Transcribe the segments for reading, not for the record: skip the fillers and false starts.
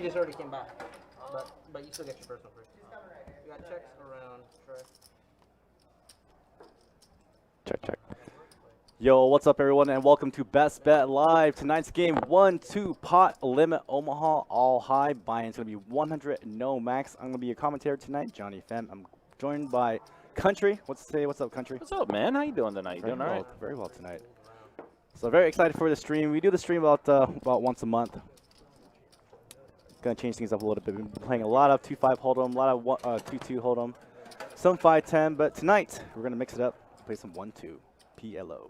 just already came back, but you still get your personal free. You got checks around. Try. Check. Yo, what's up, everyone, and welcome to Best Bet Live. Tonight's game, 1-2 pot limit Omaha, all high. Buy-in's gonna be 100, no max. I'm gonna be your commentator tonight, Johnny Fem. I'm joined by Country. What's up, Country? What's up, man? How you doing tonight? You doing all right? Very well tonight. So very excited for the stream. We do the stream about once a month. Gonna change things up a little bit. We've been playing a lot of 2-5 hold'em, a lot of 2-2 hold'em, some 5-10. But tonight we're gonna mix it up. Play some 1-2 PLO.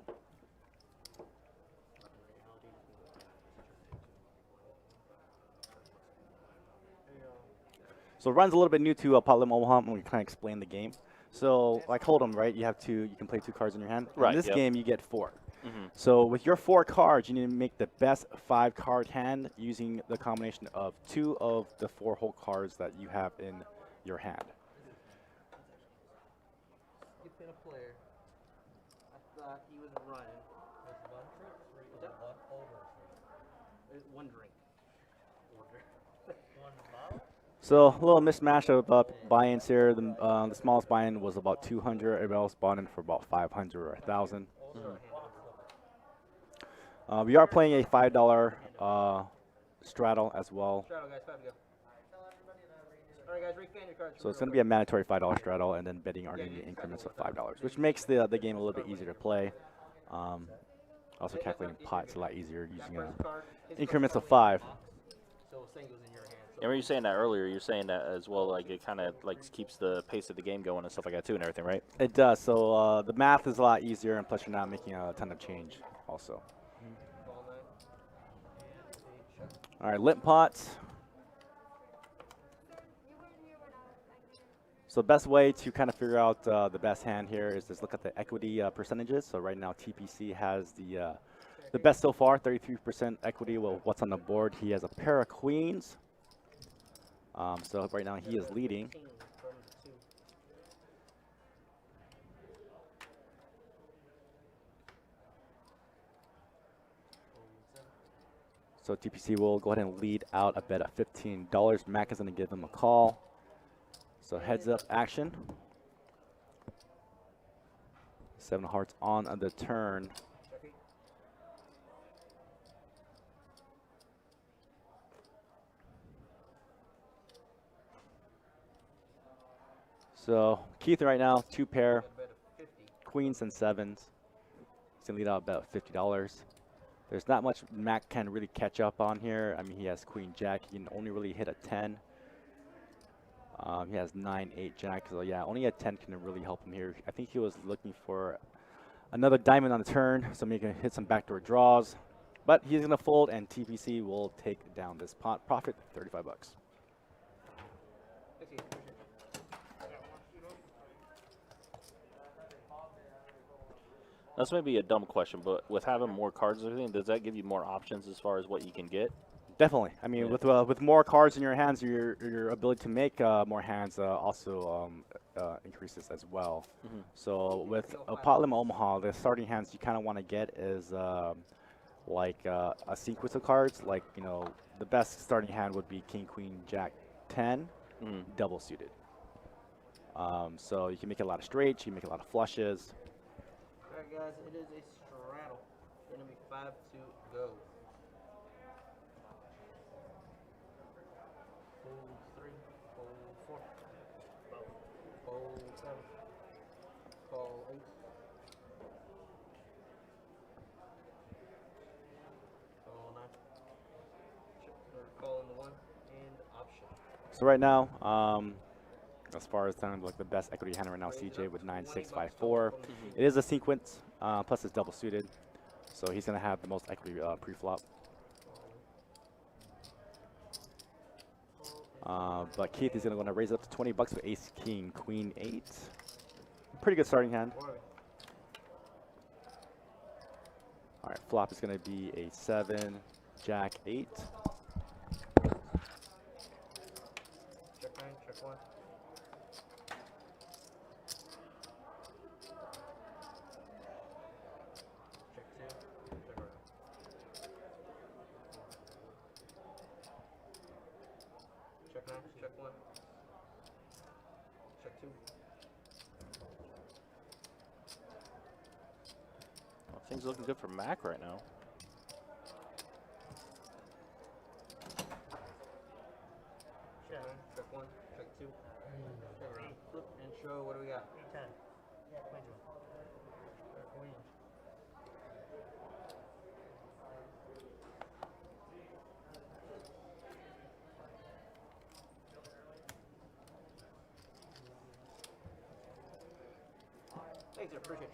So it runs a little bit new to pot limit Omaha. I'm gonna kind of explain the game. So like hold'em, right? You can play 2 cards in your hand. Right. In this game, you get 4. Mm-hmm. So with your 4 cards, you need to make the best 5-card hand using the combination of 2 of the 4 whole cards that you have in your hand. You pin a player. I thought he was running. One drink. So a little mismatch of buy-ins here. The smallest buy-in was about 200. Everybody else bought in for about 500 or 1,000. We are playing a $5 straddle as well. Straddle, guys, 5 to go. All right, guys, refan your cards. So it's going to be a mandatory $5 straddle, and then betting are going to be increments of $5, which makes the game a little bit easier to play. Also calculating pots a lot easier using increments of 5. So same goes in your hand. And when you were saying that earlier, you're saying that as well, like it kind of like keeps the pace of the game going and stuff like that too, and everything, right? It does. So the math is a lot easier, and plus you're not making a ton of change also. All right, limp pots. So the best way to kind of figure out the best hand here is just look at the equity percentages. So right now TPC has the best so far, 33% equity. Well, what's on the board? He has a pair of queens. So right now he is leading. So TPC will go ahead and lead out a bet of $15. Mac is going to give him a call. So heads up action. 7 of hearts on the turn. So Keith right now, 2 pair, queens and 7s. He's gonna lead out a bet of $50. There's not much Mac can really catch up on here. I mean, he has queen jack. He can only really hit a 10. He has 9-8 jack. So yeah, only a 10 can really help him here. I think he was looking for another diamond on the turn, so maybe he can hit some backdoor draws. But he's gonna fold, and TPC will take down this pot. Profit $35. That's maybe a dumb question, but with having more cards and everything, does that give you more options as far as what you can get? Definitely. I mean, with more cards in your hands, your ability to make more hands also increases as well. Mm-hmm. So with a pot limit Omaha, the starting hands you kind of want to get is like a sequence of cards. Like, you know, the best starting hand would be King, Queen, Jack, 10, double suited. So you can make a lot of straights, you can make a lot of flushes. All right, guys, it is a straddle. It's going to be 5 to go. Fold 3, fold 4, fold 7, call 8. Call 9. Call in the 1 and option. So right now, as far as kind of like the best equity hand right now, CJ with 9-6-5-4. It is a sequence, plus it's double suited, so he's gonna have the most equity pre-flop. But Keith is gonna raise up to $20 with Ace King Queen 8. Pretty good starting hand. All right, flop is gonna be a 7, Jack 8. Check 9, check 1. check 1. Check 2. Well, things looking good for Mac right now. Check 1, check 2. Check around. Flip and show. What do we got? 10. Yeah, queen. Queen. Thanks, sir. Appreciate you.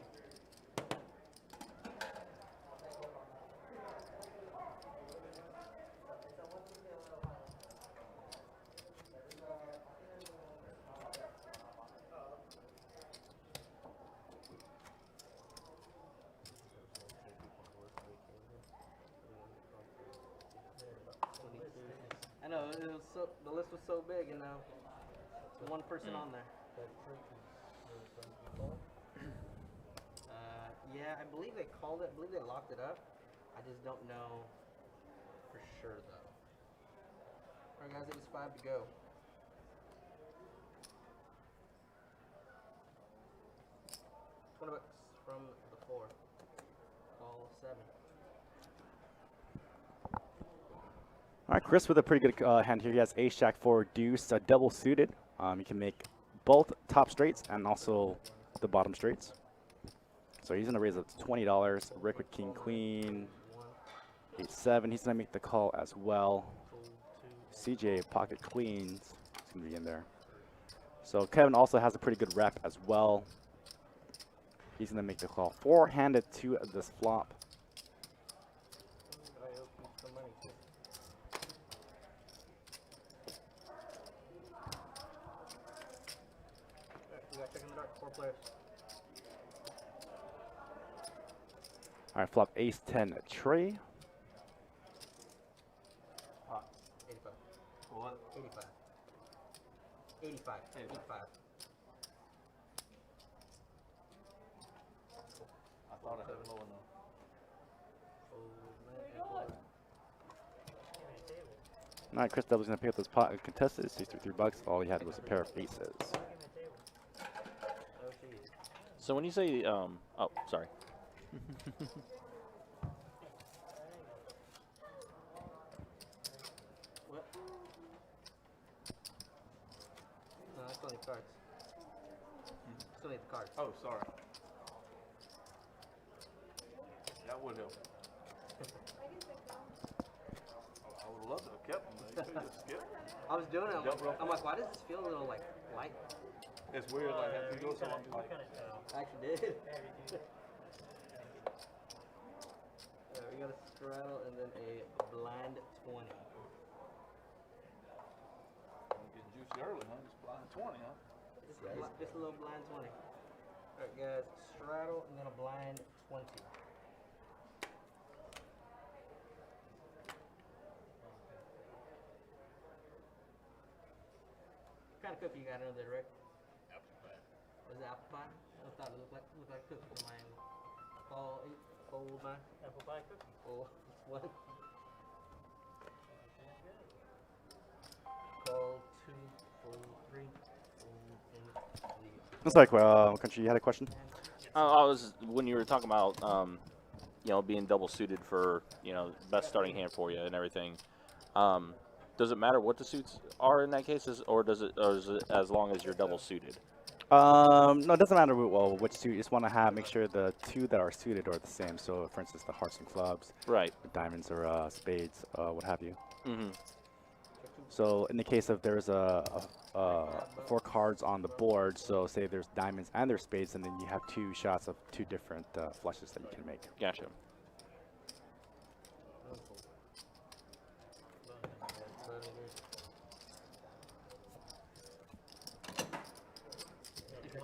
I know it was so the list was so big, and now one person on there. Yeah, I believe they called it. I believe they locked it up. I just don't know for sure though. All right, guys, it is 5 to go. $20 from the 4. Call 7. All right, Chris with a pretty good hand here. He has ace, jack, 4, deuce, double suited. You can make both top straights and also the bottom straights. So he's going to raise up to $20. Rick with king, queen, 8-7. He's going to make the call as well. CJ pocket queens. It's going to be in there. So Kevin also has a pretty good rep as well. He's going to make the call. 4-handed to this flop. We got check in the dark. 4 players. All right, flop ace 10 tray. Pot. 85. What? 85. 85. 85. I thought I had low enough. All right, Chris Double's going to pick up this pot and contest it. $63. All he had was a pair of aces. So when you say, oh, sorry. What? No, that's only cards. Still need the cards. Oh, sorry. That would help. I would have loved to have kept them, but you just skip. I was doing it. I'm like, why does this feel a little like light? It's weird, like after you do something like. I actually did. We got a straddle and then a blind 20. Getting juicy early, huh? Just blind 20, huh? Just a little blind 20. Alright, guys, straddle and then a blind 20. What kind of cookie you got under there, Rick? Apple pie. Was it apple pie? I thought it looked like cookie for mine. Fold mine. Apple pie cookie. Oh, what? Call 2, fold 3, fold and leave. Looks like Country, you had a question? I was when you were talking about you know, being double suited for, you know, best starting hand for you and everything. Does it matter what the suits are in that case, or is it as long as you're double suited? No, it doesn't matter which suit. You just want to make sure the two that are suited are the same. So, for instance, the hearts and clubs, Right. diamonds or spades, what have you. Mm-hmm. So, in the case of there's 4 cards on the board, so say there's diamonds and there's spades, and then you have 2 shots of 2 different flushes that you can make. Gotcha.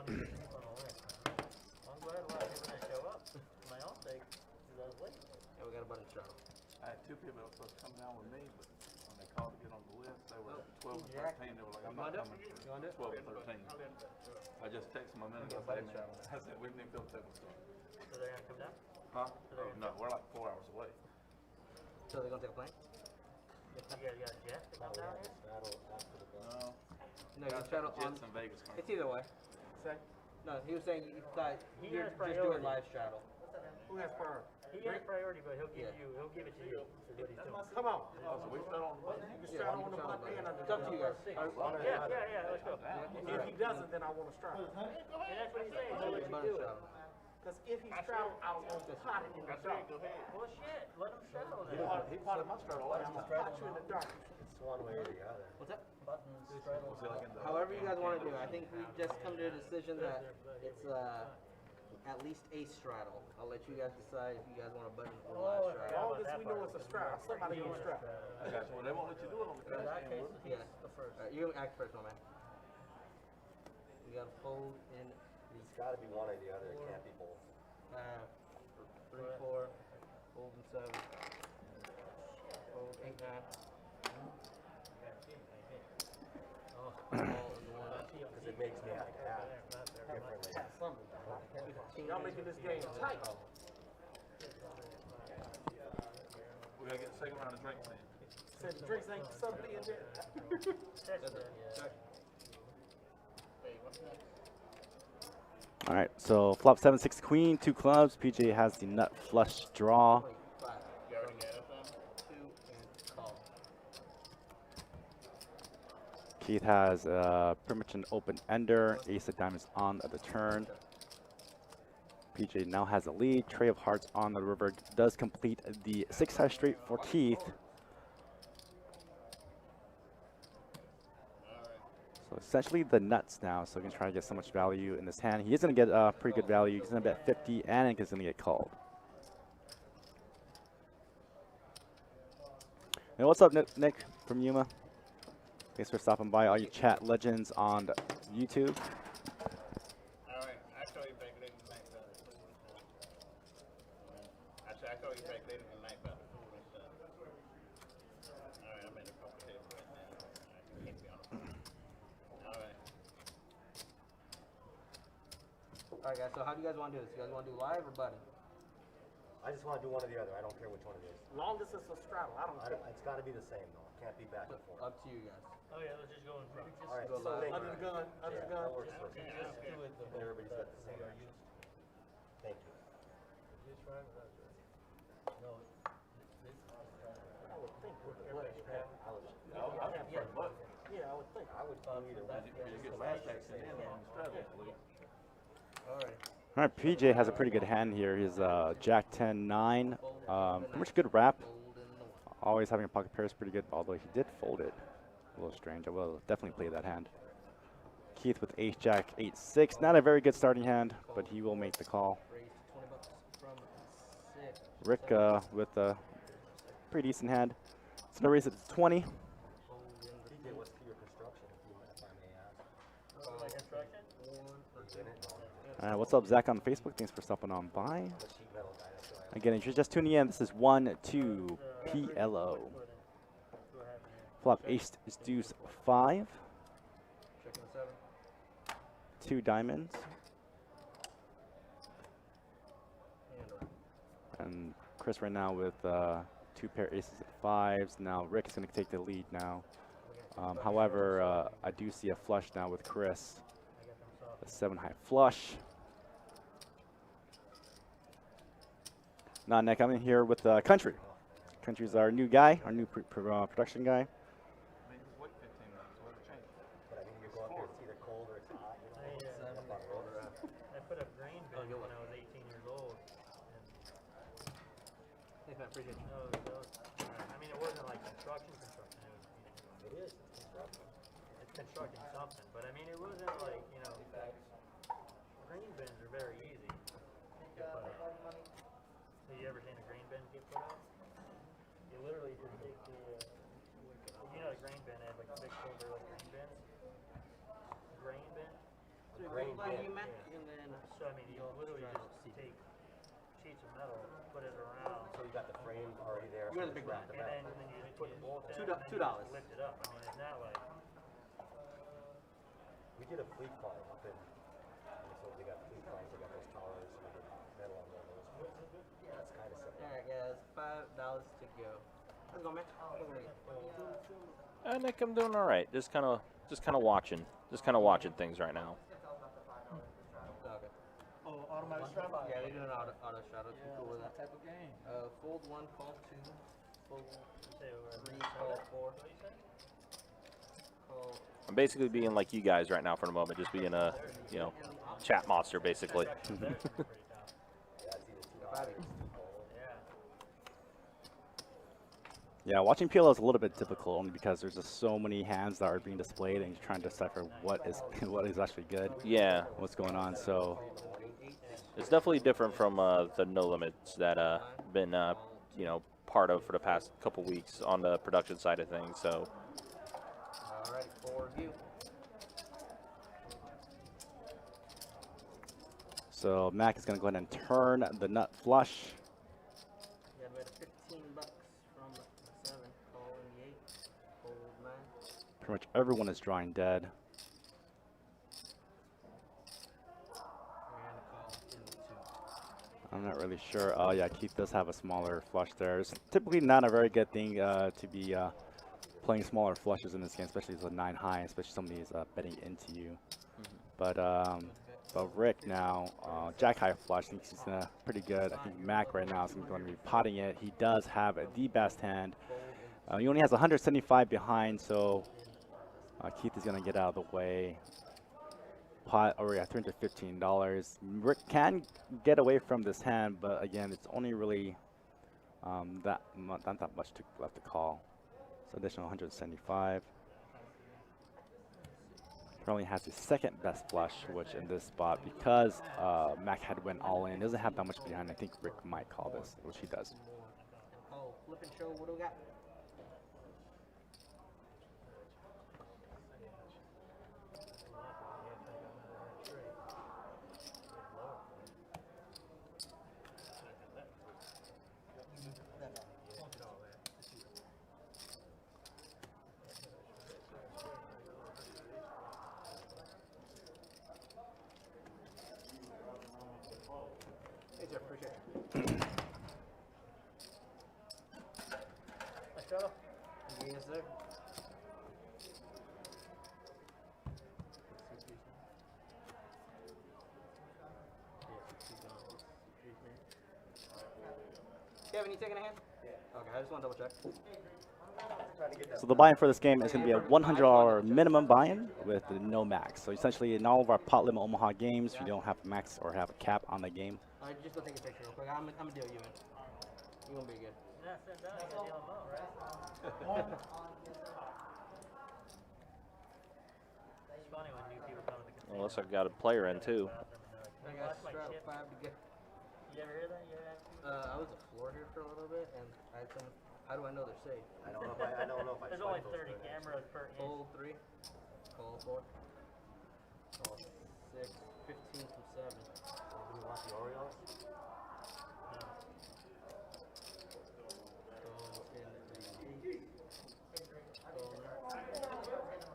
I'm glad a lot of people didn't show up. For my own sake, because I was late. Yeah, we got a button straddle. I had 2 people that were supposed to come down with me, but when they called to get on the list, they were 12 and Jack. 13. They were like, I'm You not wanna do it? coming. You wanna do it? 12 and 13. I just texted them a minute ago. button Saying, straddle. I said, we didn't even feel the table start. So they're going to come down? Huh? Oh, no, we're like 4 hours away. So they're gonna take a plane? You guys got jets to come down here? No. No, you straddle on. Jets in Vegas. It's either way. Say, No, he was saying you thought He you're has just doing priority. live straddle. who has priority? He has priority, but he'll give Yeah. he'll give it to you. Is what he's doing. Come on. Oh, so we start on the button? You can Yeah, straddle you on the can button straddle and on under It's up to you guys. Yeah, let's go. If he doesn't, then I want to straddle. And that's what he's saying. He'll let you Button do it. straddle. Because if he straddles, I'll pot it in the dark. Well, shit. Let him straddle He then. potted my straddle last I'm time. gonna pot you in the dark. It's one way or the other. What's that? Buttons, straddle. Was he like in the- However you guys want to do. I think we just come to a decision that it's at least a straddle. I'll let you guys decide if you guys want a button or Oh, live As straddle. long as we know it's a straddle, somebody will straddle. I got you. Well, they won't let you do it on the In cash that game, case, will they? he's Yeah. the first. Alright, you act first, my man. You gotta fold in It's got to be one or the other. It can't be both. 3, 4, fold in 7, fold 8, 9. Oh, all in one. Because it makes me like act differently. Y'all making this game tight. We gotta get the second round of drinks in. Said the drinks ain't something in there. That's it. Check. All right, so flop 7-6 queen, 2 clubs. PJ has the nut flush draw. Wait, 5. You already got it then? 2 and call. Keith has pretty much an open ender. Ace of diamonds on the turn. PJ now has a lead. Tray of hearts on the river does complete the 6-high straight for Keith. So essentially the nuts now, so he can try to get so much value in this hand. He is going to get pretty good value. He's going to bet 50 and he's going to get called. Hey, what's up, Nick from Yuma? Thanks for stopping by, all you chat legends on YouTube. Alright, I saw you back later tonight, brother. I said, I saw you back later tonight about the food and stuff. Alright, I'm in the confrontation right now. I can't be on the phone. Alright. Alright, guys, so how do you guys want to do this? You guys want to do live or button? I just want to do one or the other. I don't care which one it is. Long as it's a straddle, I don't care. It's got to be the same though. It can't be back and forth. Up to you guys. Oh yeah, let's just go in front. All right, go so live. Under the gun, under the yeah, that gun. works for me. And everybody's got the same action. Thank you. I would think with the flesh, man. I prefer both. Yeah, I would think. I would do either one. You get last action in on the straddle, please. Alright. All right, PJ has a pretty good hand here. He's Jack 10-9. Pretty much good wrap. Fold in the 1. Always having a pocket pair is pretty good, although he did fold it. A little strange. I will definitely play that hand. Keith with Ace Jack 8-6. Not a very good starting hand, but he will make the call. Raise to $20 from 6. Rick with a pretty decent hand. It's gonna raise it to 20. Fold in the TJ, what's to your construction, if I may ask? My construction? You in it? What's up, Zach on Facebook? Thanks for stopping on by. I'm a sheet metal guy, that's why I Again, if you're just tuning in, this is 1-2 PLO. Flop ace is deuce 5. Checking the 7. 2 diamonds. And Chris right now with 2 pair aces at 5s. Now Rick is going to take the lead now. However, I do see a flush now with Chris. A 7-high flush. Now, Nick, I'm in here with Country. Country's our new guy, our new production guy. I mean, just wait 15 minutes. What's the change? But I mean, you go up there, it's either cold or it's hot, you know? I put up grain bins when I was 18 years old. And Thanks, man. Appreciate you. I mean, it wasn't like construction. It was, It is, it's construction. it's constructing something, but I mean, it wasn't like, you know, grain bins are very easy to put up. Have you ever seen a grain bin get put up? You literally just take the, you know, the grain bin, they have like big silver like grain bins. Grain bin. So Grain like bin. you meant, and then So I mean, you literally just take sheets of metal, put it around, So you got the frame already there. You're so the big it's wrapped guy. and around. then you just put the bolts in, $2 and then you just $2. lift it up. I mean, it's not like, We did a fleet farm up in, and so they got fleet farms, they got those towers, and we did metal on one of those. Yeah, it's kind of similar. Alright, guys. $5 to go. Let's go, man. Nick, I'm doing all right. Just kind of watching things right now. Okay. Oh, automatic straddle. Yeah, they're doing an auto shadow. Yeah, Cool with that that. type of game. Fold 1, call 2. Fold Say over 3, call 4. Call. I'm basically being like you guys right now for the moment, just being a, chat monster basically. pretty tough. Yeah, watching PLO is a little bit difficult only because there's just so many hands that are being displayed and you're trying to decipher what is what is actually good, Yeah, what's going on. So it's definitely different from the no limits that been part of for the past couple weeks on the production side of things. So Alright, for you. so Mac is going to go ahead and turn the nut flush. You had about 15 bucks from the 7, call in the 8, fold 9. Pretty much everyone is drawing dead. And call in the 2. I'm not really sure. Oh yeah, Keith does have a smaller flush there. It's typically not a very good thing to be playing smaller flushes in this game, especially as a 9 high, especially somebody is betting into you. But Rick now, Jack high flush, thinks he's pretty good. I think Mac right now is going to be potting it. He does have the best hand. He only has 175 behind, so Keith is going to get out of the way. Pot, oh yeah, $315. Rick can get away from this hand, but again, it's only really not that much left to call. So additional 175. Currently has the second best flush, which in this spot, because Mac had went all in, doesn't have that much behind. I think Rick might call this, which he does. Oh, flip and show, what do we got? Hey, Jeff, appreciate it. Yes, sir. Kevin, you taking a hand? Yeah. Okay, I just want to double check. So the buy-in for this game is going to be a $100 minimum buy-in with no max. So essentially, in all of our pot limit Omaha games, we don't have a max or have a cap on the game. Alright, just go take a picture real quick. I'm gonna deal you in. You're gonna be good. Yeah, sit down. You got deal them out, right? It's funny when new people come to the casino. unless I've got a player in too. I got strap 5 to get. You ever hear that? You ever I was a floor here for a little bit, and I had some. How do I know they're safe? I don't know if I There's only 30 cameras per inch. Fold 3, call 4, call 6, 15 from 7. Do you want the Orioles? No. Call in the 8.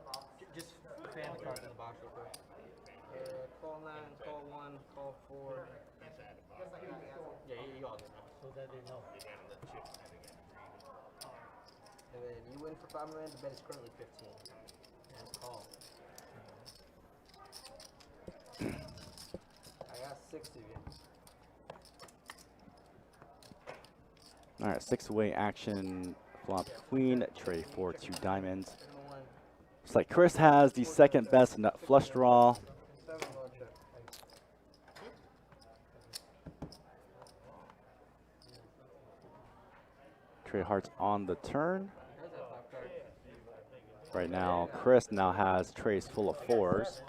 Call just fan the cards in the box real quick. Call 9, call 1, call 4. Yeah, you all get it. So that they know. And then you win for 5 million. The bet is currently 15. And call. I got 6 of you. All right, 6-way action. Flop queen, tray 4, 2 diamonds. Looks like Chris has the second best nut flush draw. Trey hearts on the turn. Right now, Chris now has trays full of 4s.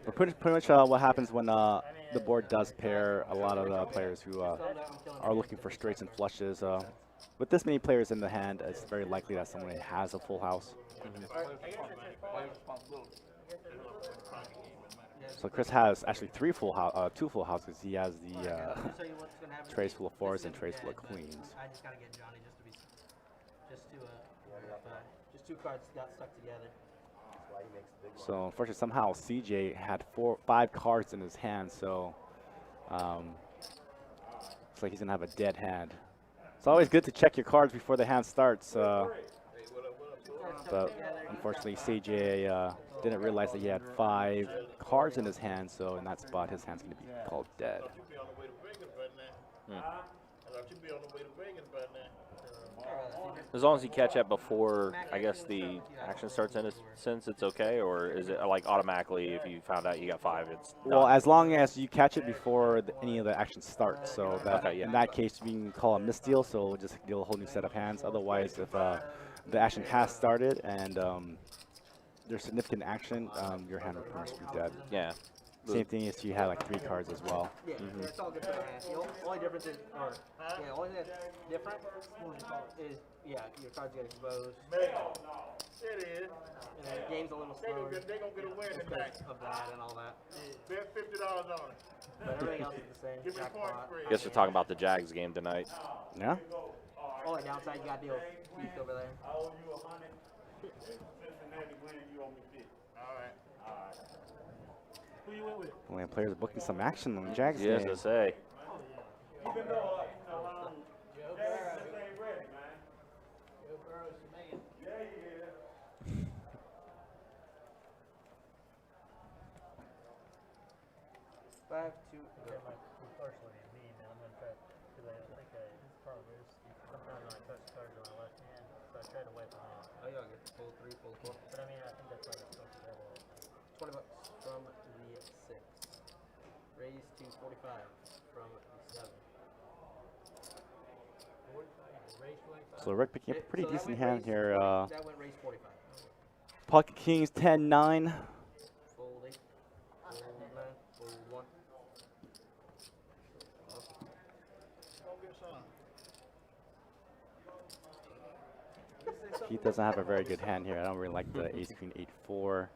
But pretty much what happens when the board does pair a lot of the players who are looking for straights and flushes. With this many players in the hand, it's very likely that someone has a full house. So Chris has actually 2 full houses. He has the trays full of 4s and trays full of queens. I just gotta get Johnny just 2 cards got stuck together. So unfortunately, somehow CJ had 5 cards in his hand. So looks like he's gonna have a dead hand. It's always good to check your cards before the hand starts. Hey, what up, what up? But unfortunately, CJ didn't realize that he had 5 cards in his hand, so in that spot, his hand's going to be called dead. I thought you'd be on the way to Vegas right now. I thought you'd be on the way to Vegas right now. As long as you catch it before, I guess, the action starts, in a sense, it's okay? Or is it like automatically if you found out you got 5, it's done? Well, as long as you catch it before any of the actions start. So that, Okay, yeah. in that case, we can call a misdeal, so we'll just deal a whole new set of hands. Otherwise, if the action has started and there's significant action, your hand will pretty much be dead. Yeah. Same thing if you have like 3 cards as well. Yeah, it's all good for the hand. The only difference is, the only thing that's different is, your cards get exposed. It is. And the game's a little slower They gonna get away tonight. of that and all that. Bet $50 on it. But everything else is the same. Give me the point Jackpot. spread. I guess we're talking about the Jags game tonight. Yeah? Only downside, you got to deal with Keith over there. I owe you 100. Cincinnati win, you owe me 50. All right. Who you went with? Well, players are booking some action on the Jags Yes, game. I say. Even though, Jags just ain't ready, man. Yeah, he is. 5, 2, Yeah, like, partially me, man. I'm gonna try, because I think this problem is sometimes when I touch cards on my left hand, so I try to wipe them out. Oh, y'all get full 3, full 4. But I mean, I think that's why that's supposed to be able to. $20 from the 6. Raised to 45 from the 7. So Rick picking up a pretty So that decent went hand raised here. 40 that went raised 45. Pocket Kings 10-9. Fold 8. Fold 9. Fold 1. Go get some. Keith doesn't have a very good hand here. I don't really like the ace queen 8-4.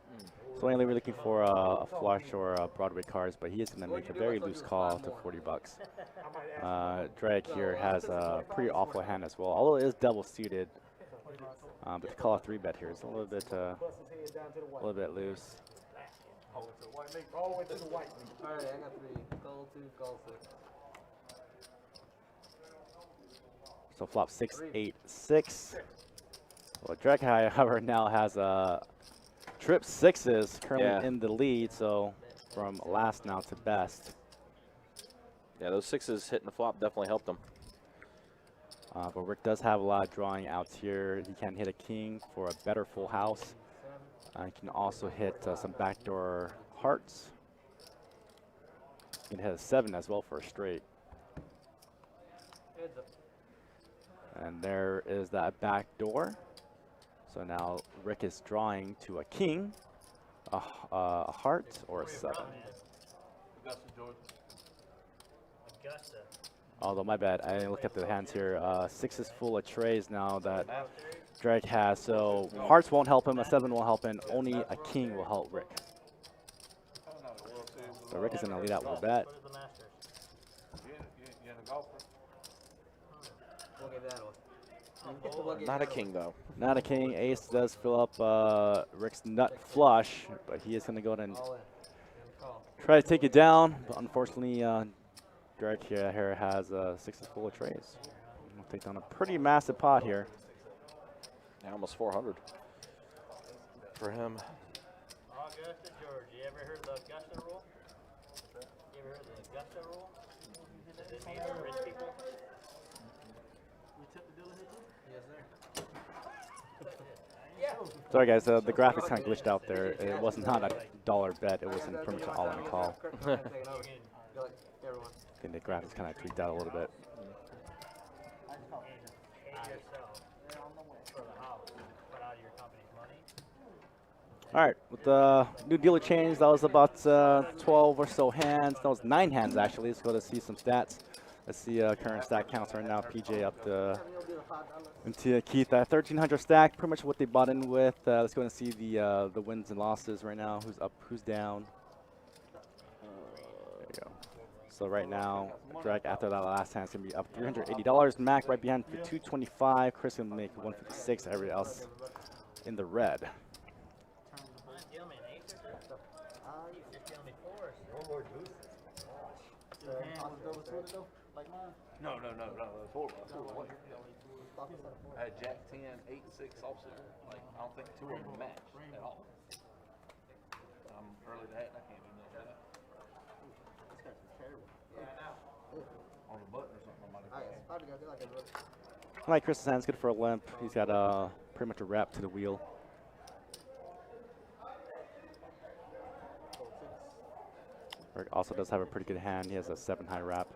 So only really looking for a flush or a Broadway cards, but he is going to make a very loose call to $40. Drag here has a pretty awful hand as well, although it is double suited. But to call a 3-bet here is a little bit loose. All the way to the white. Alright, I got 3. Call 2, call 6. So flop 6, 8, 6. Well, Drag, however, now has trip 6s currently in the lead, so from last now to best. Yeah, those 6s hitting the flop definitely helped them. But Rick does have a lot of drawing outs here. He can hit a king for a better full house. He can also hit some backdoor hearts. He can hit a 7 as well for a straight. Heads up. And there is that back door. So now Rick is drawing to a king, a heart, or a 7. Augusta, Georgia. Augusta. Although, my bad, I didn't look at the hands here. 6 is full of trays now that Drake has. So hearts won't help him, a 7 won't help him, only a king will help Rick. So Rick is going to lead out with a bet. What is the Masters? You in a golfer? We'll give that one. Not a king, though. Not a king. Ace does fill up Rick's nut flush, but he is going to go ahead and All in. Call. try to take it down. But unfortunately, Drake here has 6 is full of trays. We'll take down a pretty massive pot here. Yeah, almost 400 for him. Augusta, Georgia. You ever heard of the Augusta rule? You ever heard of the Augusta rule? Does it mean for rich people? Yes, sir. Sorry, guys, the graphics kind of glitched out there. It was not a dollar bet. It was in pretty much all in a call. Take it over. Go like everyone. I think the graphics kind of tweaked out a little bit. Pay yourself for the house. Put out of your company's money. All right, with the new dealer change, that was about 12 or so hands. That was 9 hands, actually. Let's go to see some stats. Let's see current stat counts right now. PJ up to into Keith at 1,300 stack. Pretty much what they bought in with. Let's go and see the wins and losses right now. Who's up? Who's down? There you go. So right now, Drag after that last hand is gonna be up $380. Mac right behind for 225. Chris gonna make 156. Everybody else in the red. Deal me an ace or two? You just deal me 4s. No more deuces. How's it go with it though? like mine? No. That's horrible. That's horrible. I had Jack 10, 8, 6 offsuit. Like, I don't think two of them matched at all. I'm early to that, and I can't do nothing with that. This guy's terrible. On the button or something, I might Alright, have it's about to go. They're like a rook. I like Chris's hands, good for a limp. He's got pretty much a wrap to the wheel. Rick also does have a pretty good hand. He has a 7 high wrap.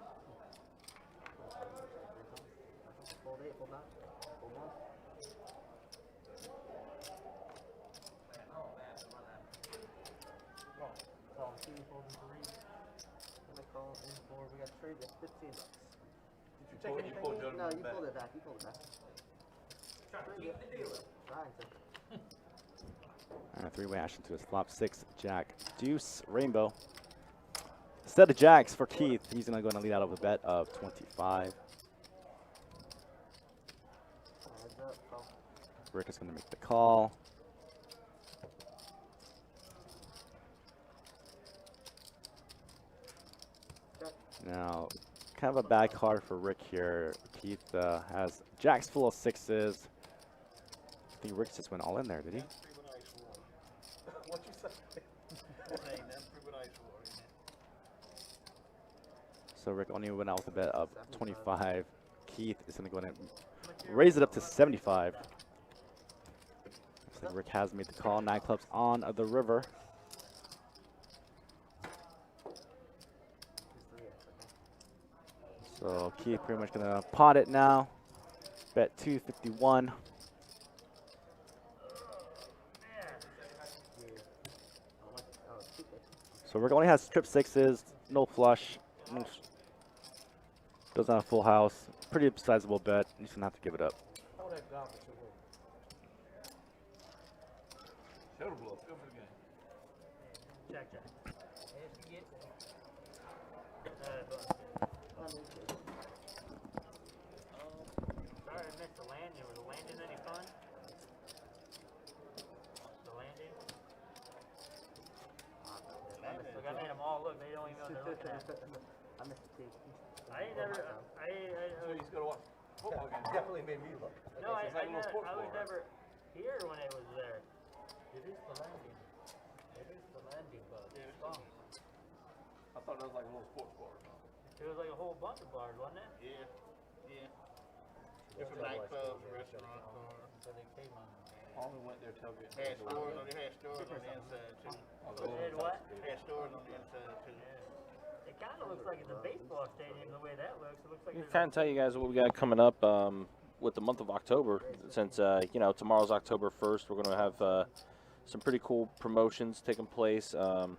Fold 8, fold 9, fold 1. Call 2, fold 3. I'm gonna call in 4. We got trade at $15. Did you pull Joe No, you back? pulled it back. You pulled it back. Trying to keep the dealer. Trying to. And a 3-way action to his flop. 6, Jack, deuce, rainbow. Instead of jacks for Keith, he's going to go and lead out of a bet of 25. Heads up, call. Rick is going to make the call. Check. Now, kind of a bad card for Rick here. Keith has jacks full of 6s. I think Rick just went all in there, did he? What you say? So Rick only went out with a bet of 25. Keith is going to go ahead and raise it up to 75. Looks like Rick has made the call. 9 clubs on the river. So Keith pretty much going to pot it now. Bet 251. So Rick only has trip 6s, no flush. Doesn't have a full house. Pretty sizable bet. He's going to have to give it up. Throw that garbage away. Show the bluff. Go for the game. Jack. Sorry, I missed the landing. Was the landing any fun? The landing? Look, I made them all look. They don't even know what they're looking at. I missed the 2. I ain't never. So you just go to watch football game. Definitely made me look. No, I was never here when it was there. It is the landing. It is the landing, but it's gone. I thought that was like a little sports bar or something. It was like a whole bunch of bars, wasn't it? Yeah. Different nightclubs, restaurants, So they came on. I only went there tailgate. Had stores on the inside too. Did what? Had stores on the inside too. It kind of looks like it's a baseball stadium the way that looks. It looks like I there's can tell you guys what we got coming up with the month of October. Since you know, tomorrow's October 1st, we're going to have some pretty cool promotions taking place. We're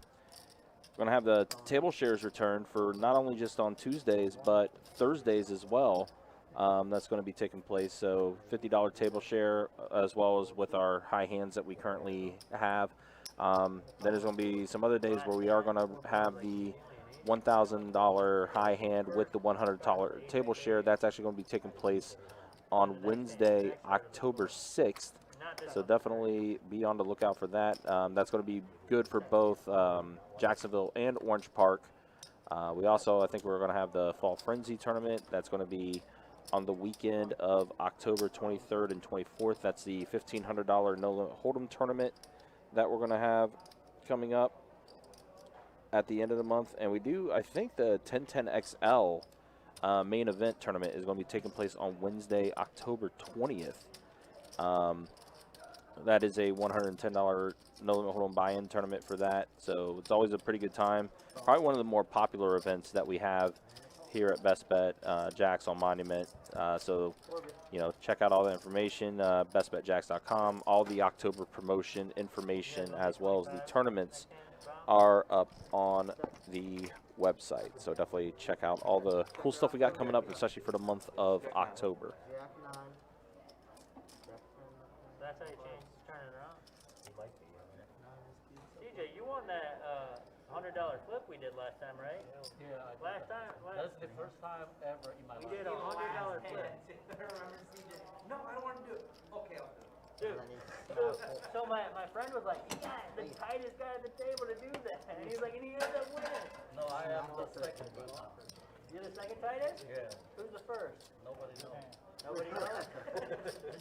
going to have the table shares return for not only just on Tuesdays but Thursdays as well. That's going to be taking place. So $50 table share, as well as with our high hands that we currently have. Then there's going to be some other days where we are going to have the $1,000 high hand with the $100 table share. That's actually going to be taking place on Wednesday, October 6th. So definitely be on the lookout for that. That's going to be good for both Jacksonville and Orange Park. We also, I think we're going to have the Fall Frenzy tournament. That's going to be on the weekend of October 23rd and 24th. That's the $1,500 No Limit Hold'em tournament that we're going to have coming up at the end of the month. And we do, I think the 1010XL main event tournament is going to be taking place on Wednesday, October 20th. That is a $110 No Limit Hold'em buy-in tournament for that. So it's always a pretty good time. Probably one of the more popular events that we have here at Best Bet, Jacks on Monument. So, you know, check out all the information, bestbetjacks.com. All the October promotion information as well as the tournaments are up on the website. So definitely check out all the cool stuff we got coming up, especially for the month of October. Jack 9. That's how you change, turn it around. CJ, you won that $100 flip we did last time, right? Yeah, Last time, that's the first time ever in my we life. did a $100 flip. No, I don't want to do it. Okay, I'll do it. Dude, so my friend was like, yeah, the tightest guy at the table to do that. And he's like, and he ended up winning. No, I am the second one. You're the second tightest? Yeah. Who's the first? Nobody knows. Nobody knows.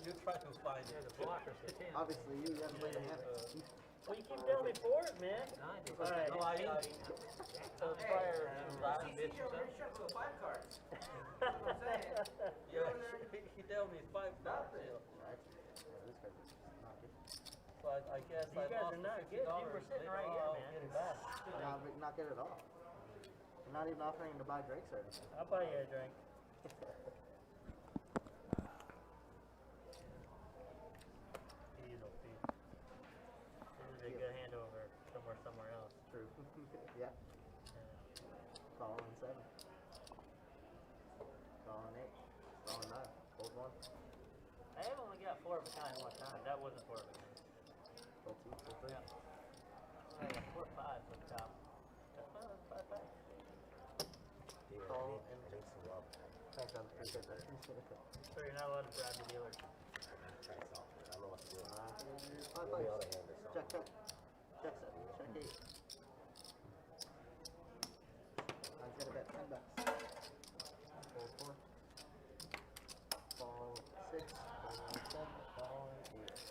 You try to find it. The blockers the 10. Obviously, you haven't played the hand. Well, you keep telling me fours, man. All right. No, so it's fire and ride and bitch yourself. Shuffle 5 cards. Yeah, he tell me 5 cards still. So I guess You guys are not good. You were sitting right here, man. Get it back. Not good at all. I'm not even offering to buy drinks or anything. I'll buy you a drink. This is a good handover somewhere else. True. Yeah. Call on 7. Call on 8. Call on 9. Fold 1. I have only got 4 of a kind one time. That wasn't 4 of a kind. Fold 2. Fold 3. I got 4 5s at the top. That's fine. That's 5 5. Call and thanks, I appreciate that. So you're not allowed to bribe the dealer. Check, check. Check set. Check 8. I'm gonna bet $10. Fold 4. Ball 6. Ball 7. Ball 8.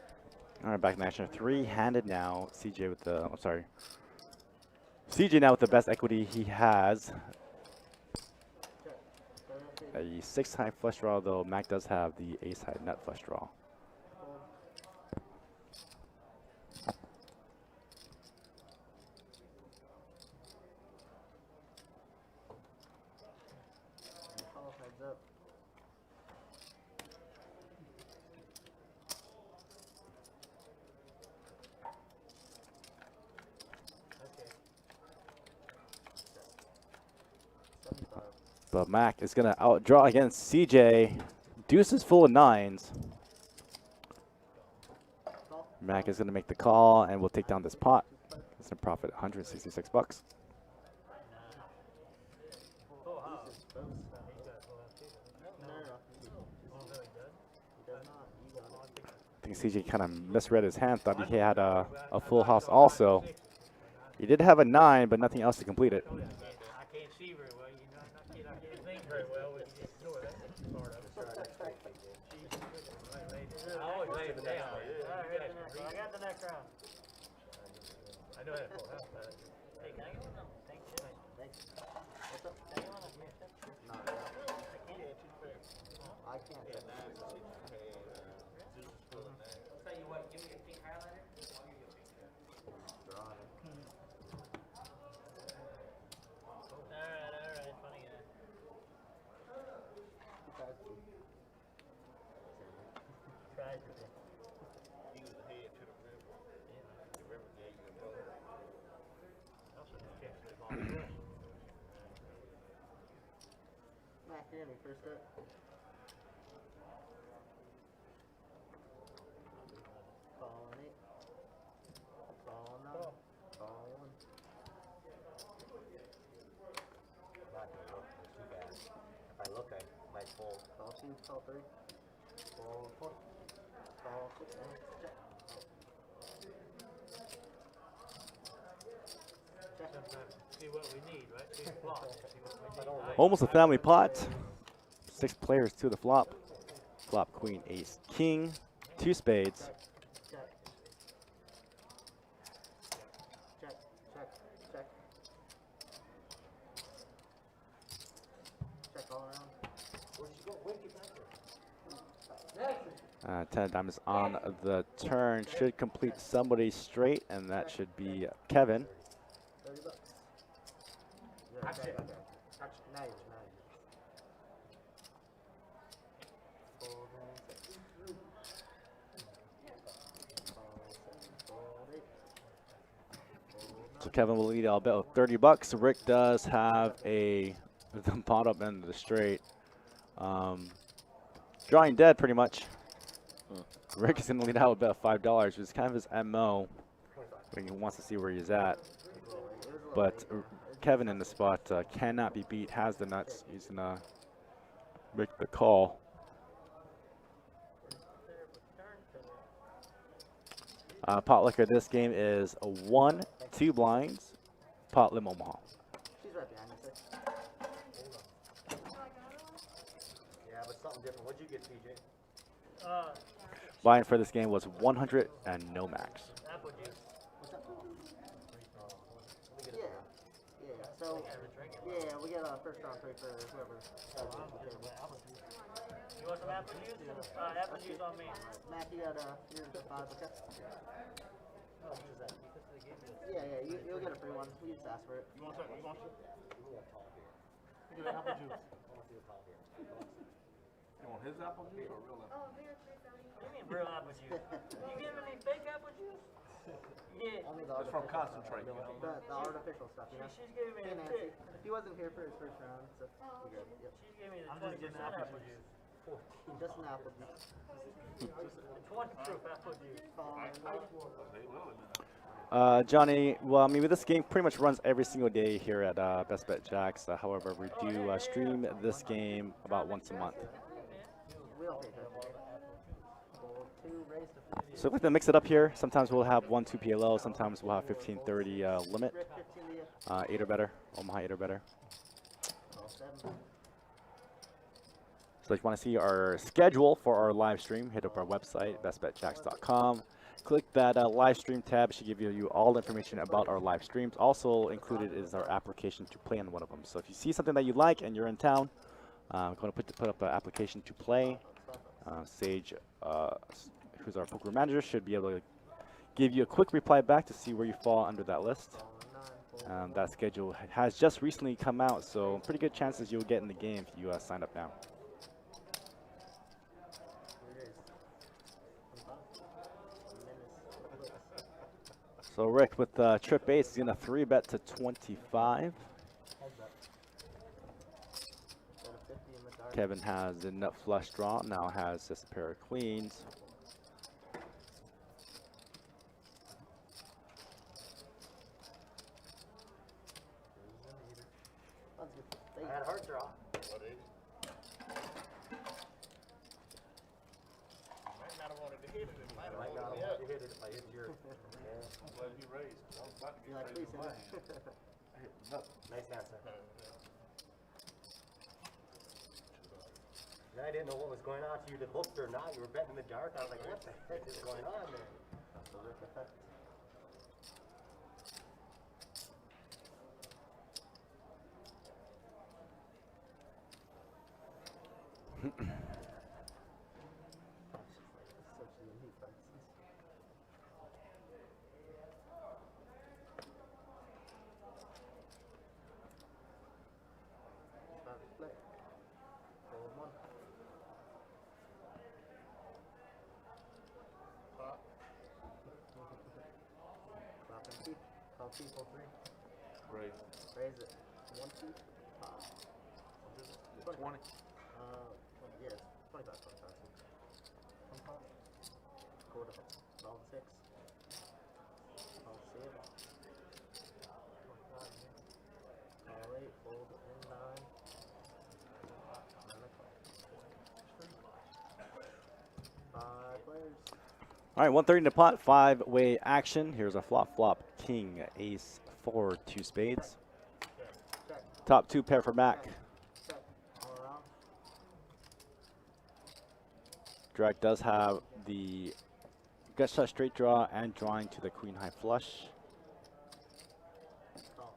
All right, back in action. 3-handed now. CJ with the, I'm sorry. CJ now with the best equity he has. A 6-high flush draw, though Mac does have the ace-high nut flush draw. Call heads up. Okay. 75. But Mac is going to outdraw against CJ. Deuce is full of 9s. Call. Mac is going to make the call, and we'll take down this pot. It's going to profit 166 bucks. Full house. Both. He's got full house too. No. Oh, no, he does? He does not. You got it. I think CJ kind of misread his hand, thought he had a full house also. He did have a 9, but nothing else to complete it. I can't see very well. You know, I can't think very well. You just ignore that part of it. I always lay it down. I got the next round. I know that full house. Hey, can I get one? Thank you. Thanks. What's up? Can I get one of yours? No, I can't. I can't. Tell you what, give me a pink highlighter. I'll give you a pink highlighter. Drawing it. Alright, funny guy. Tries to be. He was the head to the river. The river gave you a boat. Also, you can't sleep on the bush. Mac, you're gonna be first up. Call on 8. Call on 9. Call 1. Not gonna look too bad. If I look, I might fold. Call 2. Call 3. Call 4. Call 6. And check. Sometimes see what we need, right? See the flop. See what we need. Almost a family pot. 6 players to the flop. Flop queen, ace, king, 2 spades. Check. Check. Check. Check. Check all around. Where'd you go? Where'd you get there? 10 diamonds on the turn. Should complete somebody straight, and that should be Kevin. $30. Yeah, okay. Now you're. Fold 1. Call 7. Fold 8. Fold 9. So Kevin will lead about $30. Rick does have the bottom end of the straight. Drawing dead pretty much. Rick is going to lead out about $5, which is kind of his MO. He wants to see where he's at. But Kevin in the spot cannot be beat, has the nuts. He's going to make the call. Pot liquor this game is a 1, 2 blinds. Pot lim Omaha. She's right behind you, sir. but something different. What'd you get, TJ? Buy-in for this game was 100 and no max. Apple juice. Yeah. Yeah. So, yeah, we get a first round free for whoever. You want some apple juice? Apple juice on me. Mac, you got yours at 5, okay? Yeah, you'll get a free one. You just ask for it. You want some? You want some? You get apple juice. You want his apple juice or real apple? What do you mean real apple juice? You giving me fake apple juice? Yeah. Only the It's from artificial concentrate, you know. stuff. The artificial stuff, you know? She's giving me Hey, the Nancy. fake. He wasn't here for his first round, so you're good. Yep. She's giving me the I'm just 20% getting apple apple juice. Just an apple juice. The 20 proof apple juice. Fine. They will in there. Johnny, well, I mean, this game pretty much runs every single day here at Best Bet Jacks. However, we do stream this game about once a month. We don't pay attention. Gold 2, raise to 50. So we like to mix it up here. Sometimes we'll have 1-2 PLO. Sometimes we'll have 15-30 limit. Rip 15 to you. 8 or better. Omaha 8 or better. Oh, 7. So if you want to see our schedule for our live stream, hit up our website, bestbetjacks.com. Click that live stream tab. It should give you all the information about our live streams. Also included is our application to play on one of them. So if you see something that you like and you're in town, I'm going to put up an application to play. Sage, who's our poker manager, should be able to give you a quick reply back to see where you fall under that list. That schedule has just recently come out, so pretty good chances you'll get in the game if you sign up now. So Rick with trip ace is gonna 3-bet to 25. Kevin has a nut flush draw, now has just a pair of queens. I had a heart draw. Might not have wanted to hit it. It might I have might not wanted have to wanted to hit it if I hit your. I'm glad you raised. I was about to You get like raised Lisa? with my hand. I hit nothing. Nice answer. And I didn't know what was going on. So you looked or not. You were betting in the dark. I was like, what the heck is going on there? That's the Rick effect. Such a unique practices. About to play. Fold 1. Pop. Flop and keep. Call 2, fold 3. Raise. Raise it. 1, 2, pop. Is it 20? Yes, 25, 25. Quarter, round 6. Round 7. All 8, fold in 9. And a call. 5 players. All right, 130 in the pot, 5-way action. Here's a flop, king, ace, 4, 2 spades. Check, Top 2 pair for Mac. check. All around. Drag does have the gut shot straight draw and drawing to the queen high flush. Call.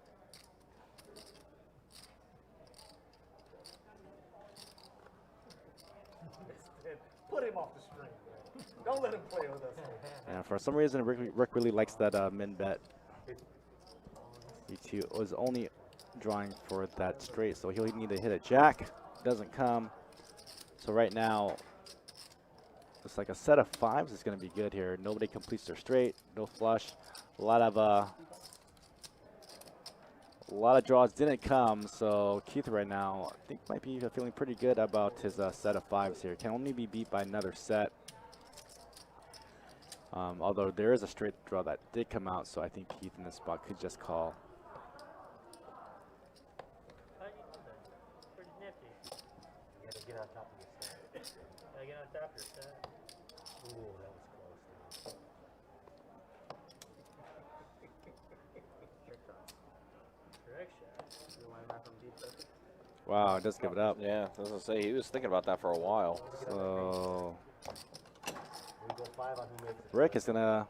Put him off the string. Don't let him play with us. And for some reason, Rick really likes that min bet. He was only drawing for that straight, so he'll need to hit a jack. Doesn't come. So right now, looks like a set of 5s is going to be good here. Nobody completes their straight, no flush. A lot of draws didn't come, so Keith right now I think might be feeling pretty good about his set of 5s here. Can only be beat by another set. Although there is a straight draw that did come out, so I think Keith in this spot could just call. How do you do that? Pretty nifty. You gotta get on top of your set. Gotta get on top of your set. Ooh, that was close. Trick shot. Trick shot. You want that from deep circle? Wow, it does give it up. Yeah, I was gonna say he was thinking about that for a while. So We go 5 on who makes it. Rick is gonna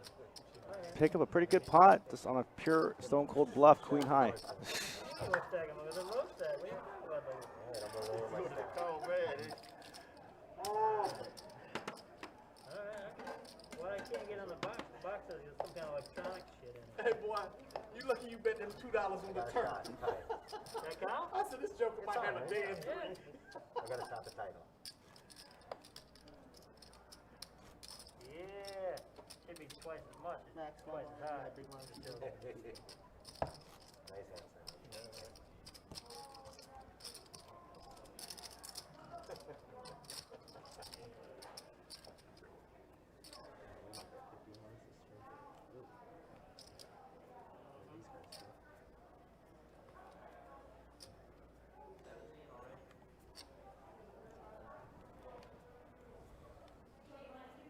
pick up a pretty good pot just on a pure stone cold bluff, queen high. Low stack, I'm gonna low stack. What are you talking about? Alright, I'm gonna lower my stack. Oh, man. Alright, what I can't get on the box says there's some kind of electronic shit in it. Hey, boy, you lucky you bet them $2 on the Got a turn. shot to tie it. That count? I said this joker might have a alright. dead Yeah. three. I got a shot to tie though. Yeah. Should be twice as much. It's twice as high. Nice hand, Sam.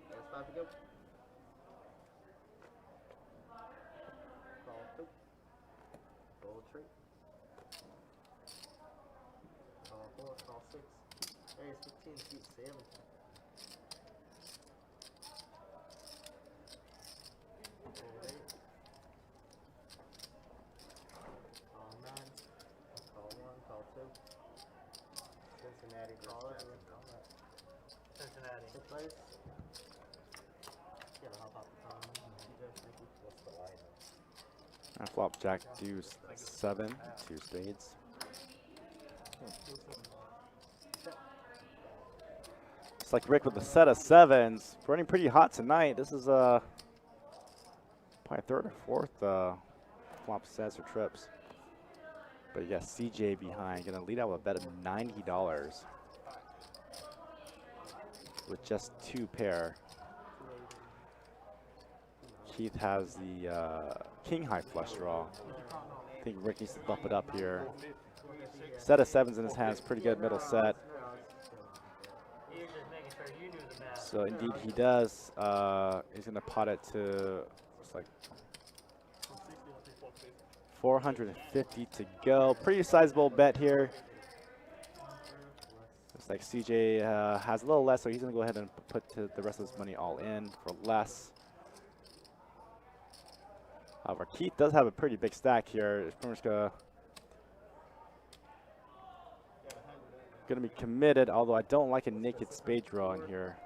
That's 5 to go. Call 2. Roll 3. Call 4, call 6. There's 15, keep 7. Roll 8. Call 9. Call 1, call 2. Cincinnati versus Call it. Jacksonville. Cincinnati. 6 plays. Gotta hop off the phone. Thank you. What's the line? I flop jack deuce 7, 2 spades. It's like Rick with a set of 7s, running pretty hot tonight. This is probably 3rd or 4th flop sets or trips. But you got CJ behind, gonna lead out with a bet of $90 with just 2 pair. Keith has the king high flush draw. I think Rick needs to bump it up here. Set of 7s in his hands, pretty good middle set. He was just making sure you knew the math. So indeed he does. He's gonna pot it to it's like 450 to go. Pretty sizable bet here. Looks like CJ has a little less, so he's gonna go ahead and put the rest of his money all in for less. However, Keith does have a pretty big stack here. It's pretty much gonna be committed, although I don't like a naked spade draw in here.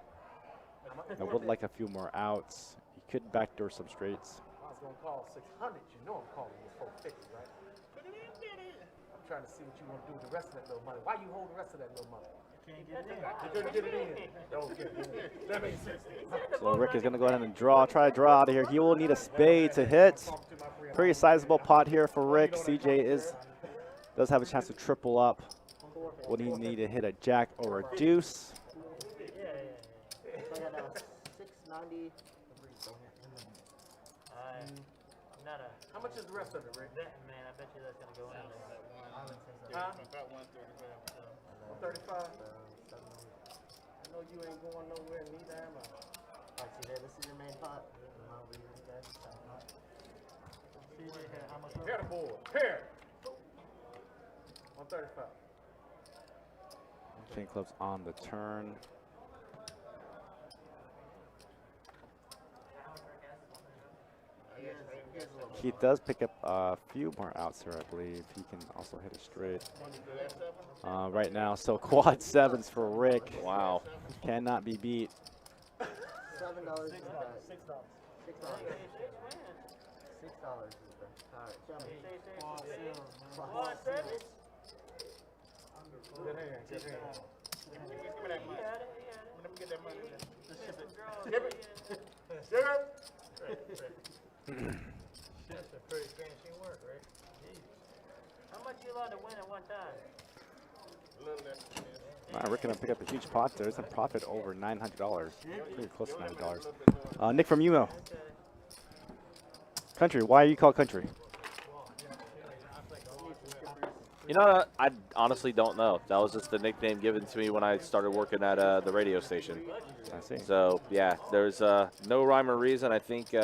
I would like a few more outs. He could backdoor some straights. I was gonna call 600. You know I'm calling you 450, right? I'm trying to see what you want to do with the rest of that little money. Why you hold the rest of that little money? You couldn't get it in. Don't get it in. That makes sense. So Rick is gonna go ahead and try to draw out of here. He will need a spade to hit. Pretty sizable pot here for Rick. CJ does have a chance to triple up. Would he need to hit a jack or a deuce? So I got 690. How much is the rest of it, Rick? Man, I bet you that's gonna go in there. Huh? About 135. 135. I know you ain't going nowhere, neither am I. Alright, see there, this is your main pot. Pair the board. Pair. 135. King clubs on the turn. He does pick up a few more outs here, I believe. He can also hit a straight right now. So quad 7s for Rick. Wow. Cannot be beat. $7 is the bet. $6. $6 is the bet. Alright, show me. Good hand. Good hand. Give me that money. Let me get that money. Give it. Give it. That's a pretty fancy work, right? How much you allowed to win at one time? A little less than this. Wow, Rick gonna pick up a huge pot there. It's a profit over $900. Pretty close to $900. Nick from Umo. Country, why are you called Country? You know, I honestly don't know. That was just the nickname given to me when I started working at the radio station. I see. So, yeah, there's no rhyme or reason. I think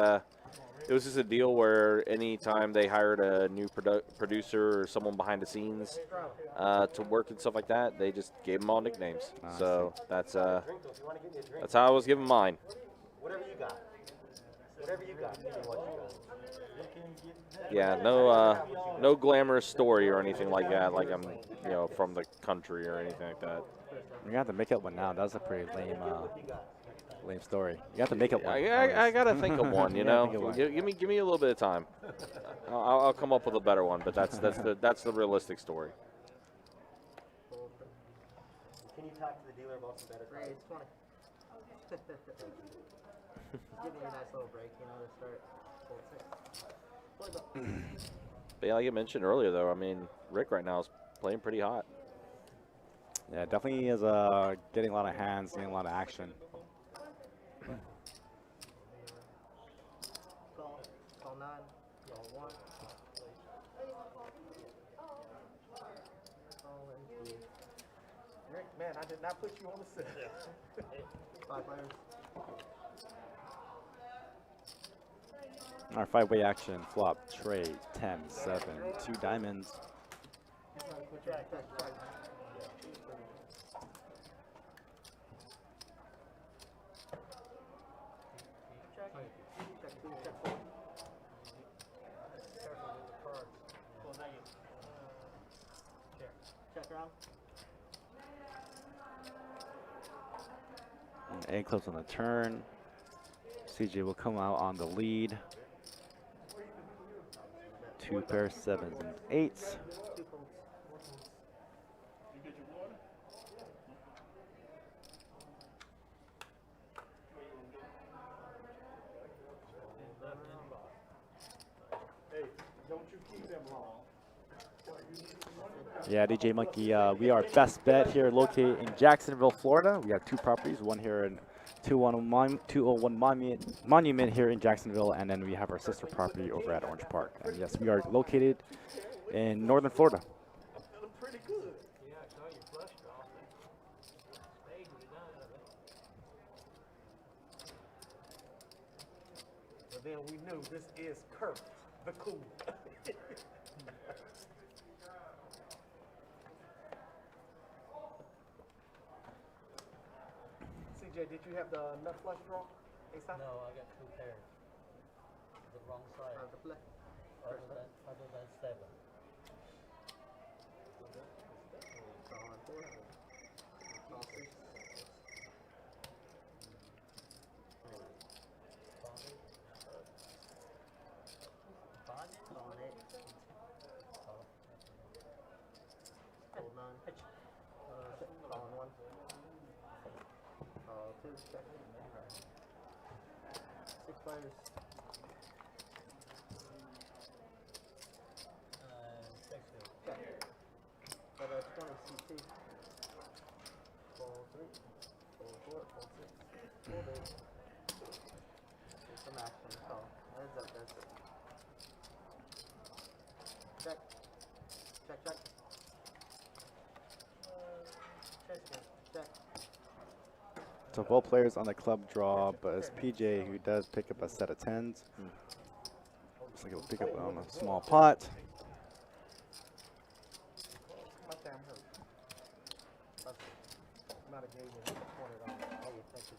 It was just a deal where anytime they hired a new producer or someone behind the scenes to work and stuff like that, they just gave them all nicknames. So that's how I was giving mine. Whatever you got. Whatever you got. Yeah, no glamorous story or anything like that. Like I'm, from the country or anything like that. You're gonna have to make up one now. That was a pretty lame story. You have to make up one. I gotta think of one. One. Give me a little bit of time. I'll come up with a better one. But that's the realistic story. Can you talk to the dealer about some better cards? It's 20. Give me a nice little break, to start. But yeah, like I mentioned earlier, though, I mean, Rick right now is playing pretty hot. Yeah, definitely is getting a lot of hands, getting a lot of action. Call 9, call 1. Rick, man, I did not put you on the set. 5 players. Our 5-way action, flop, trade, 10, 7, 2 diamonds. Check around. And A close on the turn. CJ will come out on the lead. 2 pairs, 7s and 8s. Yeah, DJ Monkey, we are Best Bet here, located in Jacksonville, Florida. We have 2 properties, one here in 201 Monument here in Jacksonville, and then we have our sister property over at Orange Park. And yes, we are located in northern Florida. Pretty good. Yeah, I saw your flush draw. Spade would be done. But then we knew this is Kurt, the cool. CJ, did you have the nut flush draw? No, I got 2 pairs. The wrong side. Other than 7. Check. 6 players. Check. Got a 20 CT. Ball 3. Ball 4. Ball 6. Ball big. There's some action. Oh, heads up, that's it. Check. Check, check. Check. So both players on the club draw, but it's PJ who does pick up a set of 10s. Looks like he'll pick up on a small pot. My damn hurt. Not a game with $20. Oh, yeah, thank you.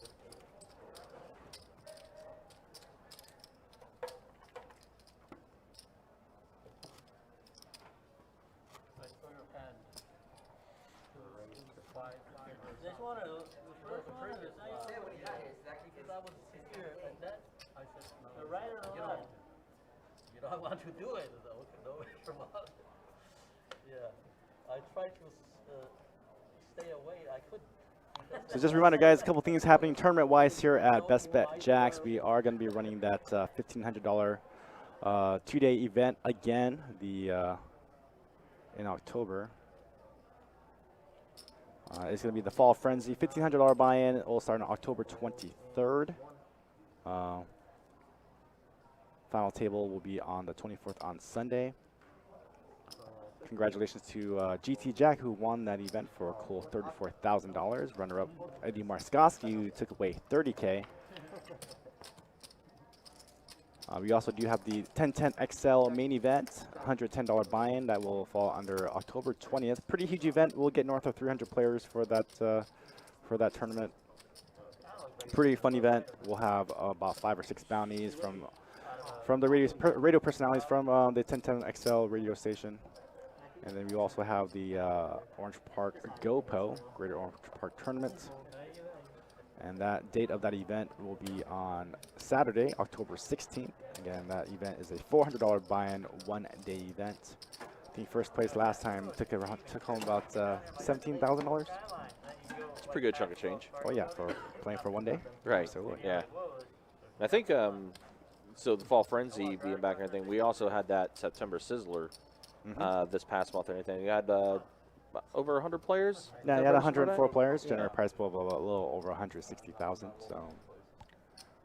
Just want to say what he got here exactly because I was here at that. I said, the right or the left? You don't want to do it though. No from out. Yeah, I tried to stay away. I couldn't. So just a reminder, guys, a couple things happening tournament-wise here at Best Bet Jacks. We are going to be running that $1,500 2-day event again in October. It's going to be the Fall Frenzy, $1,500 buy-in. It will start on October 23rd. Final table will be on the 24th on Sunday. Congratulations to GT Jack, who won that event for a cool $34,000. Runner-up Eddie Marskoski, who took away $30K. We also do have the 1010 XL main event, $110 buy-in that will fall under October 20th. Pretty huge event. We'll get north of 300 players for that tournament. Pretty fun event. We'll have about 5 or 6 bounties from the radio personalities from the 1010 XL radio station. And then we also have the Orange Park GoPo, Greater Orange Park Tournament. And that date of that event will be on Saturday, October 16th. Again, that event is a $400 buy-in, one-day event. I think first place last time took home about $17,000. It's a pretty good chunk of change. Oh yeah, for playing for one day. Right. Absolutely. Yeah. I think so. The Fall Frenzy being back and everything. We also had that September Sizzler this past month. And everything. We had over 100 players. Yeah, you had 104 players. General prize pool of a little over 160,000. So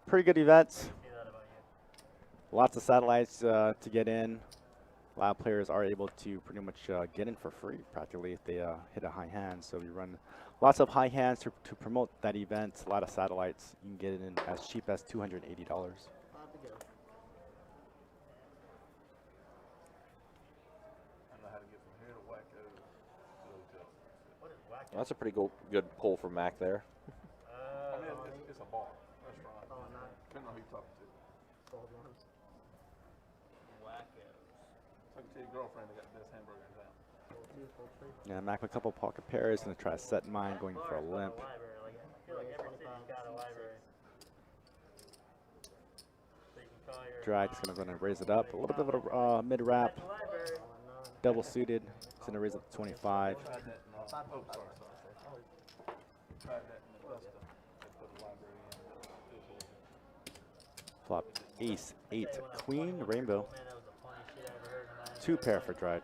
pretty good event. Lots of satellites to get in. A lot of players are able to pretty much get in for free, practically, if they hit a high hand. So we run lots of high hands to promote that event. A lot of satellites. You can get it in as cheap as $280. That's a pretty good pull from Mac there. I mean, it's a bar, restaurant. Depending on who you talk to. Talking to your girlfriend that got the best hamburger in town. Yeah, Mac with a couple pocket pairs. Gonna try to set mine, going for a limp. Drag's gonna go and raise it up. A little bit of a mid wrap. Double suited. It's gonna raise it to 25. Flop ace, 8, queen, rainbow. 2 pair for drag.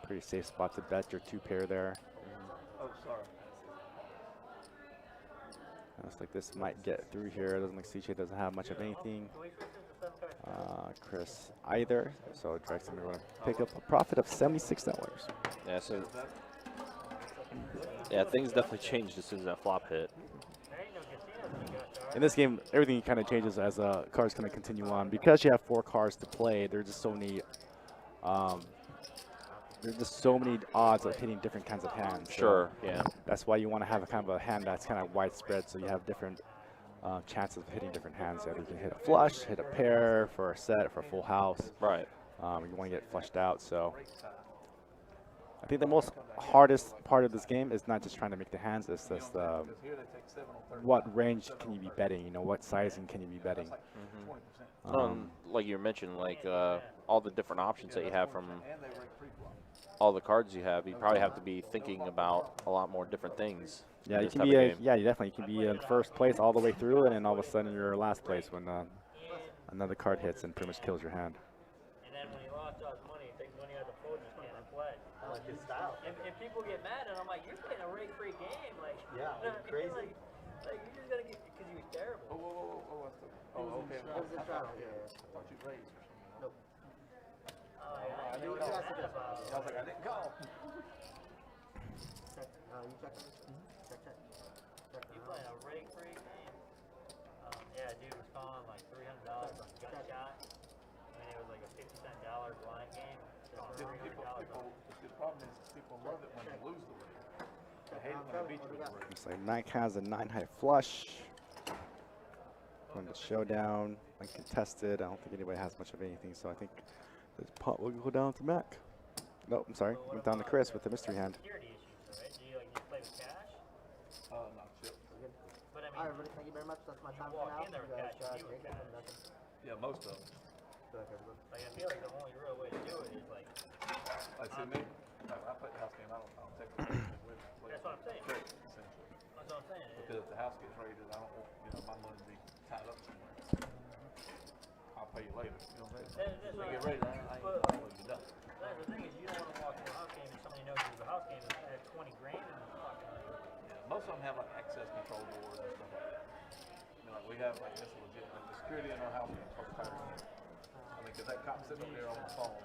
Pretty safe spot to bet your 2 pair there. Looks like this might get through here. Doesn't look like CJ doesn't have much of anything. Chris either. So drag's gonna go pick up a profit of $76. Yeah. So yeah, things definitely changed as soon as that flop hit. In this game, everything kind of changes as cards kind of continue on. Because you have 4 cards to play, there's just so many odds of hitting different kinds of hands. Sure, so yeah. That's why you want to have a kind of a hand that's kind of widespread, so you have different chances of hitting different hands. You can hit a flush, hit a pair for a set, for a full house. Right. You want to get flushed out. So I think the most hardest part of this game is not just trying to make the hands. It's just what range can you be betting? You know, what sizing can you be betting? Like you mentioned, like all the different options that you have from all the cards you have, you probably have to be thinking about a lot more different things. Yeah, you can be you definitely can be in first place all the way through, and then all of a sudden you're last place when another card hits and pretty much kills your hand. And then when he lost all his money, he takes money out of the fold and can't play. I like his style. And people get mad, and I'm like, you're playing a rake-free game. Like, Yeah, you know, crazy. Like you're just gonna get because he was terrible. Oh, okay. What was the shot? I thought you raised or something. Nope. I You knew asked that. it. I was like, I didn't call. Check. You check it? Check. Check. You playing a rake-free game? Yeah, dude was calling like $300 on gut shot, and it was like a $50 blind game. The problem is people love it when they lose the rake. They hate it when they beat you with the rake. Looks like Nike has a 9 high flush. Going to showdown, uncontested. I don't think anybody has much of anything, so I think this pot will go down to Mac. Nope, I'm sorry. Went down to Chris with the mystery hand. Security issues, right? Do you like just play with cash? No, chip. But I mean, All right, everybody, thank you very much. That's my time for walk now. in there with cash, you take with it. cash. Nothing. Yeah, most of them. Good luck, everybody. like I feel like the only real way to do it is like Like, see me, no, I play the house game, I don't take the rake with me. That's what I'm saying. Trick, essentially. that's what I'm saying. Because if the house gets raided, I don't want, my money to be tied up somewhere. I'll pay you later, you know what I'm saying? That's If what they get I'm raided, I ain't gonna be done. The thing is, you don't want to walk into a house game and somebody knows there's a house game and has 20 grand in the pocket. Yeah, most of them have like access control doors and stuff like that. Like we have like this legit, like the security in our house is supposed to cover it. I mean, cause that cop sitting up there on the phone. The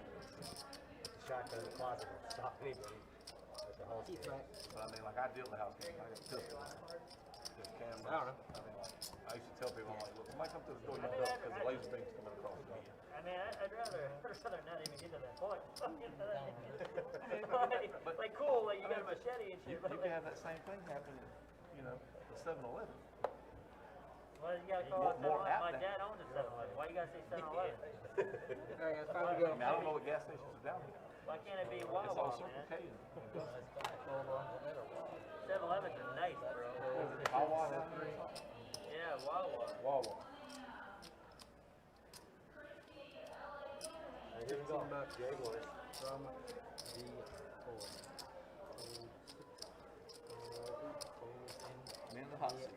shotgun in the closet will stop anybody at the house. Keith, right? But I mean, like I deal with the house game, I got a pistol. There's cameras. I don't know. I mean, like, I I used to tell people, I'm like, look, somebody come to the door, you duck, because the laser beam's coming across the beam. I mean, I'd rather not even get to that point. You know what I mean? like cool, like you got a machete and You shit. But can like, have that same thing happen at, you know, the 7-Eleven. well, you gotta call out More 7-Eleven. apt My than- dad owns a 7-Eleven. Why you gotta say 7-Eleven? Alright, it's time to I go. mean, I don't know what gas stations are down here. Why can't it be It's all Wawa, Circle man? K and Augusta. 7-Elevens are nice, bro. Wawa down here or something? Yeah, Wawa. Wawa. Alright, here we go. Jaguars. From the board. Me in the hot seat.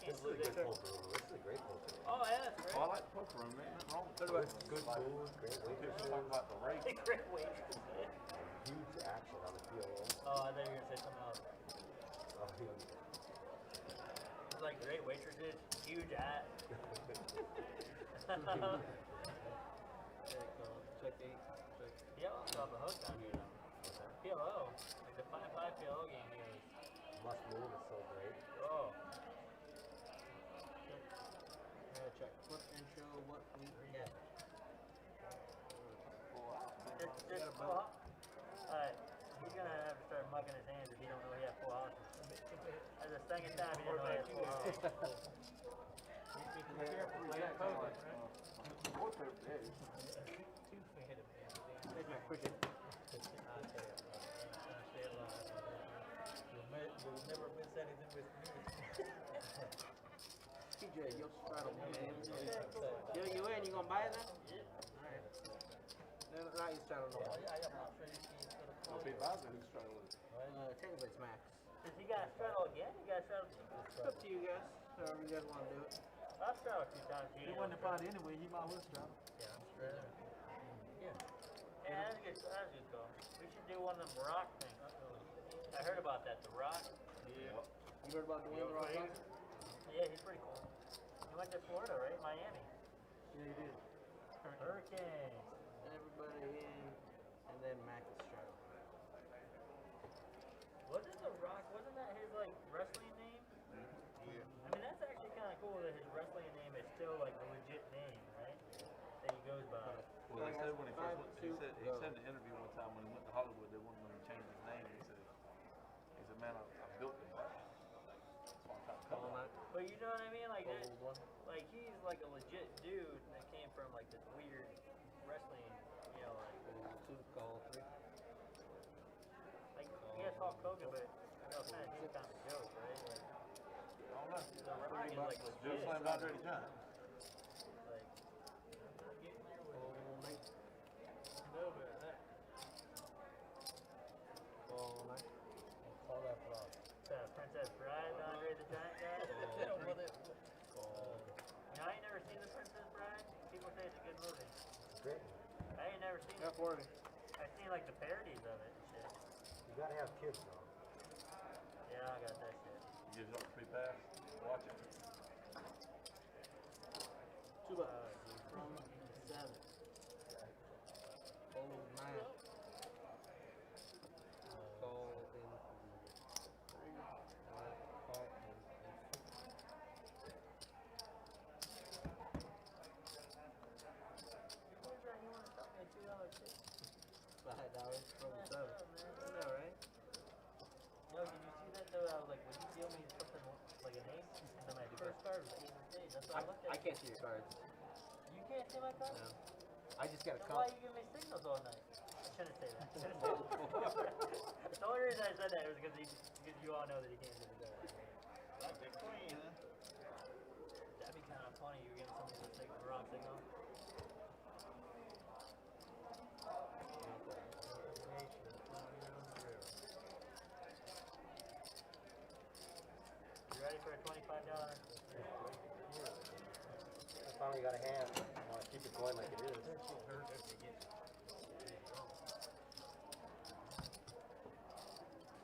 This is a good poker room. This is a great poker room. Oh, yeah, that's Oh, I great. like the poker room, man. Nothing wrong with Good, it. good food, great People waitresses, talk about the rate. Great wait. huge action on the PLO. Oh, I thought you were gonna say something else. Oh, huge. It's like great waitresses, huge at. There you go. Check 8. Check. PLO off the hook down here though. PLO, like the 5-5 PLO game here is. Must move is so great. Oh, Check. Flip and show what we get. it's full house. Alright, he's gonna have to start mucking his hands if he don't know he has full houses. That's the second time he didn't know he has full houses. Be careful, Jack. Take my cricket. You'll never miss anything with me. TJ, you'll straddle me. You in? You gonna buy it then? Alright. No, not you straddle no more. I'll be advisor who's trying to lose. Technically it's max. Does he got to straddle again? You got to straddle two? It's up to you guys. However you guys want to do it. I'll straddle 2 times. He wasn't to find anyway, he might well straddle. Yeah, I'm straight up. Yeah, that's a good call. We should do one of them rock things. I heard about that, the rock. You heard about the Wynn Rock Concert? Yeah, he's pretty cool. He went to Florida, right? Miami. Yeah, you did. Hurricanes. Everybody in, and then Max straddle. Wasn't the Rock? Wasn't that his like wrestling name? Yeah. I mean, that's actually kind of cool that his wrestling name is still like a legit name, right? That he goes by. Well, they said when he first went, he 5-2, said go. in the interview one time when he went to Hollywood, they wanted him to change his name. He said, man, I built the brand. That's why I'm trying to come All on. night. But you know what I mean? Like that, Old one. like he's like a legit dude that came from like this weird wrestling, you know, like Call 2, call 3. like I guess Hulk Hogan, but you know, kind of he's kind of a joke, right? Like I don't know. the Rock is like Joe legit. slammed Andre the Giant. Like, All night. no, but that. All night. Call that frog. Princess Bride, the Andre the Giant guy. Yeah, well, You know, I ain't never seen the Princess Bride. People say it's a good movie. It's great. I ain't never seen it. F40. I've seen like the parodies of it and shit. You gotta have kids though. Yeah, I got that shit. He gives you a free pass. Watch it. 2 bucks. From 7. All 9. Call in 3. Call in 5 dollars from 7. I know, right? Yo, did you see that though? I was like, would you deal me something like an ace? And then my first card was ace of spades. That's what I looked at. I can't see your cards. You can't see my card? No. I just got a Then why count. you give me signals all night? I shouldn't say that. Shouldn't say that. The only reason I said that was because you all know that he can't do the card. Like the queen, huh? That'd be kind of funny. You were giving somebody the wrong signal. You ready for a $25? I finally got a hand. I wanna keep it going like it is.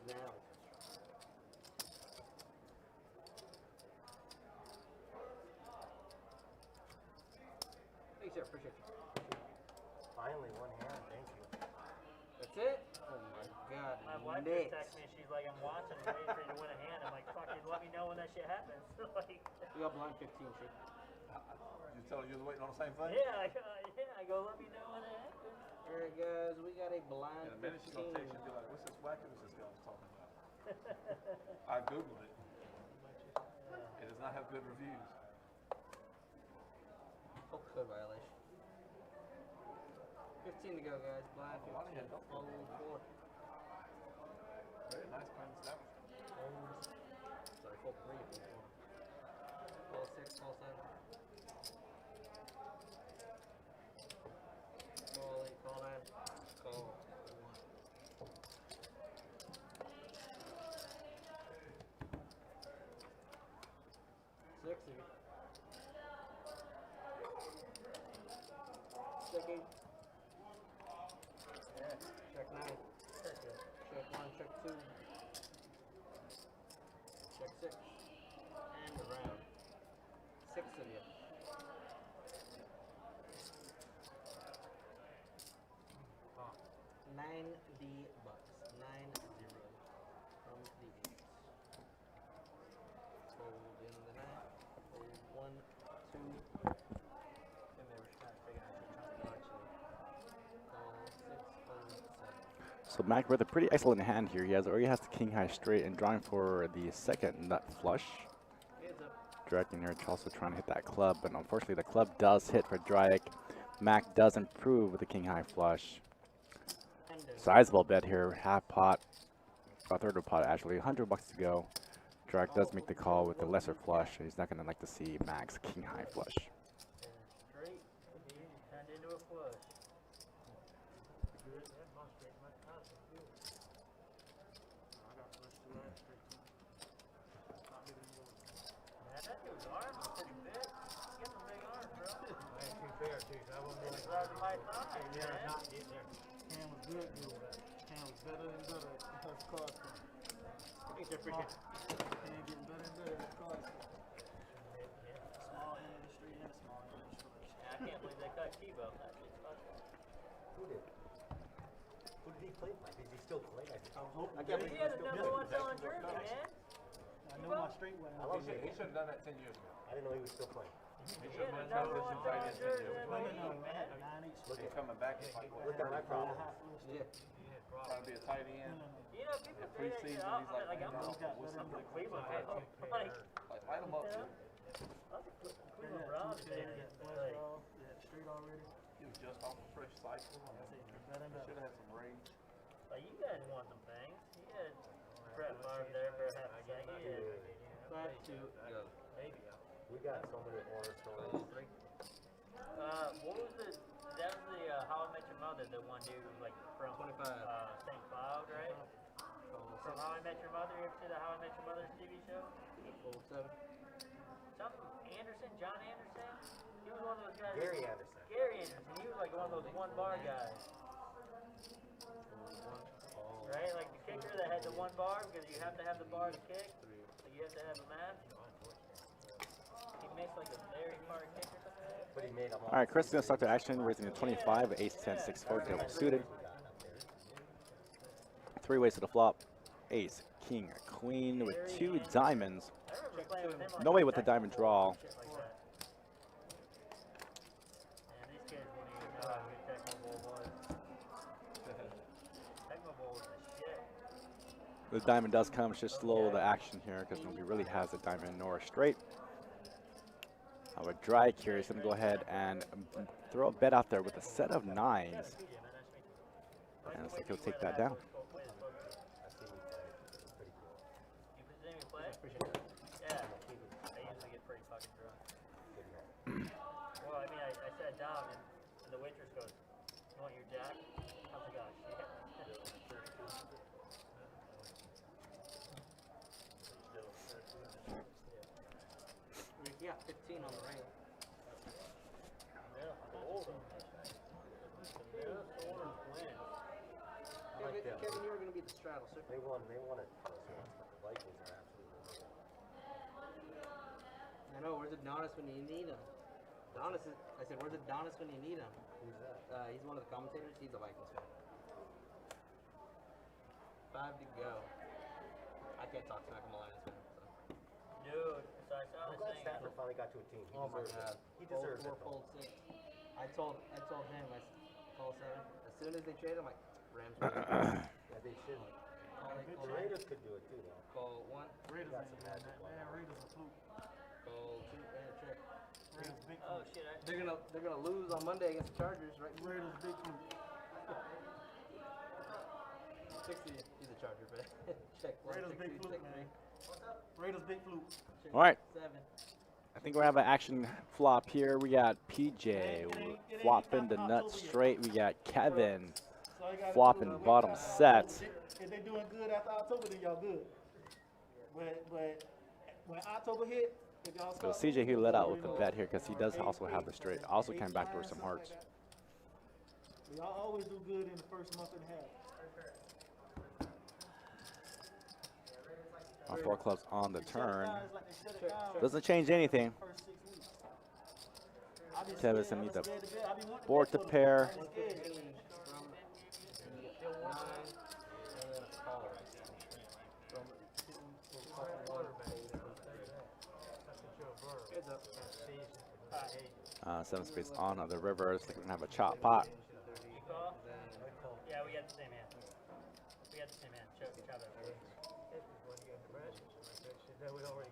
Now. Thanks, sir. Appreciate you. Finally one hand, thank you. That's That's it? Oh my god. My wife just texted me. She's like, I'm watching, I'm waiting for you to win a hand. I'm like, fucking let me know when that shit happens. Like, We got blind 15, shit. You tell her you was waiting on the same thing? yeah, I go, let me know when it happens. Alright, guys, we got a blind In a minute she's gonna 15. text you and be like, what's this wackiness this guy was talking about? I googled it. It does not have good reviews. Oh, code violation. 15 to go, guys. Blind 15. Fold 4. Very nice clean establishment. Sorry, fold 3 if you want. Fold 6, fold 7. Call 8, call 9. Call 1. Six of you. Checking. Yeah. Check 9. Check 1, check 2. Check 6. And around. 6 of you. Oh. 9D bucks. 9-0 from the 8s. Fold in the 9. Fold 1, 2. And they were trying to figure out how to actually. Call 6, fold 7. So Mac with a pretty excellent hand here. He already has the king high straight and drawing for the second nut flush. Hands up. Drake in here also trying to hit that club, but unfortunately the club does hit for Drake. Mac does improve with the king high flush. Sizable bet here, half pot, a third of pot actually, $100 to go. Drake does make the call with the lesser flush. He's not gonna like to see Mac's king high flush. Straight, he turned into a flush. Good, that must be my cousin. Good. I got flush to that straight too. Not bigger than yours. Man, that dude's arms are pretty big. Get some big arms, bro. I ain't too fair, too. So I won't be It's like right to my thigh, Yeah, man. not get there. Cam was good, Cam was better and better as cards come. Thanks, I appreciate it. Cam getting better and better as cards come. Small end of the street and a small end of the street. I can't believe they cut Kibo. That shit's fucking. Who did? Who did he play like? Is he still playing? I'm hoping. I can't He believe had he's the still number one selling jersey, man. I know my straight one. I love He it. should have done that 10 years ago. I didn't know he was still playing. He He should had have the done number one selling jersey in the league, man. He's coming back. It's like, Look at my problem. Yeah. trying to be a tight end. You know, people say that shit. Preseason, I'm he's like, like, I'm no, going what's up to with Cleveland. Cleveland? Like, Like, light him up, dude. Cleveland Browns fan. Like, Straight already. He was just off a fresh cycle. He should have had some rage. like, you guys won some things. You had Brett Favre there for half a second. You had 5 to go. maybe. We got so many horror stories. What was the? That was the How I Met Your Mother. The one dude was like from 25. St. Cloud, right? From How I Met Your Mother. You ever see the How I Met Your Mother TV show? Fold 7. Something Anderson, John Anderson. He was one of those guys. Gary Anderson. Gary Anderson. He was like one of those one bar guys, right? Like the kicker that had the one bar because you have to have the bar to kick. So you have to have a match. He makes like a very hard kick or something. But he made them all. All right, Chris is going to start the action, raising the 25, ace 10, 6, 4, double suited. 3 ways to the flop. Ace, king, queen with 2 diamonds. I remember playing with him. Like No way with the diamond draw. shit like that. Man, these kids wouldn't even know how good Tecmo Bowl was. Tecmo Bowl was the shit. The diamond does come, it's just slow the action here because nobody really has a diamond nor a straight. I would Drake here. He's going to go ahead and throw a bet out there with a set of 9s. PJ, man, nice to meet you. And looks like he'll take that down. You presume you play? Yeah. I usually get pretty fucking drunk. Well, I mean, I sat down and the waitress goes, "You want your jack?" I was like, "Oh shit." Yeah, 15 on the rail. like them. Kevin, you were going to be the straddle, sir. They won it. But the Vikings are absolutely amazing. I know, where's Adonis when you need him? I said, where's Adonis when you need him? Who's that? He's one of the commentators. He's a Vikings fan. 5 to go. I can't talk smack. I'm a Lions fan. So. Dude, so I saw I'm this glad thing. Stafford finally got to a team. He Oh my deserves God. it. He deserves it. Fold 6. I told him call 7. As soon as they trade, I'm like Rams. Win. Yeah, they should. Call The Raiders could do it too, though. Call 1. Raiders got ain't some doing magic that, going man. on. Raiders a fluke. Call 2 and a check. Raiders big Oh fluke. shit! They're gonna lose on Monday against the Chargers, right? Raiders big fluke. 60. He's a Charger, but check. Raiders big 160, fluke, check man. 3. Raiders big fluke. Check All right. 7. I think we're having an action flop here. We got PJ flopping the nuts straight. We got Kevin So you gotta flopping do it. bottom sets. If they doing good after October, then y'all good. But when October hit, if y'all So start CJ, he losing, let out you with the know, bet here because he does also have the straight. Also came back to some hearts. Y'all always do good in the first month and a half. On 4 clubs on the turn. Guys, like they shut it down Doesn't change anything. first 6 weeks. I be Kevin scared, I need be the scared to bet. I be wanting board bet to for them. pair. I be scared. From the 9 and a call. From 2 to 1. Heads up. 7 space on the river. Looks like we're gonna have a chop pot. You call? Yeah, we got the same hand. We got the same hand. Chop it.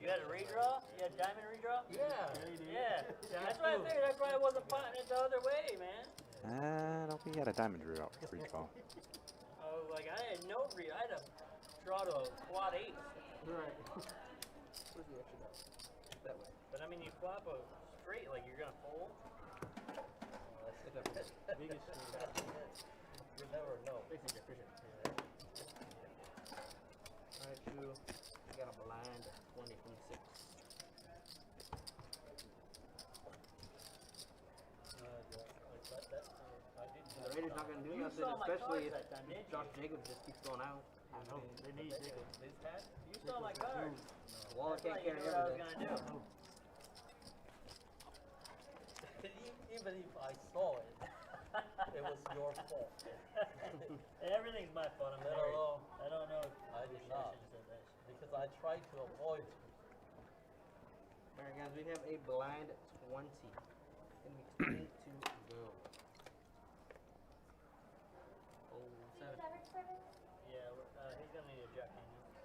You had a redraw? You had diamond redraw? Yeah. That's why I figured. That's why I wasn't putting it the other way, man. I don't think he had a diamond redraw. Oh, like I had no read. I had a draw to a quad 8. Right. Where's the extra die? That way. But I mean, you flop a straight, like you're gonna fold. You never know. Basically, efficient. Alright, 2. I got a blind 20 from 6. And the Raiders not gonna do You nothing, saw my especially cards if that time, didn't you? Josh Jacobs just keeps going out. I know. They need Jacobs. You saw my cards. Waller That's can't why you carry knew what I was everything. gonna do. Even if I saw it, it was your fault. Everything's my fault. I'm Let married. alone, I don't know. I did not, because I tried to avoid it. Alright guys, we have a blind 20. Gonna be 20 to go. Oh, 7. Yeah, he's gonna need a jack Daniels.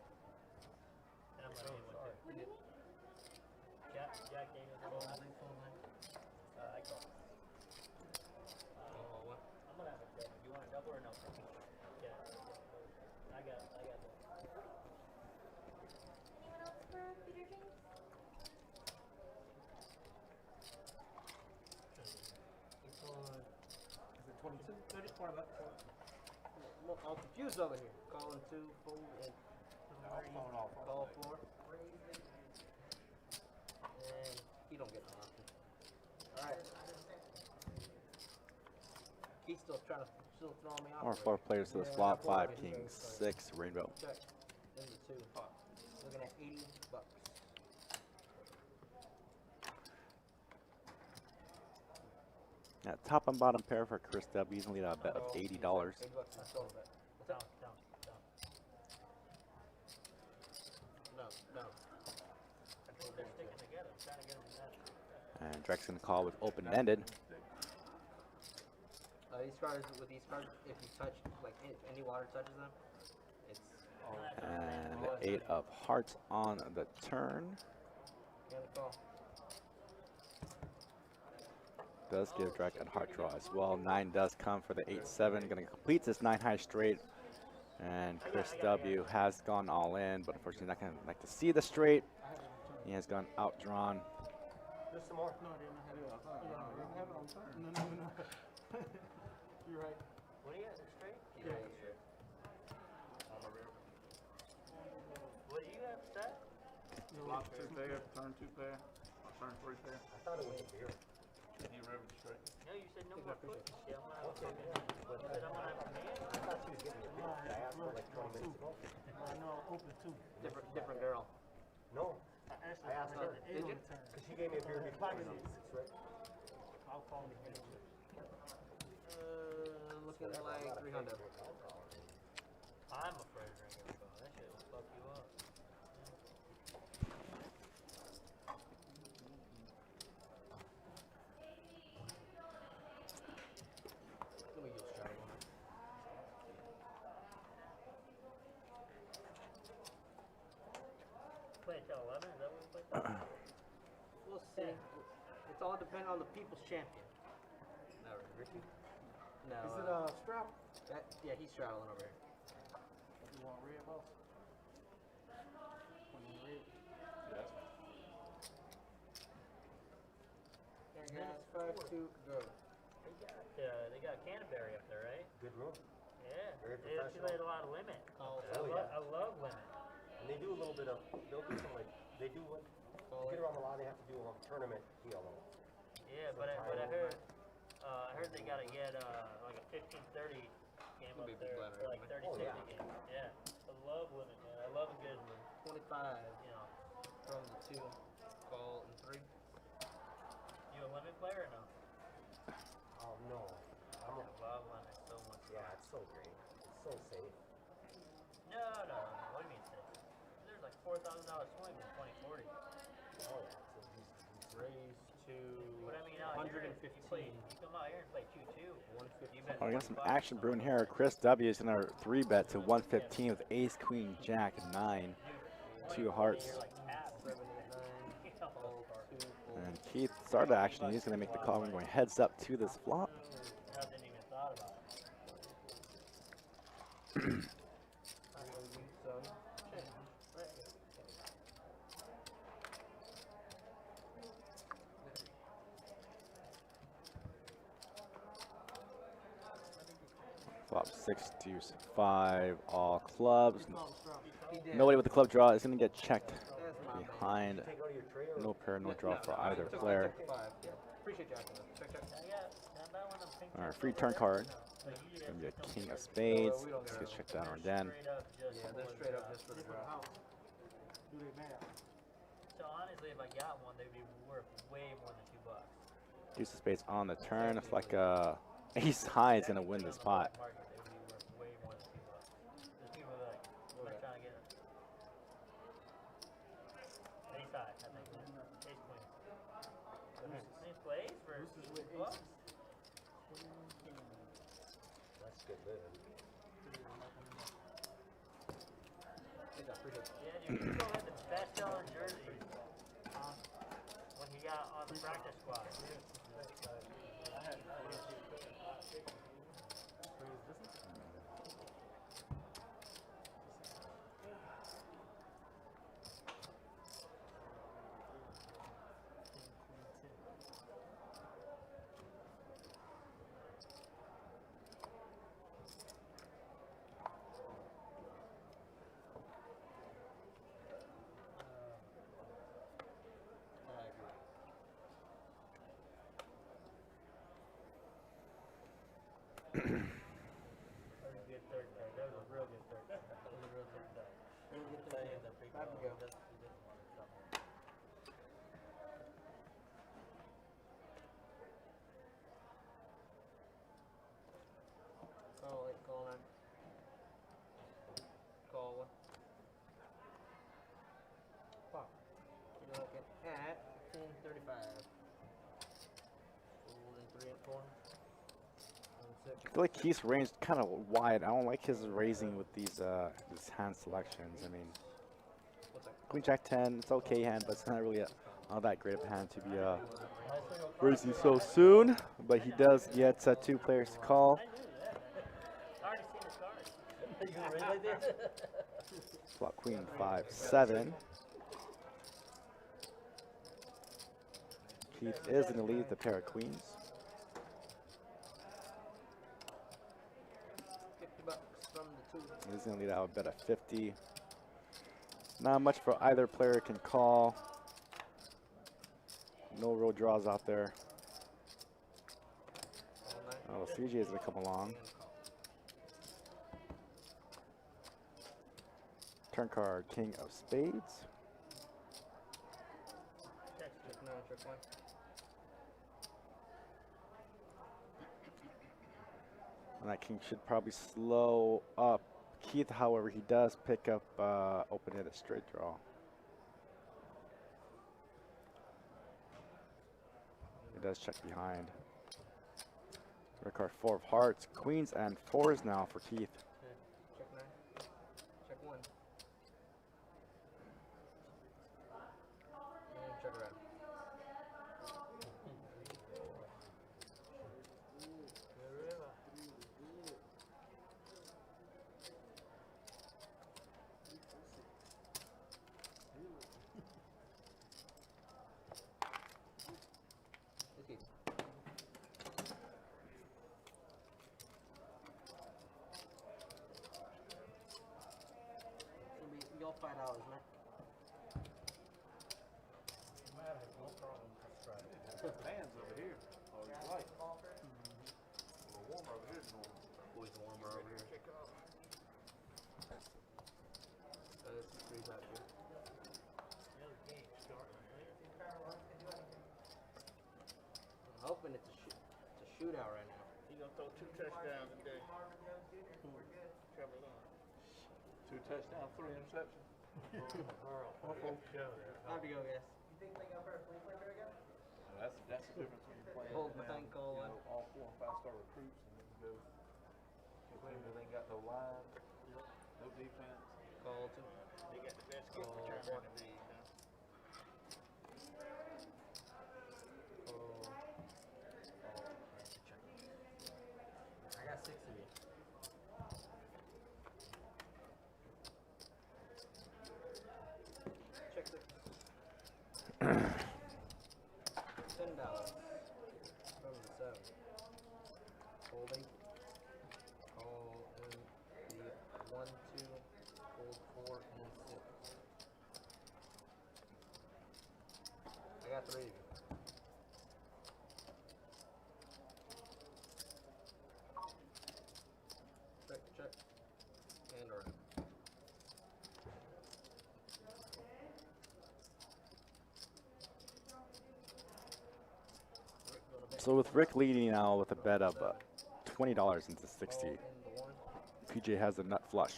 And I'm gonna need one too. Jack Daniels. I call. Oh, what? I'm gonna have a double. You want a double or no? Yeah. I got that. Anyone else for Peter James? It's on. Is it 22? 30 part of that. Well, I'm confused over here. Calling 2, fold, and call 4. And he don't get an option. Alright. He's still trying to throw me off. More already. 4 players to this flop. 5 kings, 6 rainbow. Check. Into 2. Looking at $80. Yeah, top and bottom pair for Chris W. He's gonna lead out a bet of $80. $80 I sold that. What's up? Down. No. They're sticking together. I'm trying to get them together. And Drek's gonna call with open-ended. These cards, with these cards, if you touch, like, if any water touches them, it's And the 8 of hearts on the turn. gonna call. Does give Drek a heart draw as well. 9 does come for the 8-7. Gonna complete this 9 high straight. And Chris W has gone all in, but unfortunately not gonna like to see the straight. He has gone outdrawn. Just some more. No, they didn't have it. They have it on turn. No. You're right. What do you got? Straight? Yeah. What do you have set? Flop 2 pair, turn 2 pair, turn 3 pair. I thought it was a beer. You river straight. No, you said no more push. Yeah, I'm gonna have a fucking. You said I'm gonna have a man. I thought she was getting a beer. I asked her like 20 minutes ago. I know, open 2. Different girl. No, Actually, I asked her. the 8 Did on you? the turn. because she gave me a beer before I was 6, right? I'll call the game. Looking like 300. I'm afraid of drinking alcohol. That shit will fuck you up. Let me use straddle on it. Play till 11? Is that what we play till? We'll see. It's all dependent on the people's champion. No, Ricky? No. Is it straddle? Yeah, he's straddling over here. You want red, boss? Alright guys, 5-2, go. They got Canterbury up there, right? Good room. Yeah. Very They professional. accumulate a lot of limit. Call I, Oh, lo- yeah. I love limit. And they do a little bit of, they'll do some like, they do what, to get around the law, they have to do a tournament PLO. Yeah, but I heard they gotta get like a 15-30 game up Big there bladder, for like right? 30-60 Oh, yeah. game. Yeah. I love limit, man. I love a good, 25 you know. from the 2, call and 3. You a limit player or no? Oh, no. I love limit so much. Yeah, it's so great. It's so safe. No. What do you mean safe? There's like $4,000 swing in 2040. Oh, yeah. So these Raise to But I mean, out here, 115. you come out here and play 2-2. 150. You bet Oh, we got some 25 action brewing here. Chris W is in our 3-bet to 115 with ace, queen, jack, 9. 2 hearts. You're like tapped. 7, 8, 9. Call 2, 4. And Keith started action. He's going to make the call. We're going heads up to this flop. Hasn't even thought about it. Flop 6, deuce, 5, all clubs. He did. Nobody with the club draw is going to get checked That's my bad. behind. take out of your tray or? No pair, no draw for No, either I took player. 5. Yeah. Appreciate you asking that. Check. Can I buy one of them pink All right, ones free over turn there? card. No. Like, you Gonna be a just king don't of get spades. we don't Let's get get it. checked down or straight den. up just Yeah, for they're the straight up draw. just for the Different draw. house. Do they math? So honestly, if I got one, they'd be worth way more than $2. Deuce of spades on the turn. It's like ace high is going to win this pot. Market, they would be worth way more than $2. There's people that like trying to get it. Ace high, I think. Ace queen. Ace plays for $2. That's good living. Yeah, dude, Rico had the best selling jersey when he got on the practice squad. That was a good third card. That was a real good third card. That was a real third card. Tell you that big Time to go. he doesn't want to stop. Call 8, call 9. Call 1. Pop. You're looking at 15.35. Folding 3 and 4. I feel like Keith's range kind of wide. I don't like his raising with these hand selections. I mean, What's that? Queen Jack 10, it's okay hand, but it's not really all that great of a hand to be raising so soon. But he does get 2 players to call. I knew that. I already seen his card. You really did? Flop Queen 5, 7. Keith is going to lead the pair of queens. $50 from the 2. He's going to lead out a bet of 50. Not much for either player can call. No real draws out there. Call 9. Oh, CJ is going to come along. And call. Turn card, King of Spades. Check 9, check 1. And that king should probably slow up Keith, however, he does pick up open-ended straight draw. He does check behind. Red card 4 of hearts, queens and 4s now for Keith. Check 9. Check 1. And check around. Y'all $5, man. Fans over here. Oh, you're right. A little warmer over here than normal. Always warmer over here. It's 3 back here. I'm hoping it's a shootout right now. He gonna throw 2 touchdowns today. Trouble on. 2 touchdowns, 3 interceptions. Time to go, guys. That's the difference between playing Hold now, thing, call you know, all 4 and 5 star recruits, and then you go. Cleveland ain't got no line, no defense. Call 2. They got the best kick return in the league, huh? I got 6 of you. Check 6. $10 from the 7. Holding. Call in the 1, 2, hold 4, and 6. I got 3 of you. Check, check. And around. So with Rick leading now with a bet of $20 into 60, PJ has a nut flush.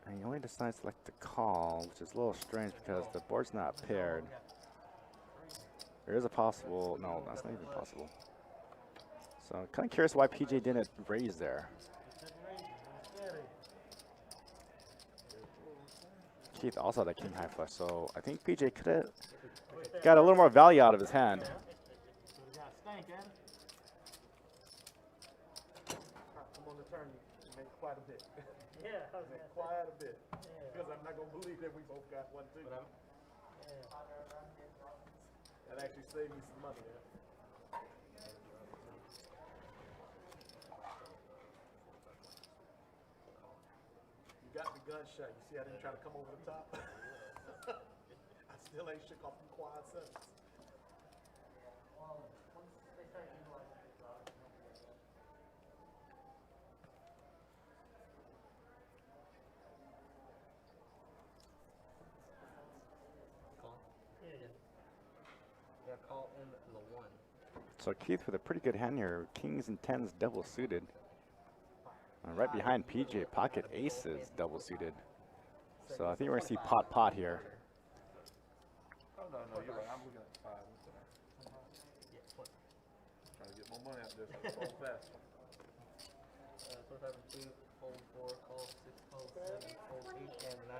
And he only decides to select the call, which is a little strange because the board's not paired. There is a possible, no, that's not even possible. So I'm kind of curious why PJ didn't raise there. Keith also had that king high flush, so I think PJ could have got a little more value out of his hand. I'm on the turn, you make quite a bit. Yeah, I was Make gonna quite a bit. Yeah. Because I'm not going to believe that we both got 1, 2. That actually saved me some money there. You got the gunshot. You see I didn't try to come over the top? I still ain't shook off the quad sevens. Yeah, call in the 1. So Keith with a pretty good hand here. Kings and 10s double suited. And right behind PJ, pocket aces double suited. So I think we're going to see pot here. Oh, no, you're right. I'm looking at 5. Trying to get more money out of this. So fast. 4, 5, 2, hold 4, call 6, call 7, hold 8, and 9.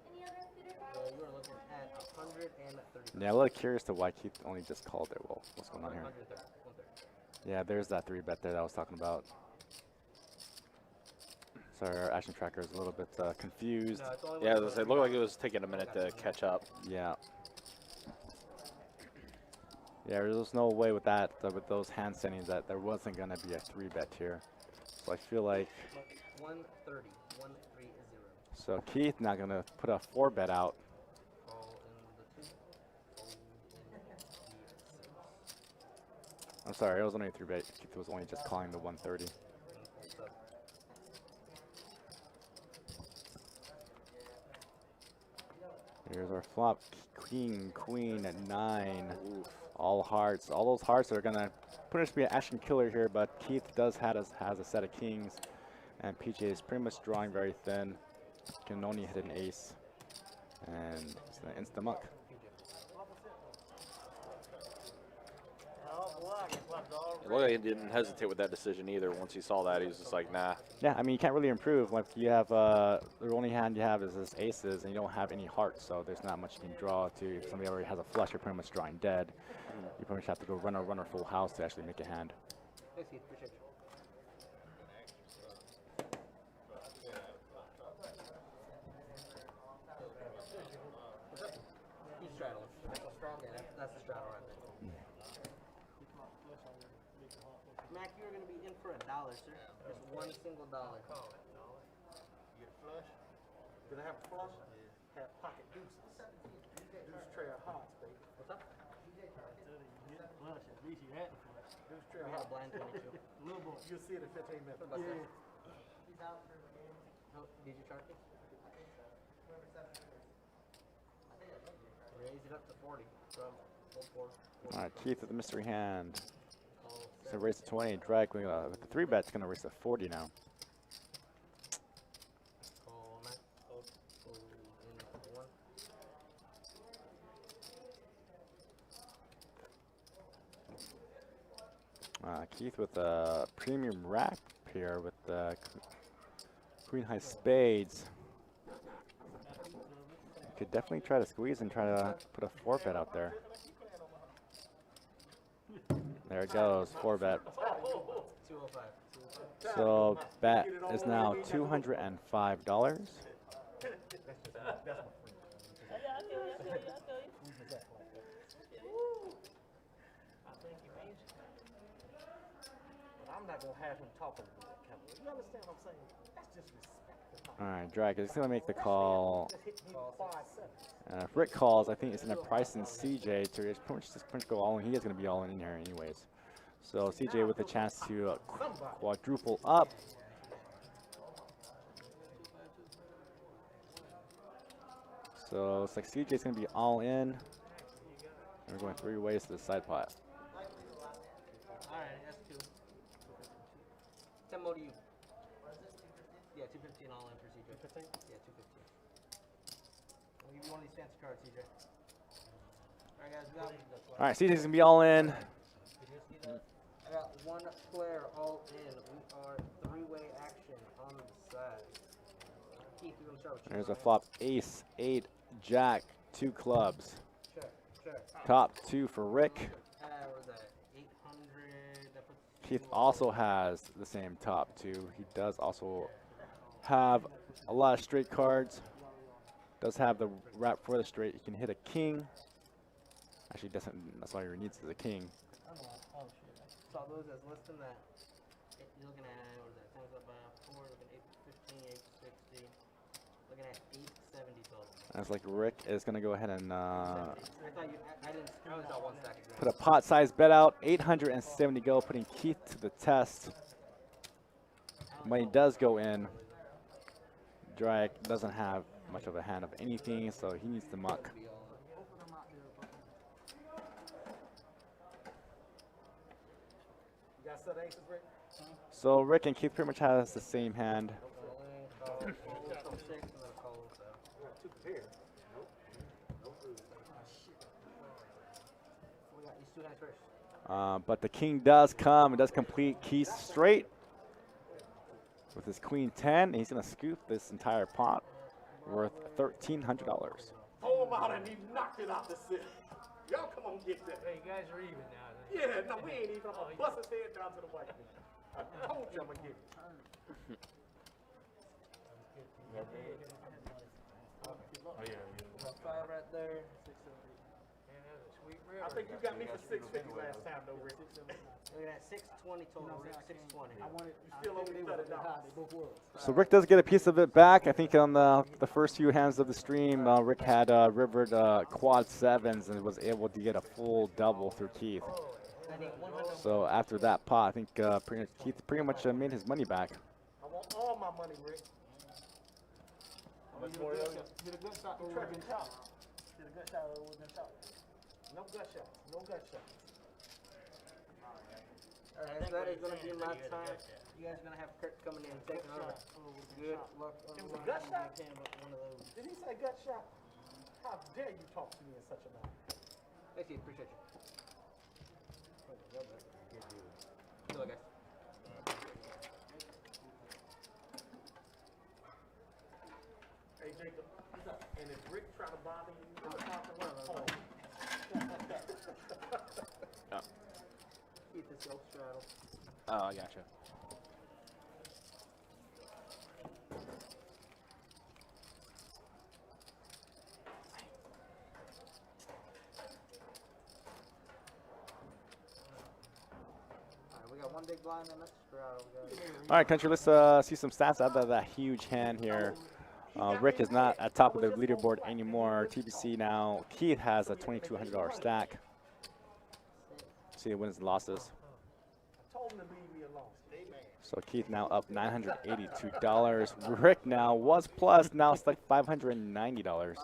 Any other suitor So you are looking at 130. Yeah, a little curious to why Keith only just called there. Well, what's going on here? 130. Yeah, there's that 3 bet there that I was talking about. Sorry, our action tracker is a little bit confused. No, it's only Yeah, one it looked like it was taking a minute to catch up. Yeah. Yeah, there's no way with that, with those hand settings, that there wasn't going to be a 3 bet here. So I feel like... 130. 130. So Keith not going to put a 4 bet out. Call in the 2. Hold in the 6. I'm sorry, it was only a 3 bet. Keith was only just calling the 130. Here's our flop. King, queen at 9. Oof. All hearts. All those hearts are gonna pretty much be an action killer here, but Keith does has a set of kings, and PJ is pretty much drawing very thin. Can only hit an ace, and it's gonna insta muck. It looked like he didn't hesitate with that decision either. Once he saw that, he was just like, nah. Yeah, I mean, you can't really improve. Like, you have, the only hand you have is this aces, and you don't have any hearts, so there's not much you can draw to. If somebody already has a flush, you're pretty much drawing dead. You pretty much have to go runner, full house to actually make a hand. Thanks, Keith. Appreciate you. He's straddling. That's a strong game. That's the straddle right there. Mac, you're going to be in for $1, sir. Just one single dollar. You get a flush? Did I have a flush? Have pocket deuces. Deuce tray of hearts, baby. What's up? Deuce tray We of had a hearts. blind 22. You'll see it in 15 minutes. What about that? Oh, did you charge it? Raise it up to 40 from 4. All right, Keith with the mystery hand. Call So raise to 20. Drag with the 3-bet, it's gonna raise to 40 now. Call Mac. Call in 1. Keith with a premium rack pair with Queen High Spades. Could definitely try to squeeze and try to put a 4-bet out there. There it goes, 4-bet. 205. So bet is now $205. I'm not going to have him talking to me. You understand what I'm saying? That's disrespectful. All right, Drag is gonna make the call. Just hit me with 5-7. If Rick calls, I think it's gonna price in CJ to just pretty much go all in. He is gonna be all in here anyways. So CJ with a chance to quadruple up. So it's like CJ's gonna be all in. And we're going 3 ways to the side pot. Alright, that's 2. 10 more to you. Yeah, 215 all in for CJ. 215? Yeah, 215. I'll give you one of these fancy cards, CJ. Alright, guys, we got. All right, CJ's gonna be all in. I got 1 player all in. We are 3-way action on the side. Keith, you're gonna start with you. There's a right? flop ace, 8, jack, 2 clubs. Check, check. Top 2 for Rick. What was that? 800. That puts Keith you also has the same top 2. He does also have a lot of straight cards. Does have the wrap for the straight. You can hit a king. Actually, doesn't. That's all he needs is a king. So those as less than that. You're looking at, what is that? Times up by 4, looking at 815, 860. Looking at 870 total. That's like Rick is gonna go ahead and I thought you, I didn't, I only saw 1 stack of put a pot size bet out. 870 go, putting Keith to the test. Money does go in. Drag doesn't have much of a hand of anything, so he needs to muck. You got set aces, Rick? So Rick and Keith pretty much has the same hand. call 6 and then a call, so. Too prepared. We got these 2 hands first. But the king does come. It does complete Keith straight with his queen 10. He's gonna scoop this entire pot worth $1,300. Pull him out and he knocked it out the city. Y'all come on get that. Hey, you guys are even now. Yeah, no, we ain't even. I'm gonna bust his head down to the white man. I told you I'm gonna get it. Oh, yeah. 5 right there. 6, 7, 8. Man, that was a sweet river. I think you got me for 650 last time, though, Rick. Looking at 620 total. Rick, 620. You still owe me $30. So Rick does get a piece of it back. I think on the first few hands of the stream, Rick had rivered quad 7s and was able to get a full double through Keith. So after that pot, I think Keith pretty much made his money back. I want all my money, Rick. How much more you owe you? Did a good shot, or would have been chopped. Did a good shot, or would have been chopped. No gut shots. No gut shots. Alright, so that is gonna be my time. You guys are gonna have Kurt coming in and taking over. Good luck. It was a gut shot? One of those. Did he say gut shot? How dare you talk to me in such a manner? Thank you, appreciate you. Good luck, guys. Hey, Jacob. And if Rick try to bother you, in the parking lot, Keep this yoke straddle. Oh, I gotcha. Alright, we got one big blind and let's straddle. All right, country. Let's see some stats out of that huge hand here. Rick is not at top of the leaderboard anymore. TBC now. Keith has a $2,200 stack. See the wins and losses. I told him to leave me alone. So Keith now up $982. Rick now was plus. Now it's like $590.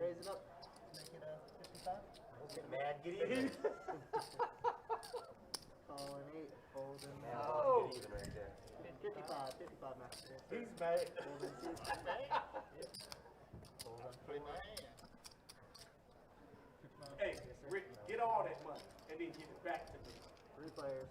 Raise it up. Make it 55. Get mad, get even. Calling 8, holding. Oh. 55, 55 max. He's mad. Holding 6. Holding 4. Hey, Rick, get all that money and then give it back to me. 3 players.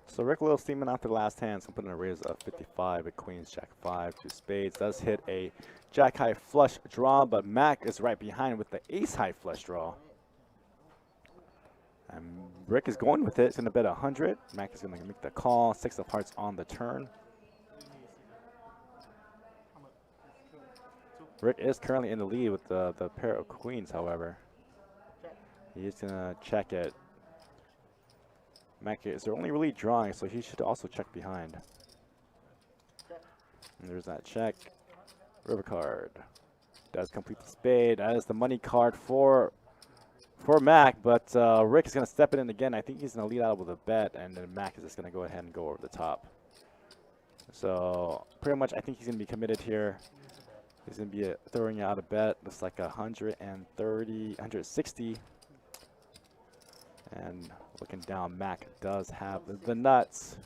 So Rick Little steaming after the last hand, so putting a raise of 55 with queens, jack 5, 2 spades. Does hit a jack high flush draw, but Mac is right behind with the ace high flush draw. And Rick is going with it. It's going to bet 100. Mac is going to make the call. 6 of hearts on the turn. Rick is currently in the lead with the pair of queens, however. He's going to check it. Mac is only really drawing, so he should also check behind. And there's that check. River card. Does complete the spade. That is the money card for Mac, but Rick is going to step it in again. I think he's going to lead out with a bet, and then Mac is just going to go ahead and go over the top. So pretty much I think he's going to be committed here. He's going to be throwing out a bet. Looks like 130, 160. And looking down, Mac does have the nuts.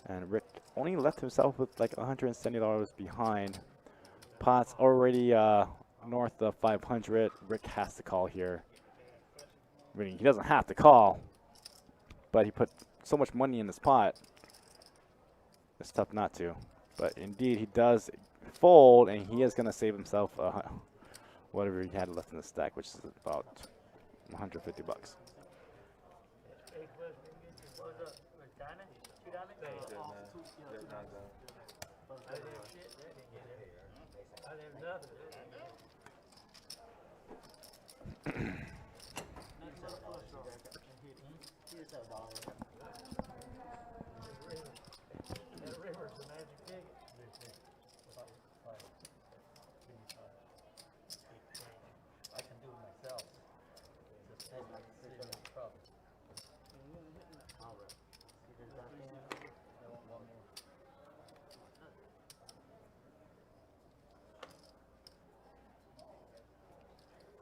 And Rick only left himself with like $170 behind. Pot's already north of 500. Rick has to call here. I mean, he doesn't have to call, but he put so much money in this pot. It's tough not to. But indeed, he does fold, and he is going to save himself whatever he had left in the stack, which is about 150 bucks.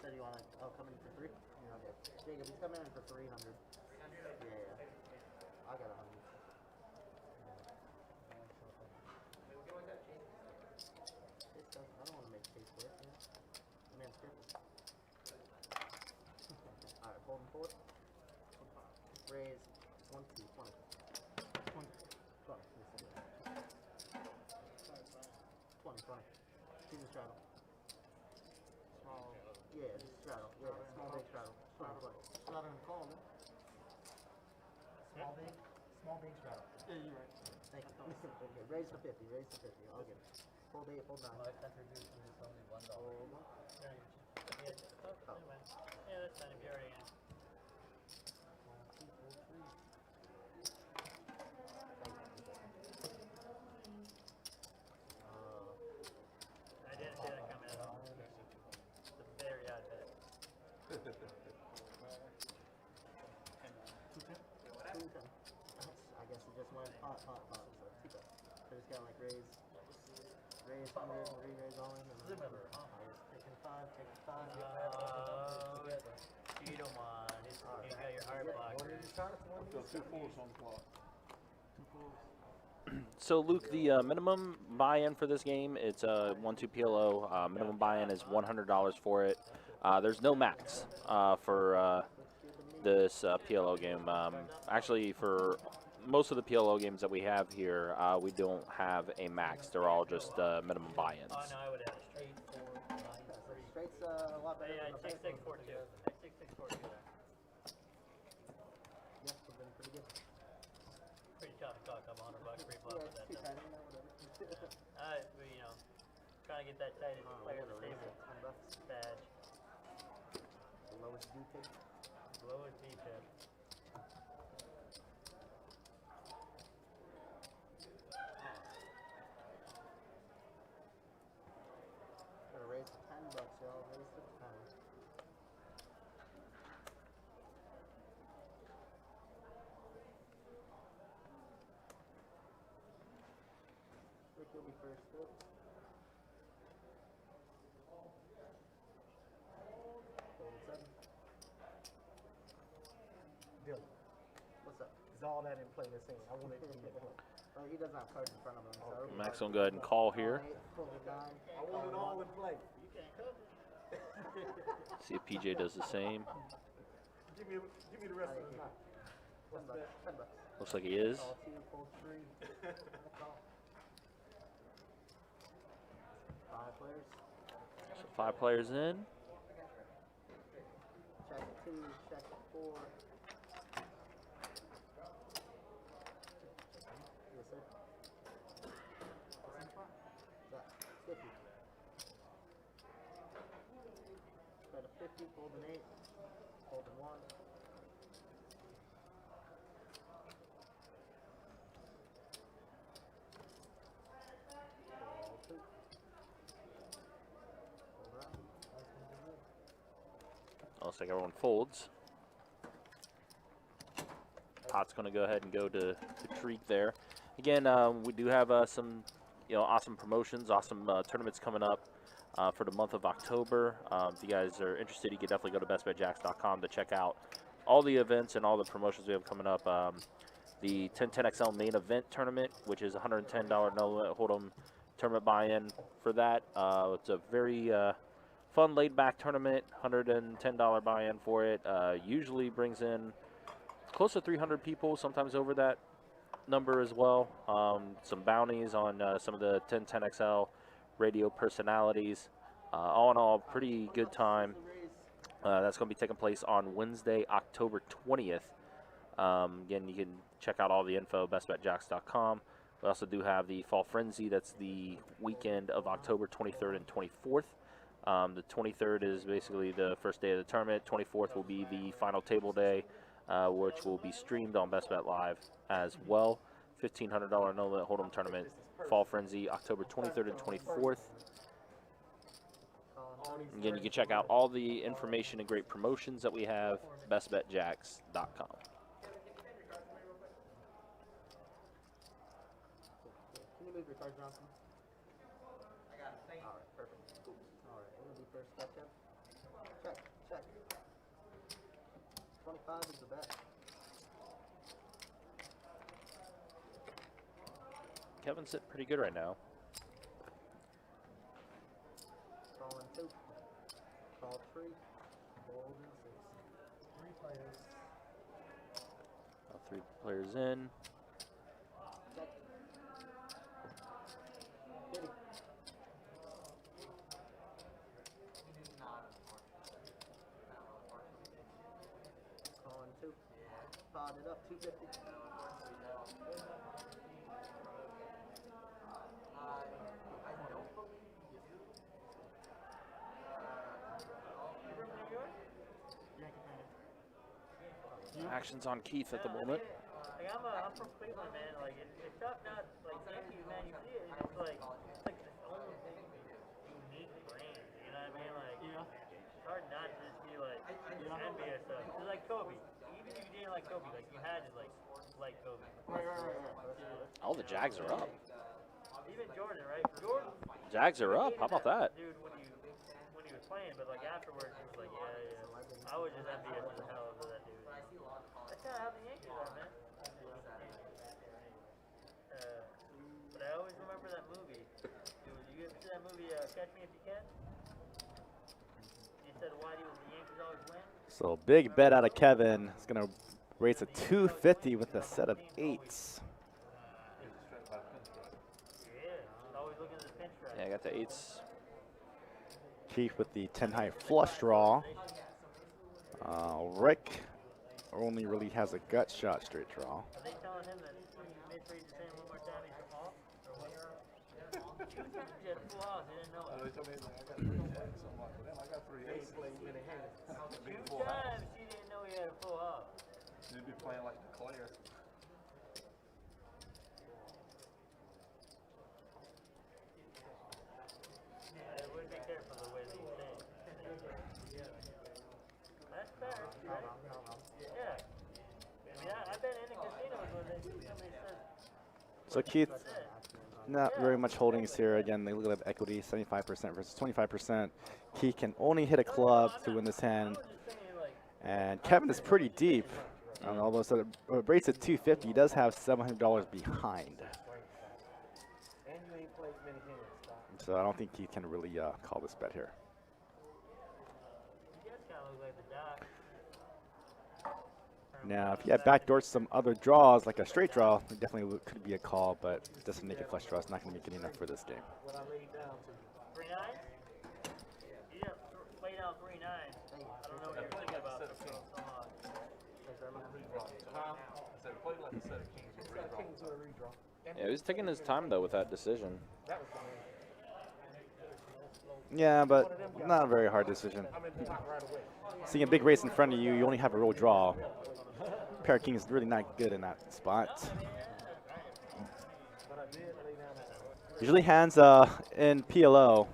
So do you want to, come in for 3? Yeah, okay. Jacob, he's coming in for 300. Yeah. I got 100. I don't want to make case for it, The man's careful. Alright, holding 4. Raise 1, 2, 20. 20. 20. She's a straddle. Yeah, just straddle. Yeah, small big straddle. Straddle and call, man. Small big straddle. Yeah, you're right. Thank you. Okay, raise to 50. I'll get it. Hold 8, hold 9. Oh, it's introduced to this only $1. Hold 1. Yeah, that's fine if you're already in. 1, 2, 4, 3. I didn't see that coming at all. pot. So 2 bets. So just gotta like raise 100, re-raise all in, and then Similar, huh? highest taking 5, taking 5. You don't mind. Alright. You got your heart blockers. Let's go 2 4s on the clock. 2 4s. So Luke, the minimum buy-in for this game, it's a 1-2 PLO. Minimum buy-in is $100 for it. There's no max for this PLO game. Actually, for most of the PLO games that we have here, we don't have a max. They're all just minimum buy-ins. Oh, no, I would have a straight 4, 9, 3. Straight's a lot better Yeah, than the 6, 6, paper. 4, 2. 6, 6, 4, 2 there. Yes, we've been pretty good. Pretty tough to talk up $100 free Yeah, bluff it's for that. too Though. tiny, whatever. Alright, but you know, trying to get that tightest player at the table. $10. Badge. The lowest due pick. Lowest D pip. Gonna raise to $10, y'all. Raise to 10. Rick, you'll be first. Up. Fold 7. Dylan, What's up? is all that in play this hand? I want it to be in play. Well, he doesn't have cards in front of him, so. Max will go ahead and call here. Fold a 9. I want it all in play. You can't cover. See if PJ does the same. Give me the rest of the night. What's that? $10. Looks like he is. Call 2, fold 3. Call. 5 players. So 5 players in. Check 2, check 4. Yes, sir. What's in front? That 50. Got a 50, fold an 8, fold an 1. Fold 2. Fold around. Looks like everyone folds. Pot's going to go ahead and go to Treek there. Again, we do have some, awesome promotions, awesome tournaments coming up for the month of October. If you guys are interested, you can definitely go to bestbetjacks.com to check out all the events and all the promotions we have coming up. The 1010XL main event tournament, which is $110 no limit hold'em tournament buy-in for that. It's a very fun, laid-back tournament. $110 buy-in for it. Usually brings in close to 300 people, sometimes over that number as well. Some bounties on some of the 1010XL radio personalities. All in all, pretty good time. That's going to be taking place on Wednesday, October 20th. Again, you can check out all the info, bestbetjacks.com. We also do have the Fall Frenzy. That's the weekend of October 23rd and 24th. The 23rd is basically the first day of the tournament. 24th will be the final table day, which will be streamed on Best Bet Live as well. $1,500 no limit hold'em tournament, Fall Frenzy, October 23rd and 24th. Again, you can check out all the information and great promotions that we have, bestbetjacks.com. Can you move your cards around some? Alright, perfect. Alright, I'm gonna be first. Check. 25 is the bet. Kevin's sitting pretty good right now. Calling 2. Call 3. Fold and 6. 3 players. 3 players in. Check. 50. Calling 2. Pot it up. 250. Actions on Keith at the moment. Like I'm from Cleveland, man. Like it's tough not like Yankees, man. You see it, and it's like this own unique brand. You know what I mean? Like it's hard not to just be like envious of. It's like Kobe. Even if you didn't like Kobe, like you had to like Kobe. Right. Oh, the Jags are up. Even Jordan, right? Jordan. Jags are up. How about that? Dude, when he was playing, but like afterwards, he was like, yeah. I was just envious of the hell out of that dude. That's kind of how the Yankees are, man. But I always remember that movie. Dude, you ever see that movie, Catch Me If You Can? He said, why do the Yankees always win? So big bet out of Kevin. He's going to raise a 250 with a set of 8s. Yeah, always looking at the pinstripe. Yeah, I got the 8s. Keith with the 10 high flush draw. Rick only really has a gut shot straight draw. Are they telling him that when you misread the same one more time, he's off? Or what? He had full house, he didn't know it. They told me like, I got 3 jacks. I'm like, damn, I got 3 aces. 2 times he didn't know he had a full house. You'd be playing like Declare. Yeah, would be careful the way that you say it. That's fair. Yeah. I mean, I've been in the casinos where somebody says, So Keith, that's it. not very much holdings here. Again, they look at equity, 75% versus 25%. Keith can only hit a club to win this hand. And Kevin is pretty deep. Although so the rates at 250, he does have $700 behind. So I don't think he can really call this bet here. Now, if you had backdoors some other draws, like a straight draw, it definitely could be a call, but just a naked flush draw is not going to make it enough for this game. 3-9? Yeah, play down 3-9. I don't know what you're thinking about. Yeah, he was taking his time, though, with that decision. Yeah, but not a very hard decision. Seeing a big race in front of you, you only have a roll draw. Pair of kings is really not good in that spot. Usually hands in PLO,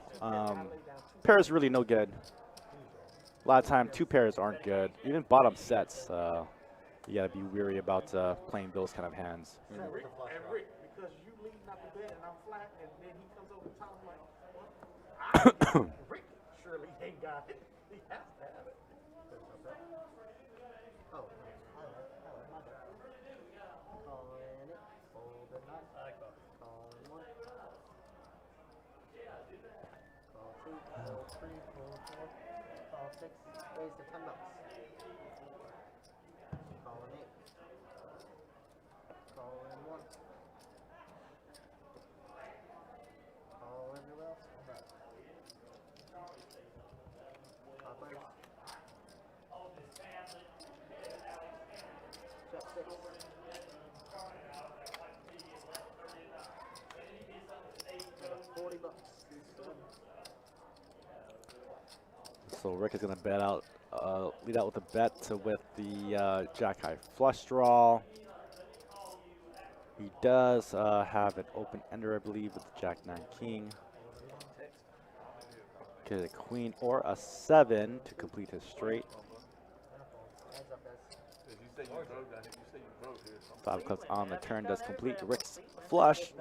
pair is really no good. A lot of time, 2 pairs aren't good. Even bottom sets, you gotta be weary about playing those kind of hands. And Rick, because you leading up the bed and I'm flat, and then he comes over the top, I'm like, Rick surely ain't got it. He has to have it. Oh, my bad. Calling it. Fold the nut. Calling 1. Call 2. Call 3. Call 4. Call 6. Raise to $10. Calling 8. Calling 1. Call everywhere else. Poppers. Check 6. $40. So Rick is going to bet out, lead out with a bet with the jack high flush draw. He does have an open ender, I believe, with the jack 9 king. Get a queen or a 7 to complete his straight. 5 clubs on the turn does complete Rick's flush.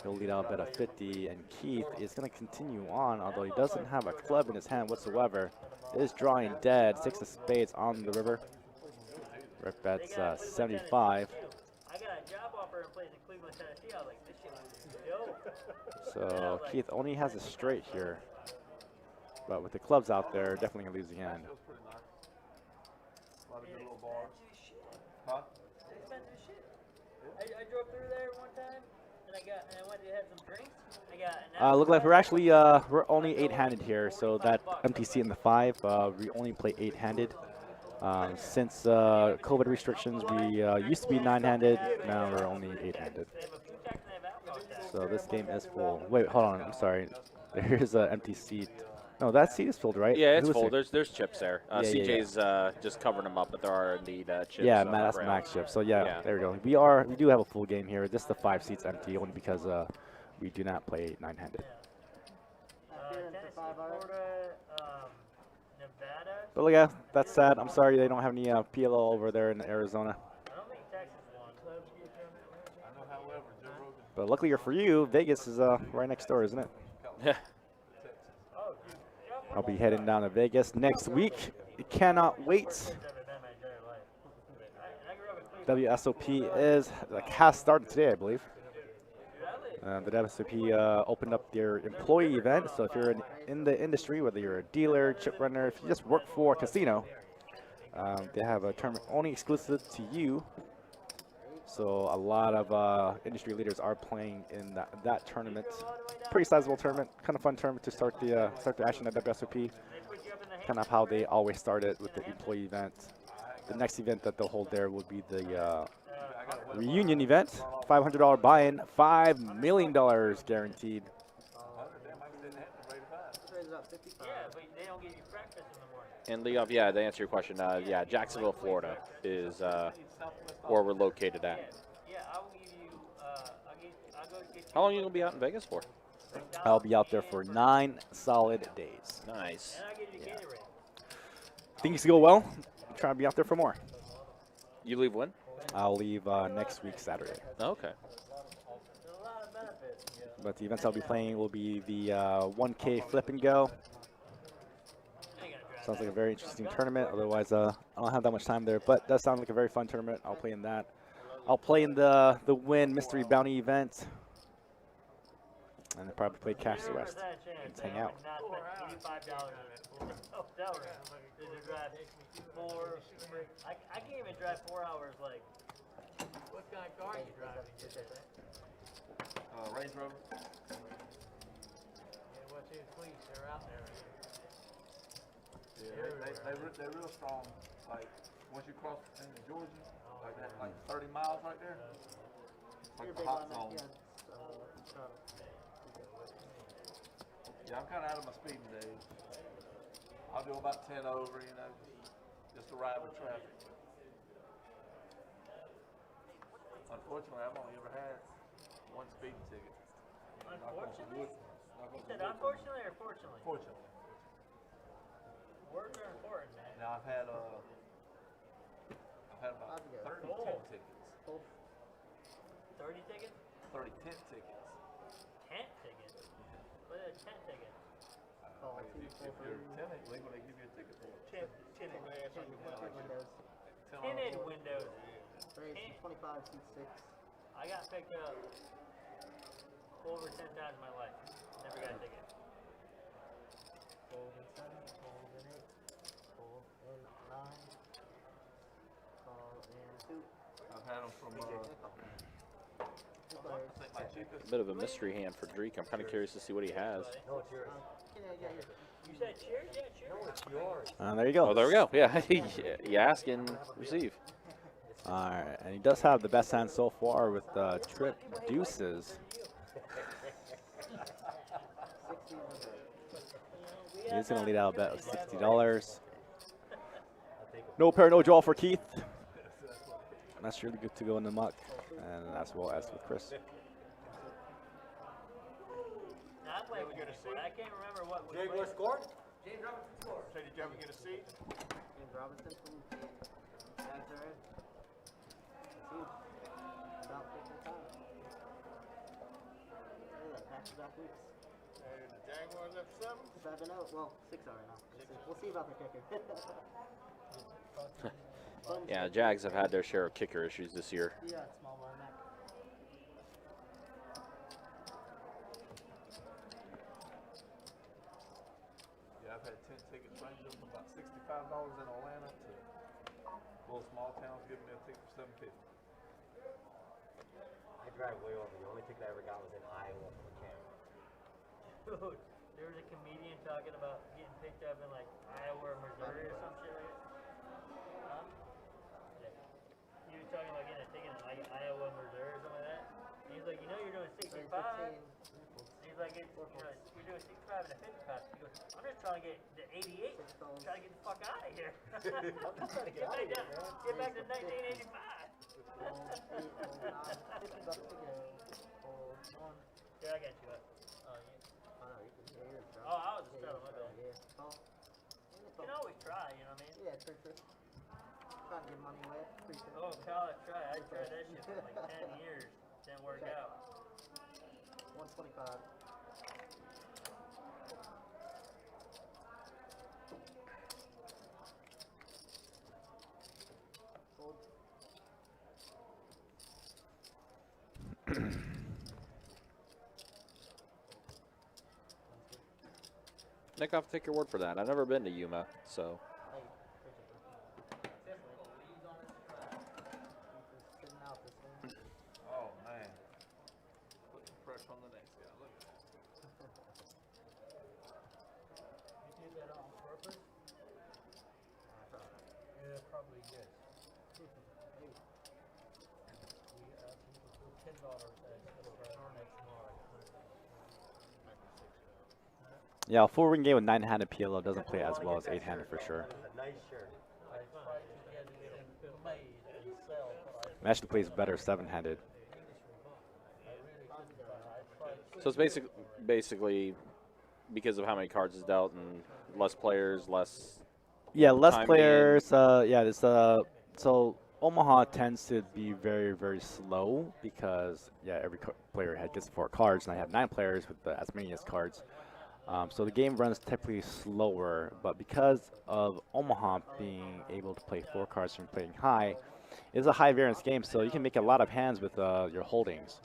He'll lead out a bet of 50, and Keith is going to continue on, although he doesn't have a club in his hand whatsoever. Is drawing dead, 6 of spades on the river. Rick bets 75. I got a job offer in place in Cleveland, Tennessee. I was like, this shit was dope. So Keith only has a straight here, but with the clubs out there, definitely going to lose the hand. Huh? Expensive shit. I drove through there one time, and I went to have some drinks. Look like we're only 8-handed here, so that MTC in the 5, we only play 8-handed. Since COVID restrictions, we used to be 9-handed, now we're only 8-handed. So this game is full. Wait, hold on, I'm sorry. There's an empty seat. No, that seat is filled, right? Yeah, it's Who is full. here? There's chips there. CJ's just covering them up, but there are indeed chips. Yeah, on the that's ground. max chips. So yeah, Yeah. there we go. We do have a full game here. Just the 5 seats empty, only because we do not play 9-handed. Tennessee, Florida, Nevada. But look, yeah, that's sad. I'm sorry they don't have any PLO over there in Arizona. I don't think Texas won. I know, however, But luckily for you, Vegas is right next door, isn't it? Yeah. I'll be heading down to Vegas next week. Cannot wait. WSOP has started today, I believe. The WSOP opened up their employee event. So if you're in the industry, whether you're a dealer, chip runner, if you just work for a casino, they have a tournament only exclusive to you. So a lot of industry leaders are playing in that tournament. Pretty sizable tournament, kind of fun tournament to start the action at WSOP. Kind of how they always start it with the employee event. The next event that they'll hold there will be the reunion event. $500 buy-in, $5 million guaranteed. And Leoff, yeah, to answer your question, yeah, Jacksonville, Florida is where we're located at. How long are you going to be out in Vegas for? I'll be out there for 9 solid days. Nice. Yeah. Things go well. Try to be out there for more. You leave when? I'll leave next week, Saturday. Okay. But the events I'll be playing will be the 1K flip and go. Sounds like a very interesting tournament. Otherwise, I don't have that much time there. But it does sound like a very fun tournament. I'll play in that. I'll play in the Wynn Mystery Bounty event. And I'll probably play cash the rest. Let's hang out. I can't even drive 4 hours. Like, what kind of car are you driving? Range Rover. Yeah, what's his police? They're out there. Yeah, they're real strong. Like once you cross into Georgia, like that, like 30 miles right there. Like the hot zone. Yeah, I'm kind of out of my speeding days. I'll do about 10 over, you know, just to ride with traffic. Unfortunately, I've only ever had one speeding ticket. Unfortunately? You said unfortunately or fortunately? Fortunately. Words are important, man. Now I've had about 30 tent tickets. 30 tickets? 30 tent tickets. Tent tickets? What is a tent ticket? If you're tenant legal, they give you a ticket for it. Tinted windows. Tinted windows. 25, seat 6. I got picked up over 10 times in my life. Never got a ticket. 12 and 7, 12 and 8, 12 and 9, 12 and 2. I've had them from, I think my cheapest. Bit of a mystery hand for Dreek. I'm kind of curious to see what he has. No, it's yours. You said cheers? Yeah, cheers. No, it's yours. There you go. Oh, there we go. Yeah, you ask and receive. All right, and he does have the best hand so far with trip deuces. He's going to lead out a bet of $60. No pair, no draw for Keith. That's really good to go in the muck, and as well as with Chris. Now, I played with you, but I can't remember what we Jaguar scored? James Robinson scored. So did you ever get a seat? James Robinson from Jags are in. That's huge. About 50 times. Look at that, back-to-back weeks. The Jaguars up 7? 7-0. Well, 6 are right now. We'll see about the kicker. Yeah, Jags have had their share of kicker issues this year. Yeah, small one back. Yeah, I've had 10 tickets ranging from about $65 in Atlanta to little small towns giving me a ticket for $750. I drive way over. The only ticket I ever got was in Iowa from a camp. Dude, there was a comedian talking about getting picked up in like Iowa or Missouri or some shit like that. Huh? Yeah. He was talking about getting a ticket in like Iowa, Missouri or something like that. And he's like, you know you're doing 65? And he's like, it's, you know, you're doing 65 and a 55. He goes, I'm just trying to get to 88. Trying to get the fuck out of here. I'm just trying to get out of here, man. Get back to 1985. Yeah, I got you up. Oh, I was just telling my bad. You can always try, you know what I mean? Yeah, true. Trying to get money away. Appreciate it. Oh, college try. I tried that shit for like 10 years. Didn't work out. 25. Fold. Nick, I'll take your word for that. I've never been to Yuma, so. Hey, appreciate it, bro. Just sitting out this thing. Oh, man. Putting pressure on the next guy. Look at that. You did that on purpose? Yeah, probably yes. We asked him to put $10 instead of our next mark. Yeah, a full ring game with 9-handed PLO doesn't play as well as 8-handed for sure. That is a nice shirt. I tried to get it made and sell, but It actually plays better 7-handed. I really couldn't buy it. I tried. So it's basically because of how many cards is dealt and less players, less. Yeah, less Time players. Yeah, this so Omaha tends to be very, very slow because every player gets 4 cards, and I have 9 players with as many as cards. So the game runs typically slower, but because of Omaha being able to play 4 cards from playing high, it's a high variance game, so you can make a lot of hands with your holdings.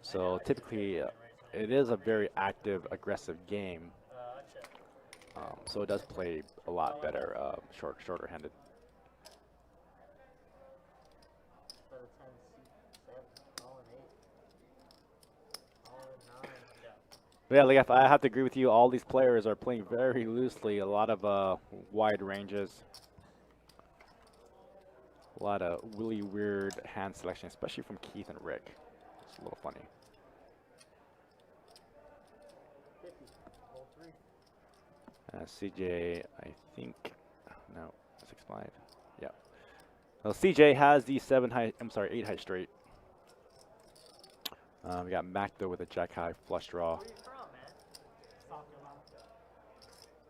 So typically, it is a very active, aggressive game. So it does play a lot better, shorter-handed. Instead of 10, 7, all in 8. All in 9. But yeah, like I have to agree with you. All these players are playing very loosely. A lot of wide ranges. A lot of really weird hand selection, especially from Keith and Rick. It's a little funny. 50. Hold 3. CJ, I think, no, 6-5. Yeah. Well, CJ has the 8 high straight. We got Mac though with a jack high flush draw. Where you from, man? South Carolina.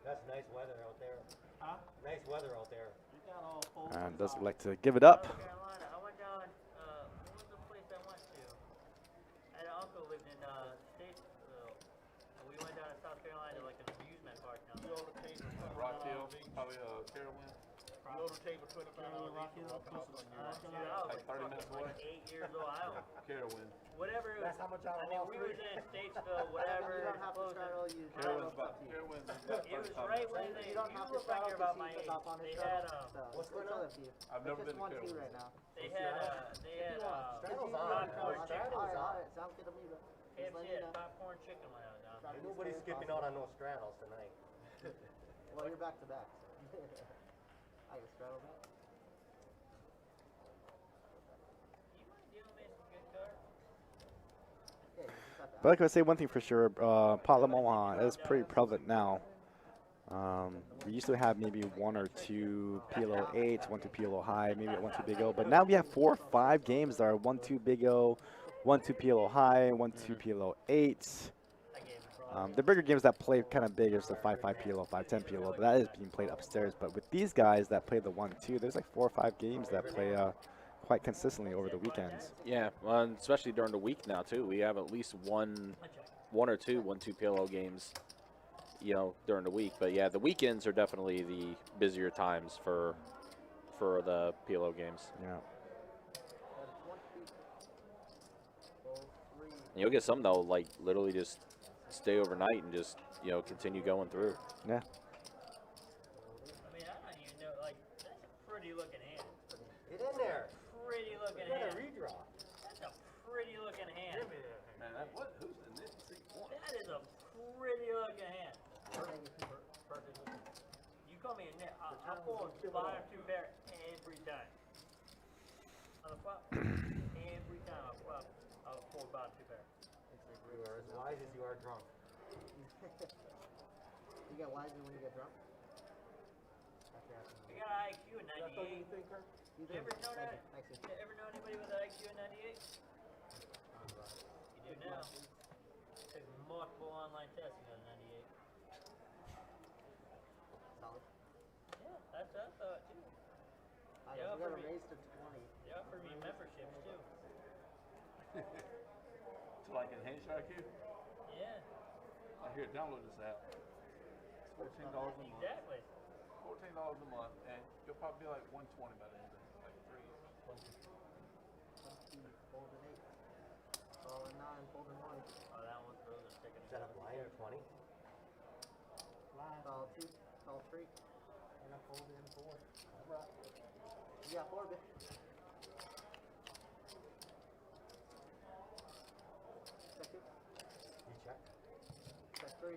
That's nice weather out there. Huh? Nice weather out there. We got all 4. And doesn't like to give it up. South Carolina. I went down, what was the place I went to? I had an uncle lived in, Statesville. And we went down to South Carolina, like an amusement park down You there. on the table, Rock Hill, probably Carolyn. You on the table $25 Rock Hill, walking off on you. Dude, I was Like like 30 minutes away. 8 years old. I don't, Carolyn. whatever it was. That's how much out I of mean, all we 3. was in Statesville, whatever. You don't have to close straddle you. Carolyn's about, Carolyn's about It was 35 right minutes. when they, You don't have to look like straddle you're to about see my the age. top on his They straddle. had, So, What's going it's on? up to you. I've never It's been just to 1-2 Carolyn. right now. they had, Straddle's on. popcorn chicken. Alright, sounds good to me, bro. Just KFC letting you had know. popcorn chicken when I was down Try there. to be Nobody's as fair as skipping out possible. on no straddles tonight. Well, you're back to back. So. I can straddle that. You might deal me some good cards. Yeah, you just have to But like I say, one thing for sure, Potlam Omaha is pretty prevalent now. We used to have maybe 1 or 2 PLO 8s, 1, 2 PLO high, maybe 1, 2 big O. But now we have 4 or 5 games that are 1, 2 big O, 1, 2 PLO high, 1, 2 PLO 8s. The bigger games that play kind of big is the 5, 5 PLO, 5, 10 PLO, but that is being played upstairs. But with these guys that play the 1, 2, there's like 4 or 5 games that play quite consistently over the weekends. Yeah, well, and especially during the week now too. We have at least one or two 1, 2 PLO games, during the week. But yeah, the weekends are definitely the busier times for the PLO games. Yeah. And you'll get some that'll like literally just stay overnight and just continue going through. Yeah. I mean, I don't even know, like, that's a pretty looking hand. Get in there. Pretty looking You got a hand. redraw. That's a pretty looking hand. Man, who's in this seat one? That is a pretty looking hand. You call me a net, I'll pull a bottom 2 pair every time. On the flop, every time I'll pull a bottom 2 pair. You are as wise as you are drunk. You get wiser when you get drunk? After I happening. got an IQ of 98. You You ever know that? Thanks, You ever know anybody with an IQ of 98? You do now. Took multiple online tests and got a 98. Solid. Yeah, that's what I thought too. I Yeah, we got for to me. raise to 20. They offered me memberships too. So like enhance your IQ? Yeah. Here, download this app. It's $14 a month. Exactly. $14 a month, and you'll probably be like 120 by the end of like 3 years. Folding 8. Calling 9, folding 1. Oh, that one, those are sticking. Is that a blind or 20? Line. Call 2, call 3. And I fold in 4. Alright. You got 4, bitch. Check 2. You check? Check 3.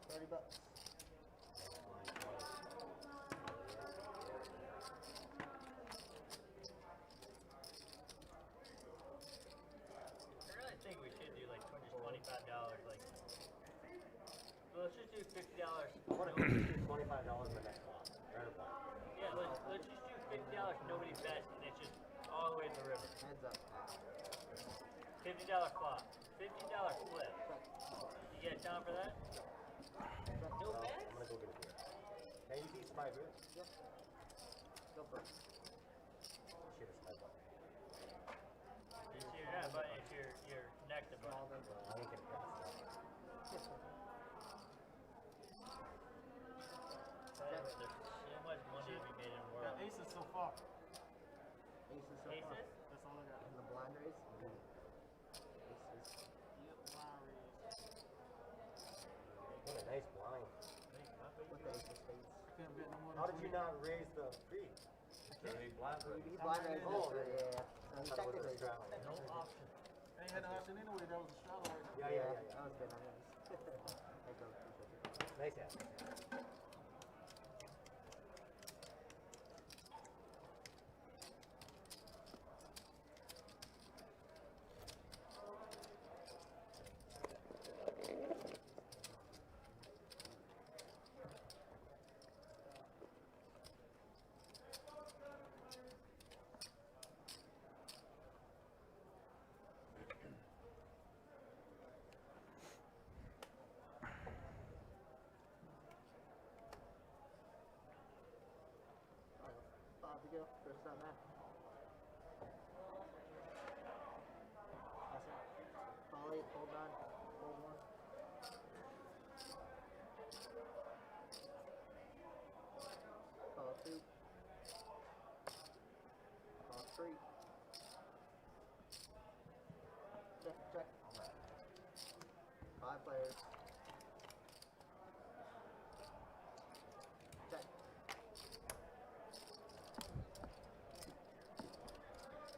30 bucks. Blind 20. I really think we should do like $25. Like, well, let's just do $50. I want to do $25 in the next block. Yeah, let's just do $50. Nobody bets, and it's just all the way to the river. Heads up. $50 flop. $50 flip. You guys down for that? No I'm bets? gonna go get a beer. Can you see my beer? Yep. Go first. Shit, it's my butt. It's your not button, it's your next to Small button. number. I ain't gonna pass There's so much money to be made in the Got world. aces so far. Aces so far. Aces? That's all I got. In the blind race. Aces. Yep, blind raise. What a nice blind. With the ace of spades. Can't bet no more than How did you 20. not raise the fee? He blind raised Oh, this, yeah. So I he thought it was a technically straddle. No option. I ain't had no option anyway. That was a straddle right there. Yeah. That was good. I know. Thank you. Appreciate it. Nice ass. Five to go. First time back. Call 8, hold 9, hold 1. Call 2. Call 3. Check, check. 5 players. Check.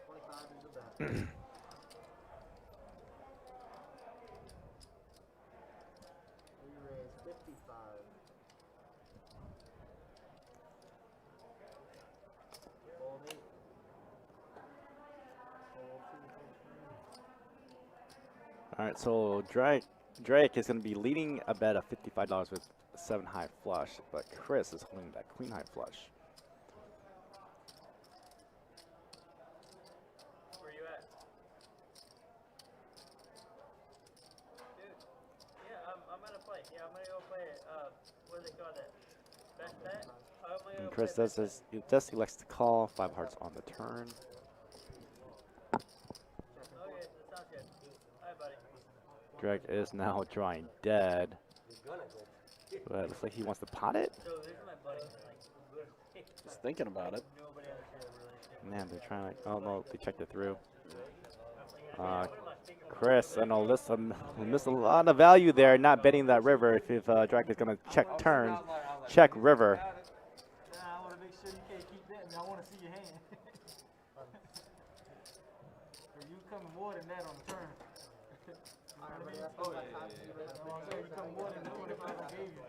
25 is the bet. We raise 55. Fold 8. Fold 2, fold 3. All right, so Drake is going to be leading a bet of $55 with 7 high flush, but Chris is holding that queen high flush. Where you at? Dude, yeah, I'm gonna play. Yeah, I'm gonna go play it. What do they call that? Best bet? I'm gonna And go Chris play does this. He just elects to call 5 hearts on the turn. Okay, that sounds good. Alright, buddy. Drake is now drawing dead, You're gonna go. but it looks like he wants to pot it. So this is my buddy. Like, Just thinking about it. nobody understands the relationship. Man, they're trying to. Oh no, they checked it through. I put my finger Chris, I know, listen, we missed a lot of value there, not betting that river. If Drake is gonna check turn, check river. Nah, I want to make sure you can't keep betting. I want to see your hand. Or you coming more than that on the turn. Alright, buddy, that's all that time. You raise You know what I'm saying? You come more than the 25 I gave you. Yeah.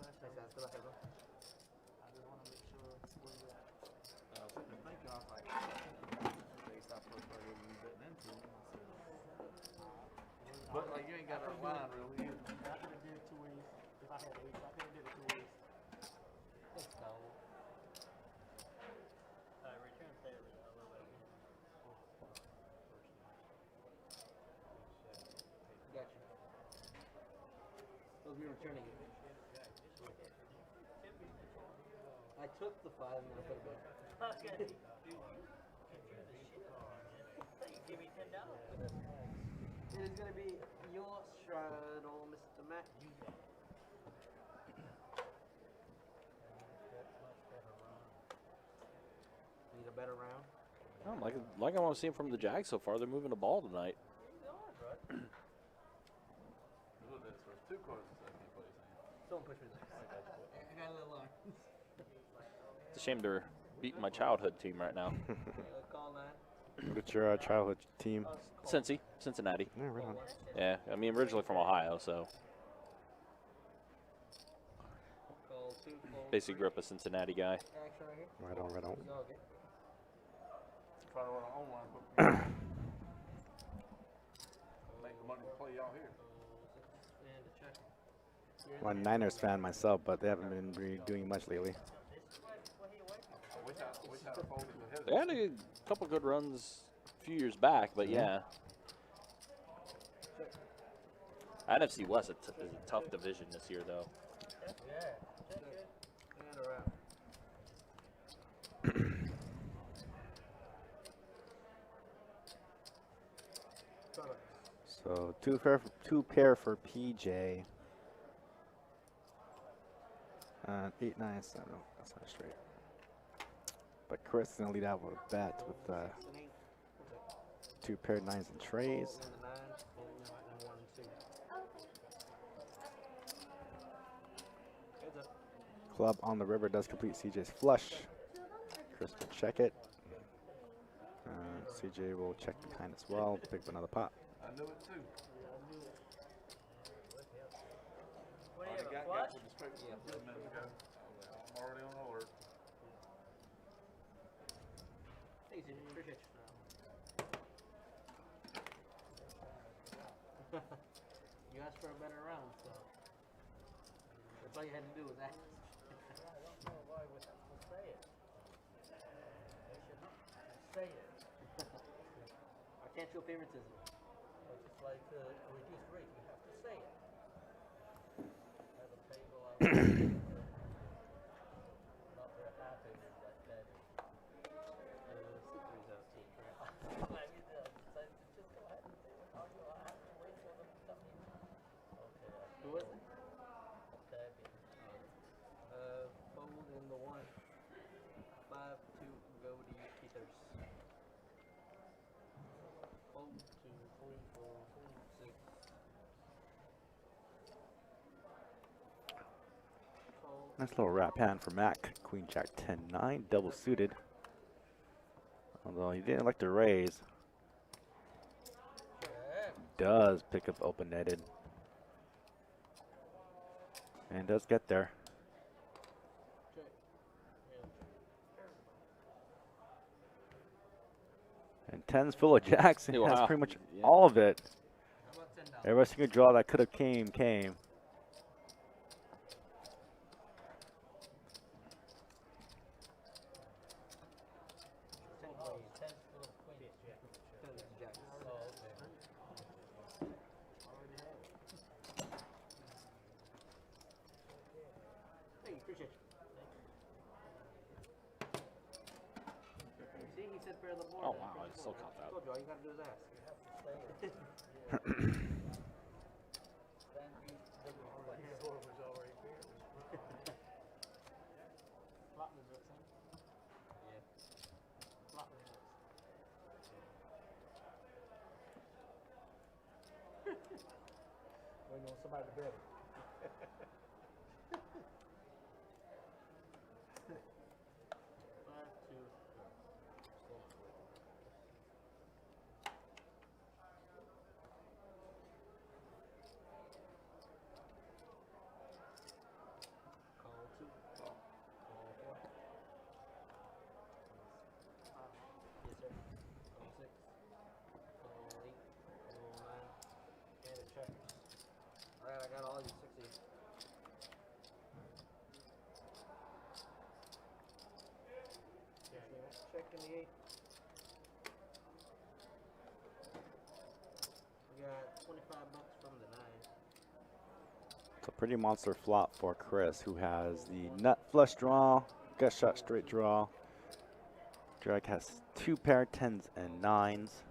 Makes sense. Good luck, everyone. I just want to make sure where you at. I was thinking, I was like, they stopped first play you betting into. But like you ain't got a line really either. I could have did it 2 ways. If I had 8, I could have did it 2 ways. No. return favor a little bit. Got you. Those me returning it. I took the 5 and I put it back. Okay. is gonna be your straddle, Mr. Mac. Need a better round? Like I'm seeing from the Jags so far, they're moving the ball tonight. Look at this. There's 2 cards in second place. Don't push me there. I got a little arms. It's a shame they're beating my childhood team right now. Call that. What's your childhood team? Cincinnati. Yeah, right on. Yeah, I mean originally from Ohio, so Call 2, basically grew up a Cincinnati guy. action right here. Right on, right on. Dog it. Try to run an online book. Make the money play y'all here. And a check. I'm a Niners fan myself, but they haven't been really doing much lately. I wish I folded the They had a couple good runs a few years back, but yeah. NFC West is a tough division this year, though. And around. So two pair for PJ. 8, 9, 7. No, that's not straight. But Chris is gonna lead out with a bet with 2 paired 9s and trays. And the 9, and 1 and 2. Heads up. Club on the river does complete CJ's flush. Chris will check it. CJ will check behind as well. Pick up another pot. I knew it too. What do you I have, a got flush? with the straight a minute ago. I'm already on alert. Thanks, Jimmy. Appreciate you. You asked for a better round, so that's all you had to do was ask. Say it. I can't show favoritism. It's just like a reduced rate. You have to say it. Have a table out. Not very happy with that bet. C3's out too, correct? I mean, decided to just go ahead and say it. Oh, you have to wait for them to come in. Okay. Who was it? Tapping. Fold in the 1. 5, 2, go to you, Peters. Fold 2, 3, 4, 6. Fold. Nice little wrap hand for Mac. Queen Jack 10, 9, double suited. Although he didn't like to raise. Does pick up open netted. And does get there. Check. And 10's full of jacks. He has Wow. pretty much Yeah. all of it. How about $10? Every single draw that could have came. Hey, appreciate you. See, he said pair the board. Oh, wow, I still caught that. Told you, all you gotta do is ask. Lot results, huh? Yeah. Lot results. Waiting on somebody to bet it. Alright, I got all these 60s. Checking the 8. We got 25 bucks from the 9. It's a pretty monster flop for Chris, who has the nut flush draw, gut shot straight draw. Drag has 2 pair 10s and 9s.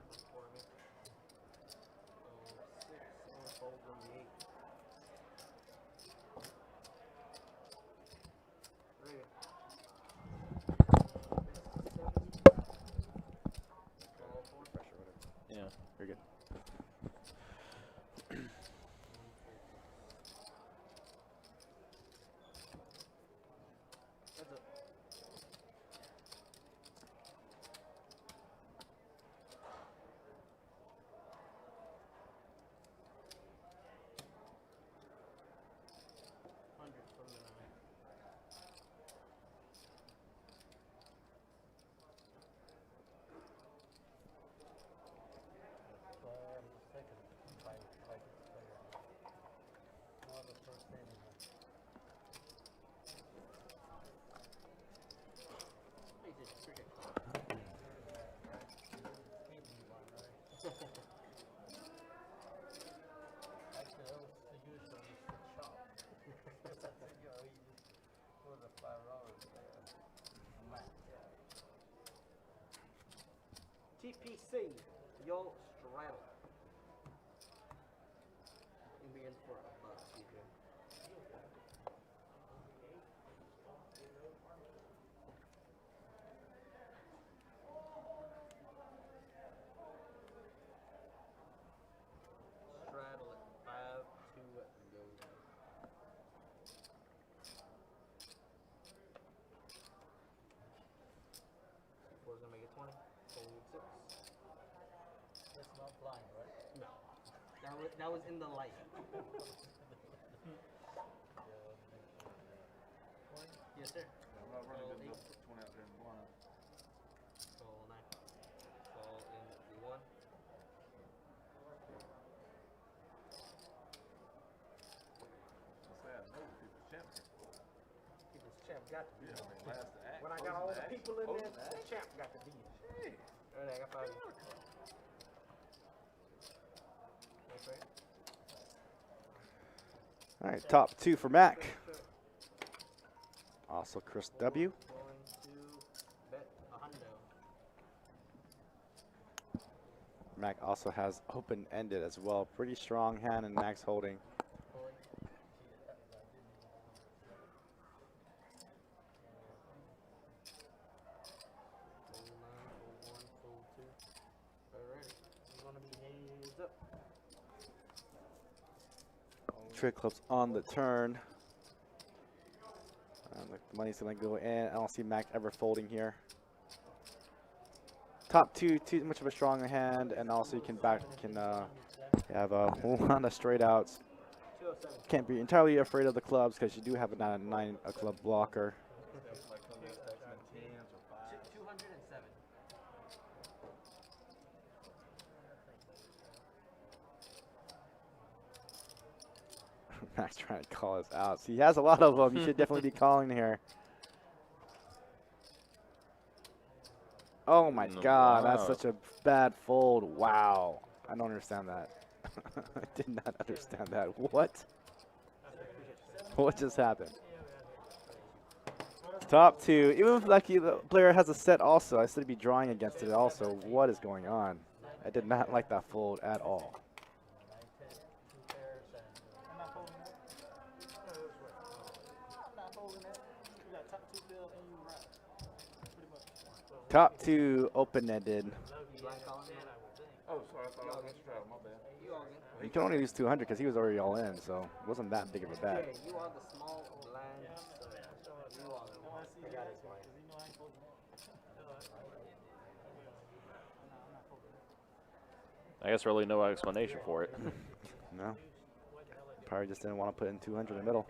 TPC, yo straddle. You'll be in for a buck, CJ. Straddle it. 5 to go. Four's gonna make it 20. Fold 6. That's not blind, right? No. That was in the light. Yes, sir. I'm not running good enough to put 20 out there in the blind. Call 9. Call in the 1. I say I know people's champion. People's champ got to be. Yeah, I mean, last the act. When I got all the people in there, the champ got to be. Hey, Alright, I got 5. That's right. All right, top 2 for Mac. Also Chris W. Going to bet a hundo. Mac also has open-ended as well. Pretty strong hand, and Mac's holding. Fold 9, fold 1, fold 2. Alrighty. It's gonna be heads up. Trick clubs on the turn. The money's gonna go in. I don't see Mac ever folding here. Top 2, too much of a strong hand, and also you can have a whole lot of straight outs. 207. Can't be entirely afraid of the clubs because you do have a 9 a club blocker. like coming in stacks in 10s or 5s. 207. Mac's trying to call us out. So he has a lot of them. You should definitely be calling here. Oh my God, that's such a bad fold. Wow. I don't understand that. I did not understand that. What? What just happened? Top 2. Even if lucky the player has a set also, I should be drawing against it also. What is going on? I did not like that fold at all. Top 2 open-ended. Oh, sorry, I thought I was going to straddle. My bad. You all good? You can only lose 200 because he was already all in, so it wasn't that big of a bet. Yeah, you are the small blind. So you all good. I got it. I guess really no explanation for it. No. Probably just didn't want to put in 200 in the middle.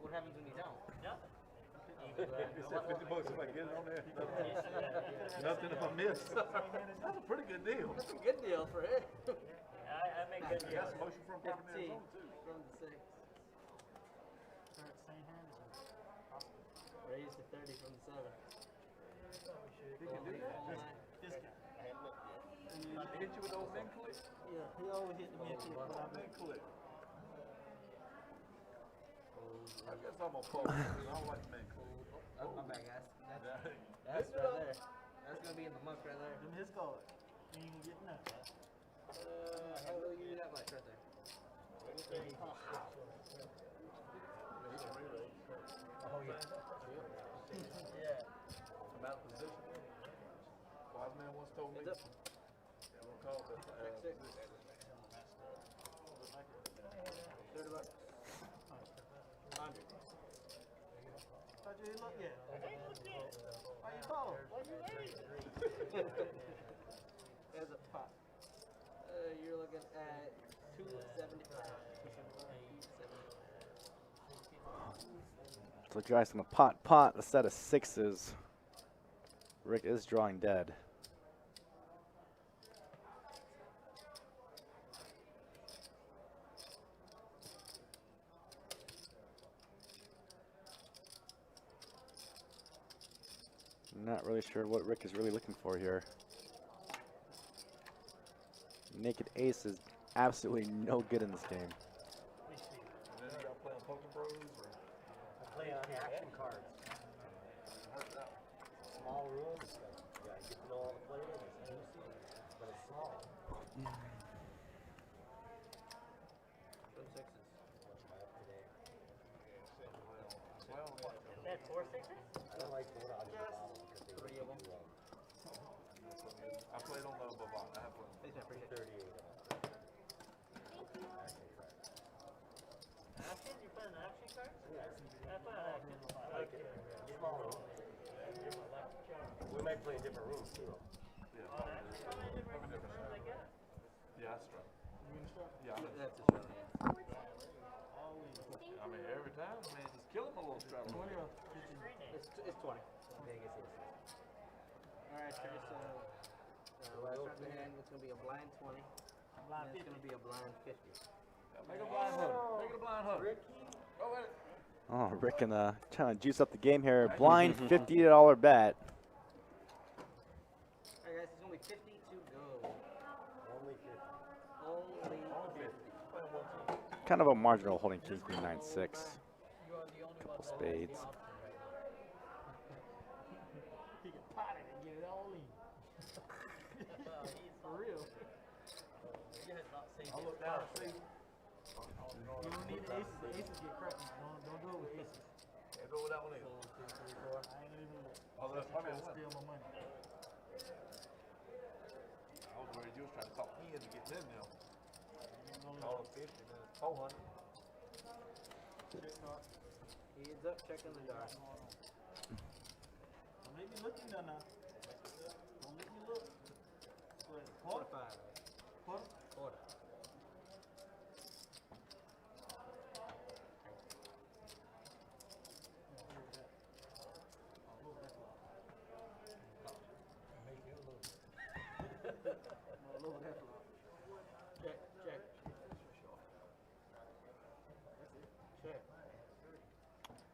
What happens when you don't? He said 50 bucks if I get it on there. Nothing if I miss. That's a pretty good deal. That's a good deal for it. I make good deals. That's motion from property 15 too. from the 6. Raise to 30 from the 7. He can do that. Hit you with those min clicks? Yeah, he always hit the mid kick. Min click. I guess I'm gonna fold. I don't like min click. Oh, my bad, guys. That's right there. That's gonna be in the muck right there. Them his card. You ain't getting nothing. How will you do that much right there? Oh, yeah. Yeah. I'm out of position. Wise man once told me. Heads up. Don't call that the Check 6. 30 bucks. 100. How'd you look at? Why you call? Why you There's a pot. You're looking at 275. So guys, I'm a pot, a set of 6s. Rick is drawing dead. Not really sure what Rick is really looking for here. Naked ace is absolutely no good in this game. And then y'all playing Poker Bros or? Play on action cards. small room. It's like, yeah, you get to know all the players. It's juicy, but it's small. Show sixes. Much I have today. That's 4 6s? I don't like four out of the bottom because they Three of them. do, I played on the Bavon. I have one. Thanks, man. Appreciate it. 38 of them. Action? You playing the action cards? Yeah. I play on action. I like it. Small room. We might play in different rooms too. Yeah. Oh, action? How many different rooms I guess? Yeah, I struck. Yeah, That's just really it. I mean, every time, man, just kill him a little strap. It's 20. Vegas is. Alright, Chris, let's start the hand. It's going to be a blind 20. Blind and it's going to be a blind 50. Make a blind hook. Make it a blind hook. Go at it. Oh, Rick and trying to juice up the game here. Blind $50 bet. Alright, guys, it's only 50 to go. Only 50. Only 50. Kind of a marginal holding king, queen, 9, 6. You are the only one Spades. He can pot it and get it all in. For real. He has not saved I'll his look down and see. You don't need the aces. The aces get cracked. Don't do it with aces. Yeah, go with that one in. 1, 2, 3, 4. I ain't even look. Oh, that's Trying to one. steal my money. I was worried you was trying to talk me into getting in there. Call it 50, then it's 400. Heads up, checking the dark. Don't make me look in there now. Don't make me look. What? Quarter? 45. Quarter? Quarter. Check, check. Check.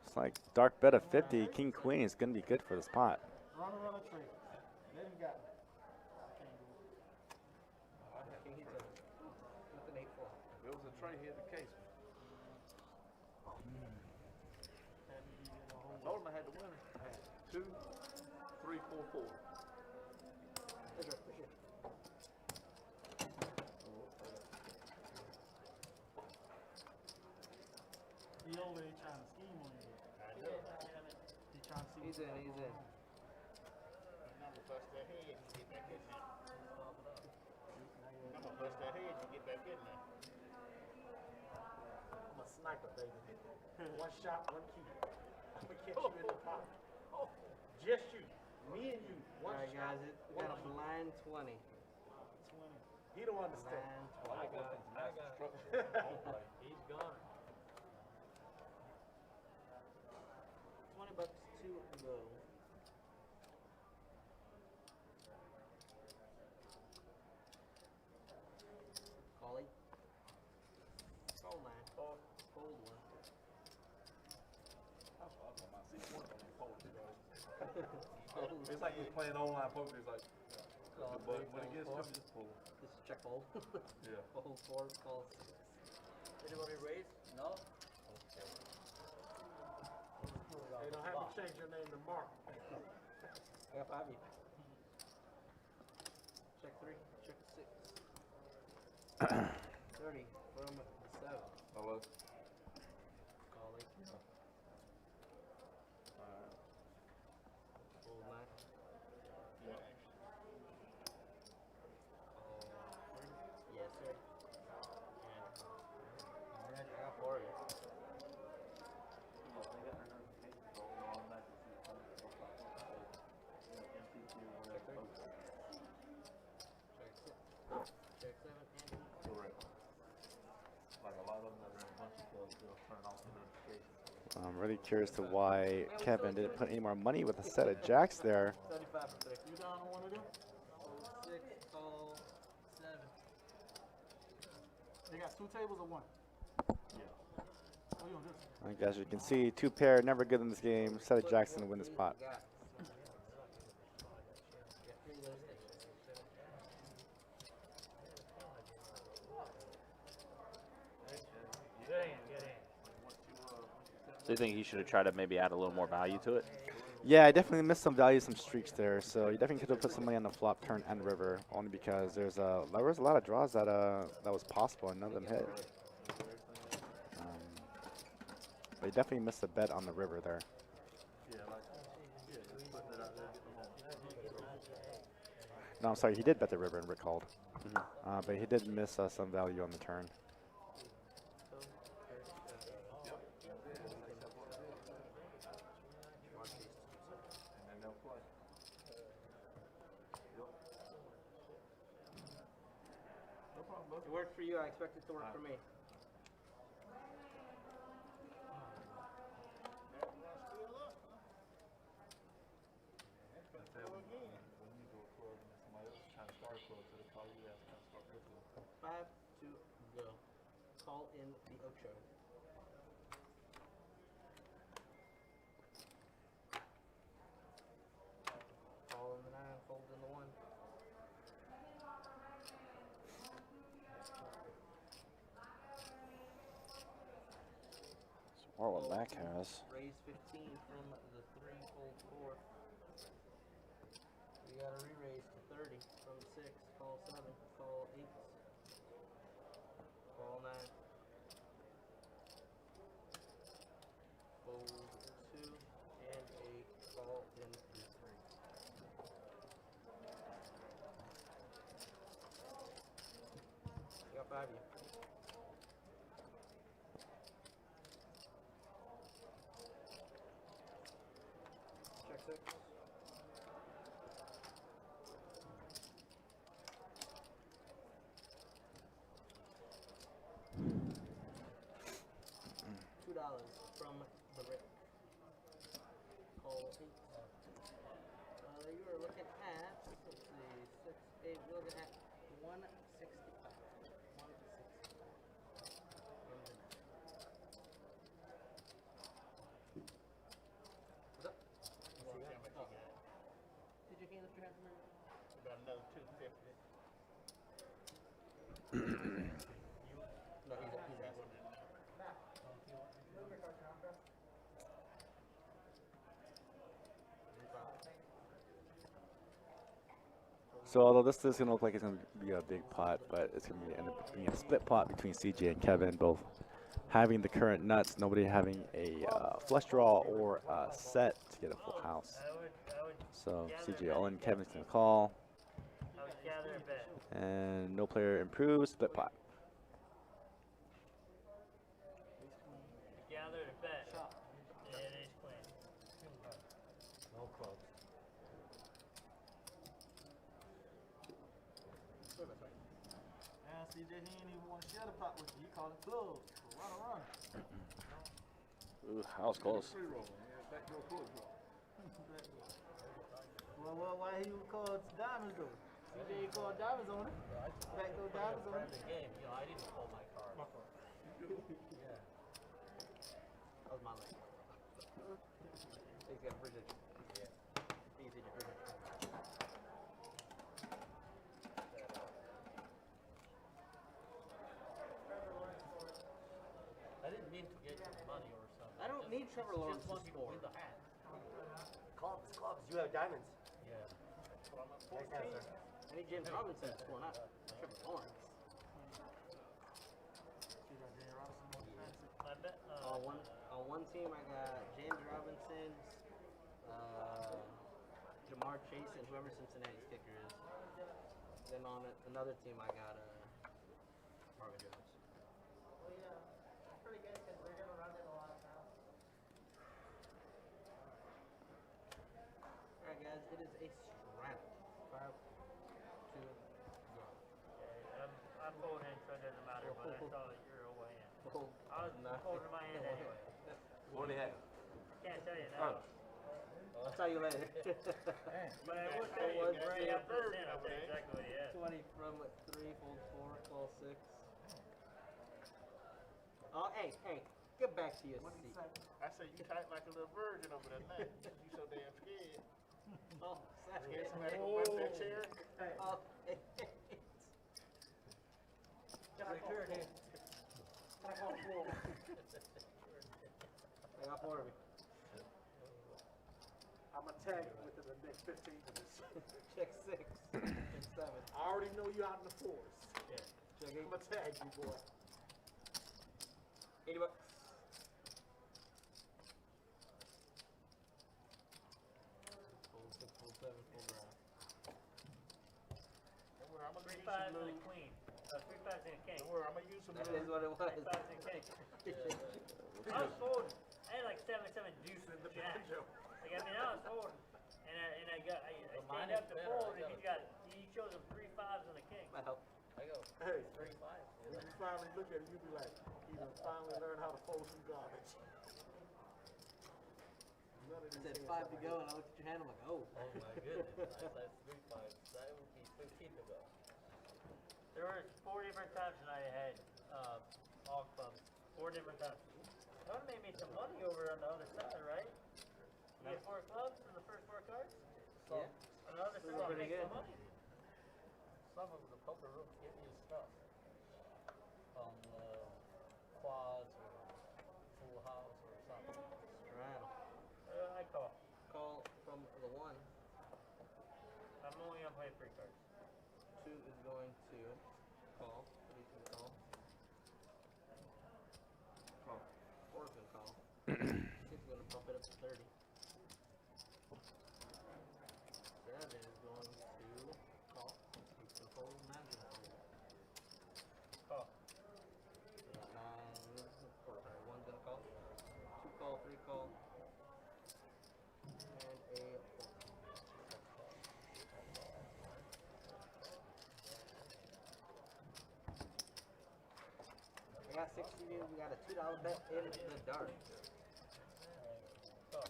It's like dark bet of 50. King, queen is going to be good for this pot. Run a tree. Let him got me. King hits with an 8-4. If it was a tray, he had the case. I told him I had the winner. I had 2, 3, 4, 4. That's right, for sure. He over there trying to scheme on you. He trying to see He's in, he's in. I'm gonna bust that head and get back in there. I'm gonna bust that head and get back in there. I'm a sniper, baby. One shot, one key. I'm gonna catch you in the pocket. Just you. Me and you. One Alright, shot, guys, we one got a key. blind 20. 20. He don't understand. Blind 20. He's gone. 20 bucks to go. Collie. Fold 9. Fold 1. It's like you're playing online poker. It's like, Call but 3, when it gets fold to 4. me, just pull. This is check fold. Yeah. Fold 4, call 6. Anybody raise? No? They don't have to change your name to Mark. I got 5 of you. Check 3, check 6. 30 from 7. Hello. Call 8. Fold 9. Yes, sir. Alright, I got 4 of you. Check 7 and Correct. Like a lot of them that are in a bunch of clubs, they'll turn off the notifications. I'm really curious to why Kevin didn't put any more money with a set of jacks there. 75 for 3. You down on one of them? 6, call 7. They got 2 tables or 1? Yeah. Oh, you on this? I think as you can see, 2 pair, never good in this game. Set of jacks to win this pot. Got 3 of those things. Get in, get in. Once you set So you think he should have tried to maybe add a little more value to it? Yeah, I definitely missed some value, some streaks there. So you definitely could have put some money on the flop, turn, and river, only because there was a lot of draws that that was possible and none of them hit. But you definitely missed a bet on the river there. Yeah, like, yeah, just putting it out there, getting them on. No, I'm sorry, he did bet the river and Rick called. But he did miss some value on the turn. And then they'll play. No problem, bud. It worked for you. I expect it to work for me. When you go a club and somebody else is trying to start a club, so they call you out trying to start their club. 5 to go. Call in the Ocho. Call in the 9, fold in the 1. Or what Mac has. Raise 15 from the 3, fold 4. We got a re-raise to 30 from 6, call 7, call 8, call 9. Fold 2 and a call in the 3. You got 5 of you. Check 6. $2 from the Rick. Call 8. You are looking at, let's see, 6, 8, you're looking at 165. 165. What's up? Did your hand lift your hand from About another 250. No, he's asking. So although this is going to look like it's going to be a big pot, but it's going to end up being a split pot between CJ and Kevin, both having the current nuts, nobody having a flush draw or a set to get a full house. So CJ all in, Kevin's going to call, I would gather a bet. and no player improves, split pot. Gather a bet. Yeah, it is clean. No clubs. Yeah, CJ, he ain't even want to share the pot with you. He called it club. Run. Ooh, that was close. Free roll, yeah, backdoor club draw. Well, why he would call diamonds though? CJ called diamonds on it. Backdoor diamonds on it. The game, you know, I didn't pull my card. Yeah. That was my leg. He's got a bridge. Yeah. He's in your bridge. I didn't mean to get your money or something. I don't need Trevor Lawrence to score. Win the hat. Clubs. You have diamonds. Yeah. Nice answer. I need James Robinson to score, not Trevor Lawrence. I bet. On one team, I got James Robinson, Jamar Chase, and whoever Cincinnati's kicker is. Then on another team, I got Marvin Jones. Alright, guys, it is a strap. 5 to go. I'm folding, so it doesn't matter, but I saw that you're overhand. Fold. I was holding my hand anyway. What do you have? Can't tell you now. I'll tell you later. But I will tell you, right after the 10, I'll tell you exactly what he had. 20 from 3, fold 4, call 6. Oh, hey, get back to your seat. I say you tight like a little virgin over there now. You so damn scared. Oh, Scared somebody gonna bust that chair? Oh, Return it. I got for me. I'm gonna tag you within the next 15 minutes. Check 6 and 7. I already know you out in the fours. Yeah. Check I'm 8. gonna tag you, boy. $80. Full 6, full 7, full round. Don't worry, I'm gonna Three use fives some and a moves. queen. 3 5s and a king. Don't worry, I'm gonna use some That moves. is what it was. 3 5s and a king. I was folding. I had like 7 deuce In the jack. banjo. Like I mean, I was folding, and I stayed up to fold, and he chose him 3 5s and a king. Well, Hey, 3 5. when you finally look at it, you be like, you done finally learned how to fold some garbage. None of It these said hands 5 have to my go, hand. and I looked at your hand. I'm like, oh. Oh my goodness. That's 3 5s. That would be 15 to go. There were 4 different times that I had all clubs. 4 different times. That made me some money over on the other side, right? You had 4 clubs in the first 4 cards. Yeah. On the other Pretty side, you good. make some money. Some of the poker rooms give you stuff on quads or full house or something. Straddle. I call. Call from the 1. I'm only gonna play 3 cards. 2 is going to call. 3 is going to call. Call. 4 is going to call. 6 is going to bump it up to 30. 7 is going to call. 8 is going to fold. 9 is going to fold. Call. 9 is sorry, 1 is going to call. 2 call, 3 call. And a 4. I got 60 views. We got a $2 bet in the dark. Call.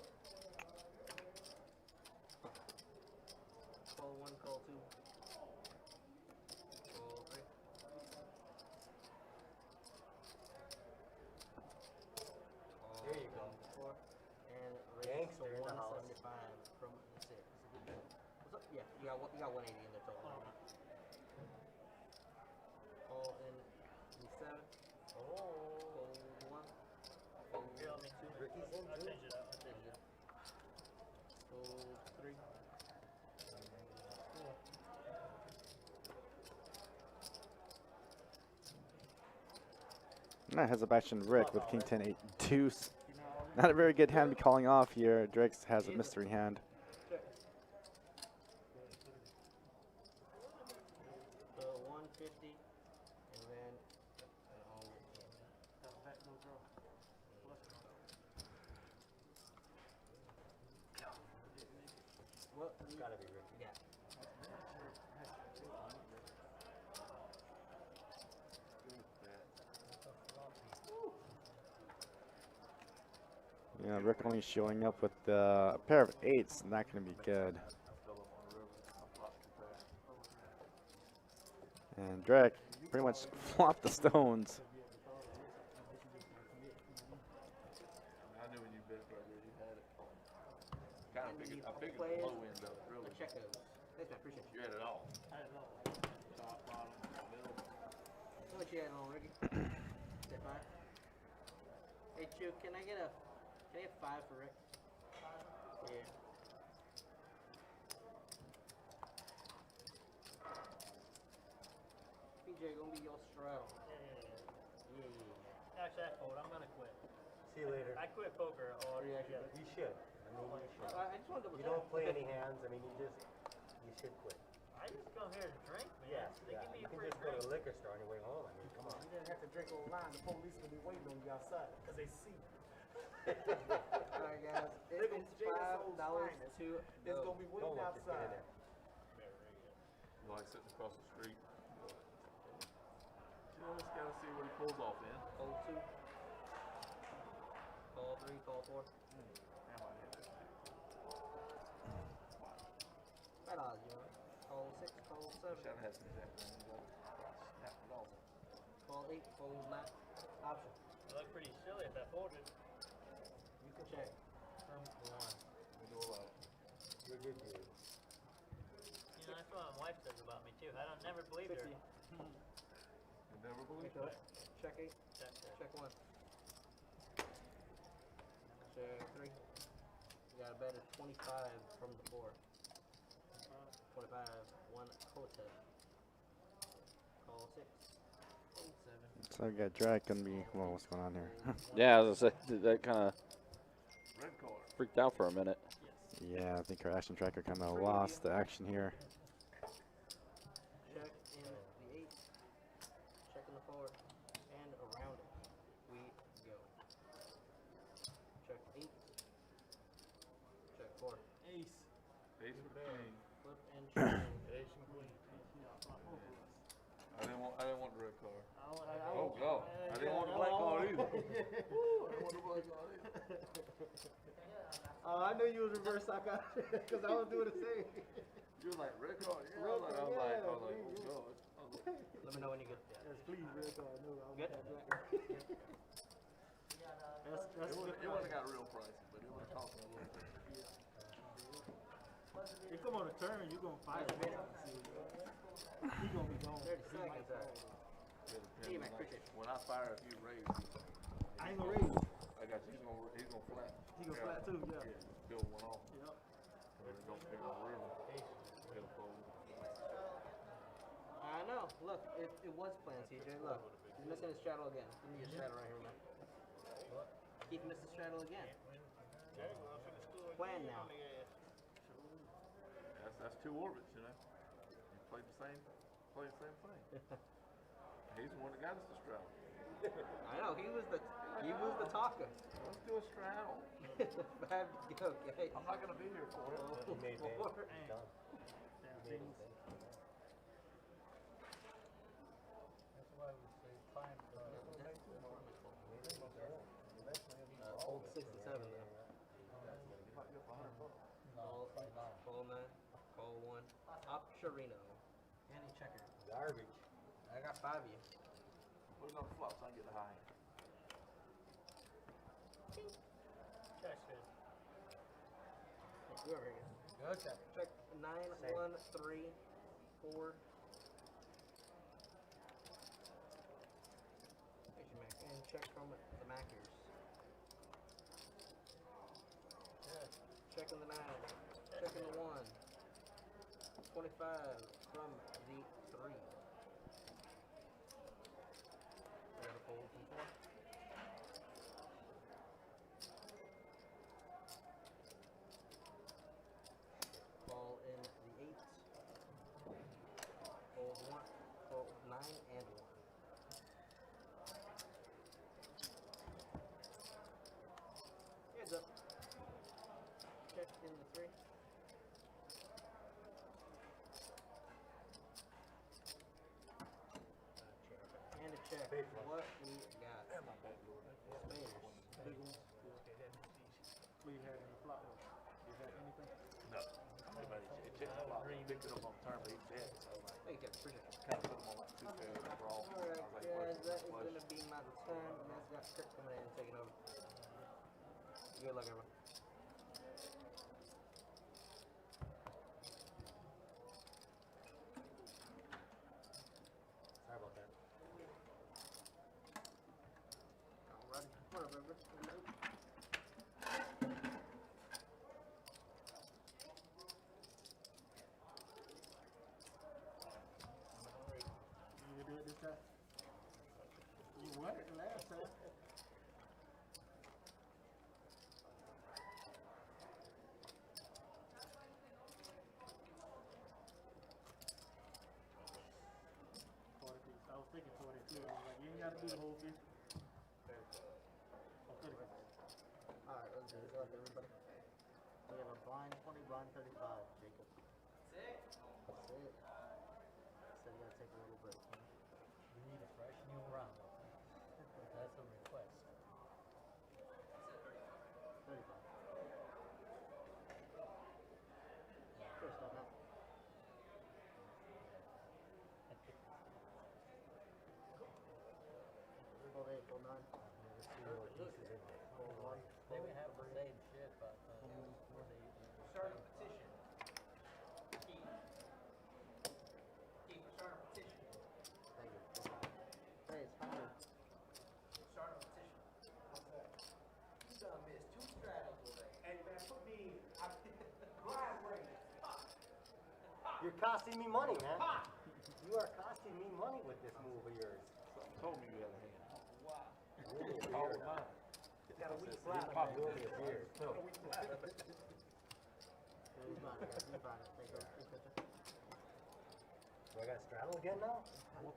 Call 1, call 2. Call 3. Call There you go. 4. And raise Gangster to in the house. 175 from the 6. What's up? Yeah, you got 180 in there total. Call in the 7. Fold 1. Fold Here, let me 2. Ricky's in I'll too. change it out. I'll change it out. Fold 3. That has a action Rick with King 10 8 deuce. Not a very good hand to be calling off here. Drix has a mystery hand. So 150, and then all. What? It's gotta be Ricky. Yeah. Yeah, Rick only showing up with a pair of 8s. Not going to be good. And Drake pretty much flopped the stones. I knew when you bet right there, you had it. Kind of figured, I figured Players, the low end though, really. check those. Thanks, man. Appreciate You you. had it all. I don't know. Top, bottom, middle. How much you had on, Ricky? Is it 5? Hey, Chew, can I get 5 for Rick? Yeah. PJ gonna be your straddle. Yeah. Actually, I fold. I'm gonna quit. See you later. I quit poker altogether. You should. I mean, you should. I just want to double You check. don't play any hands. I mean, you should quit. I just come here to drink, man. Yeah, They yeah. give me You can free just go drink. to the liquor store on your way home. I mean, come on. You didn't have to drink online. The police will be waiting on you outside because they see you. Alright, guys. It They gonna is jail $5 those to It's go. gonna be Don't waiting let this get in outside. there. You like sitting across the street. You always gotta see what he pulls off in. Call 2. Call 3, call 4. Damn, I hit that. $5, you know. Call 6, call 7. Wish I'd had some jack then. Snap it off. Call 8, fold 9. Option. I look pretty silly if I folded. You can check. Come on. We do a lot. You're good, dude. You know, that's what my wife says about me too. I don't never believed her. 60. You never believe Check that. Check 8. Check that. Check 1. Check 3. You got a bet of 25 from the floor. 25, 1 hotep. Call 6. Fold 7. So I got drag gonna be. Whoa, what's going on here? Yeah, as I said, that kind of Red card. freaked out for a minute. Yeah, I think our action tracker kind of lost the action here. Check in the 8. Check in the 4. And around it. We go. Check 8. Check 4. Ace. Ace with king. Flip and check. Ace and queen. I didn't want the red card. I Oh God. I didn't want the black card either. I didn't want the black card either. Oh, I knew you was reverse psychotic because I was doing the same. You was like red card. Yeah. Red I card, was like, yeah, oh please, God. I was like, Let me know when you get there. Yes, please, red card. No, I Good? That's it wouldn't have got real pricey, but it would have cost me a little bit. If come on a turn, you gonna fight him. He gonna be gone. 30 seconds out. It Hey, depends man, on, appreciate it. when I fire, if you raise, I ain't gonna raise. I got you. He's gonna flat. He gonna flat too, yeah. Bill one off. Yep. But it don't pick on the river. It'll fold. I know. Look, it was planned, CJ. Look, he's missing his straddle again. Give me your straddle right here, man. Keith missed his straddle again. Plan now. That's two orbits, you know. You play the same thing. He's the one that got us the straddle. I know. He was the talker. Let's do a straddle. 5 to go, okay? I'm not gonna be here for it. He made bank. Four. Done. Damn, He made things. his bank. That's why we say time for Hold 67 though. Call 9. Call 1. Optionino. And a checker. Garbage. I got 5 of you. Put it on the flop so I can get the high end. check it. You over here. Go check. Check 9, 1, 3, 4. There's your Mac. And check from the Mackers. Checking the 9. Checking the 1. 25 from the 3. I got a fold from 4. Ball in the 8. Fold 1. Fold 9 and 1. Heads up. Check in the 3. And a check. What we got? Spades. We had in the flop. You had anything? No. It checked the flop. He picked it up on the turn, but he's dead. So like, Thank you, appreciate it. kind of put him on like 2 pairs overall. Alright, I was like, guys, that is flush. gonna be my turn. And that's got Kurt coming in and taking over. Good luck, everyone. Sorry about that. Alrighty. What up, everybody? You do it this time? You won it the last time. I was thinking 42. I was like, you ain't got to do the whole 50. Oh, 35. Alright, let's do this. Good luck, everybody. We have a blind 20, blind 35, Jacob. That's it. Said you gotta take a little break. Huh? We need a fresh new round. That's a request. 35. Sure, stop now. Fold 8, fold 9. Fold 1. They would have the same shit, but Start a petition. You're costing me money, man. You are costing me money with this move of yours. Something told me you had a hand. Really a Call beard. mine. Got a weak He's flat. really a beard. He's buying it, guys. He's buying it. Take a picture. Do I got to straddle again now?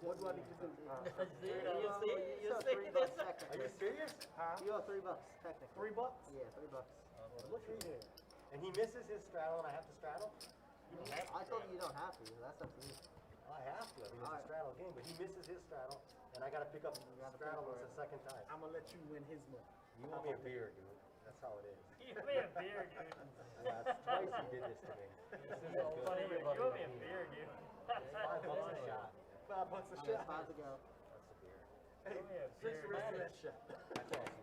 What do I need to do? You see, $3 Are technically. you serious? Huh? You owe $3 technically. $3? Yeah, $3. Look at you. And he misses his straddle and I have to straddle? I told you you don't have to. That's up to you. I have to. I mean, it's a straddle game, but he misses his straddle and I got to pick up the straddle once the second time. I'm gonna let you win his money. You owe me a beer, dude. That's how it is. You owe me a beer, dude. Yeah, it's twice he did this to me. This isn't good. Funny, you owe me a beer, dude. $5 a shot. $5 a Okay, shot. 5 to go. That's a beer. Hey, Owe me a drink the beer. rest of that shot. That's awesome.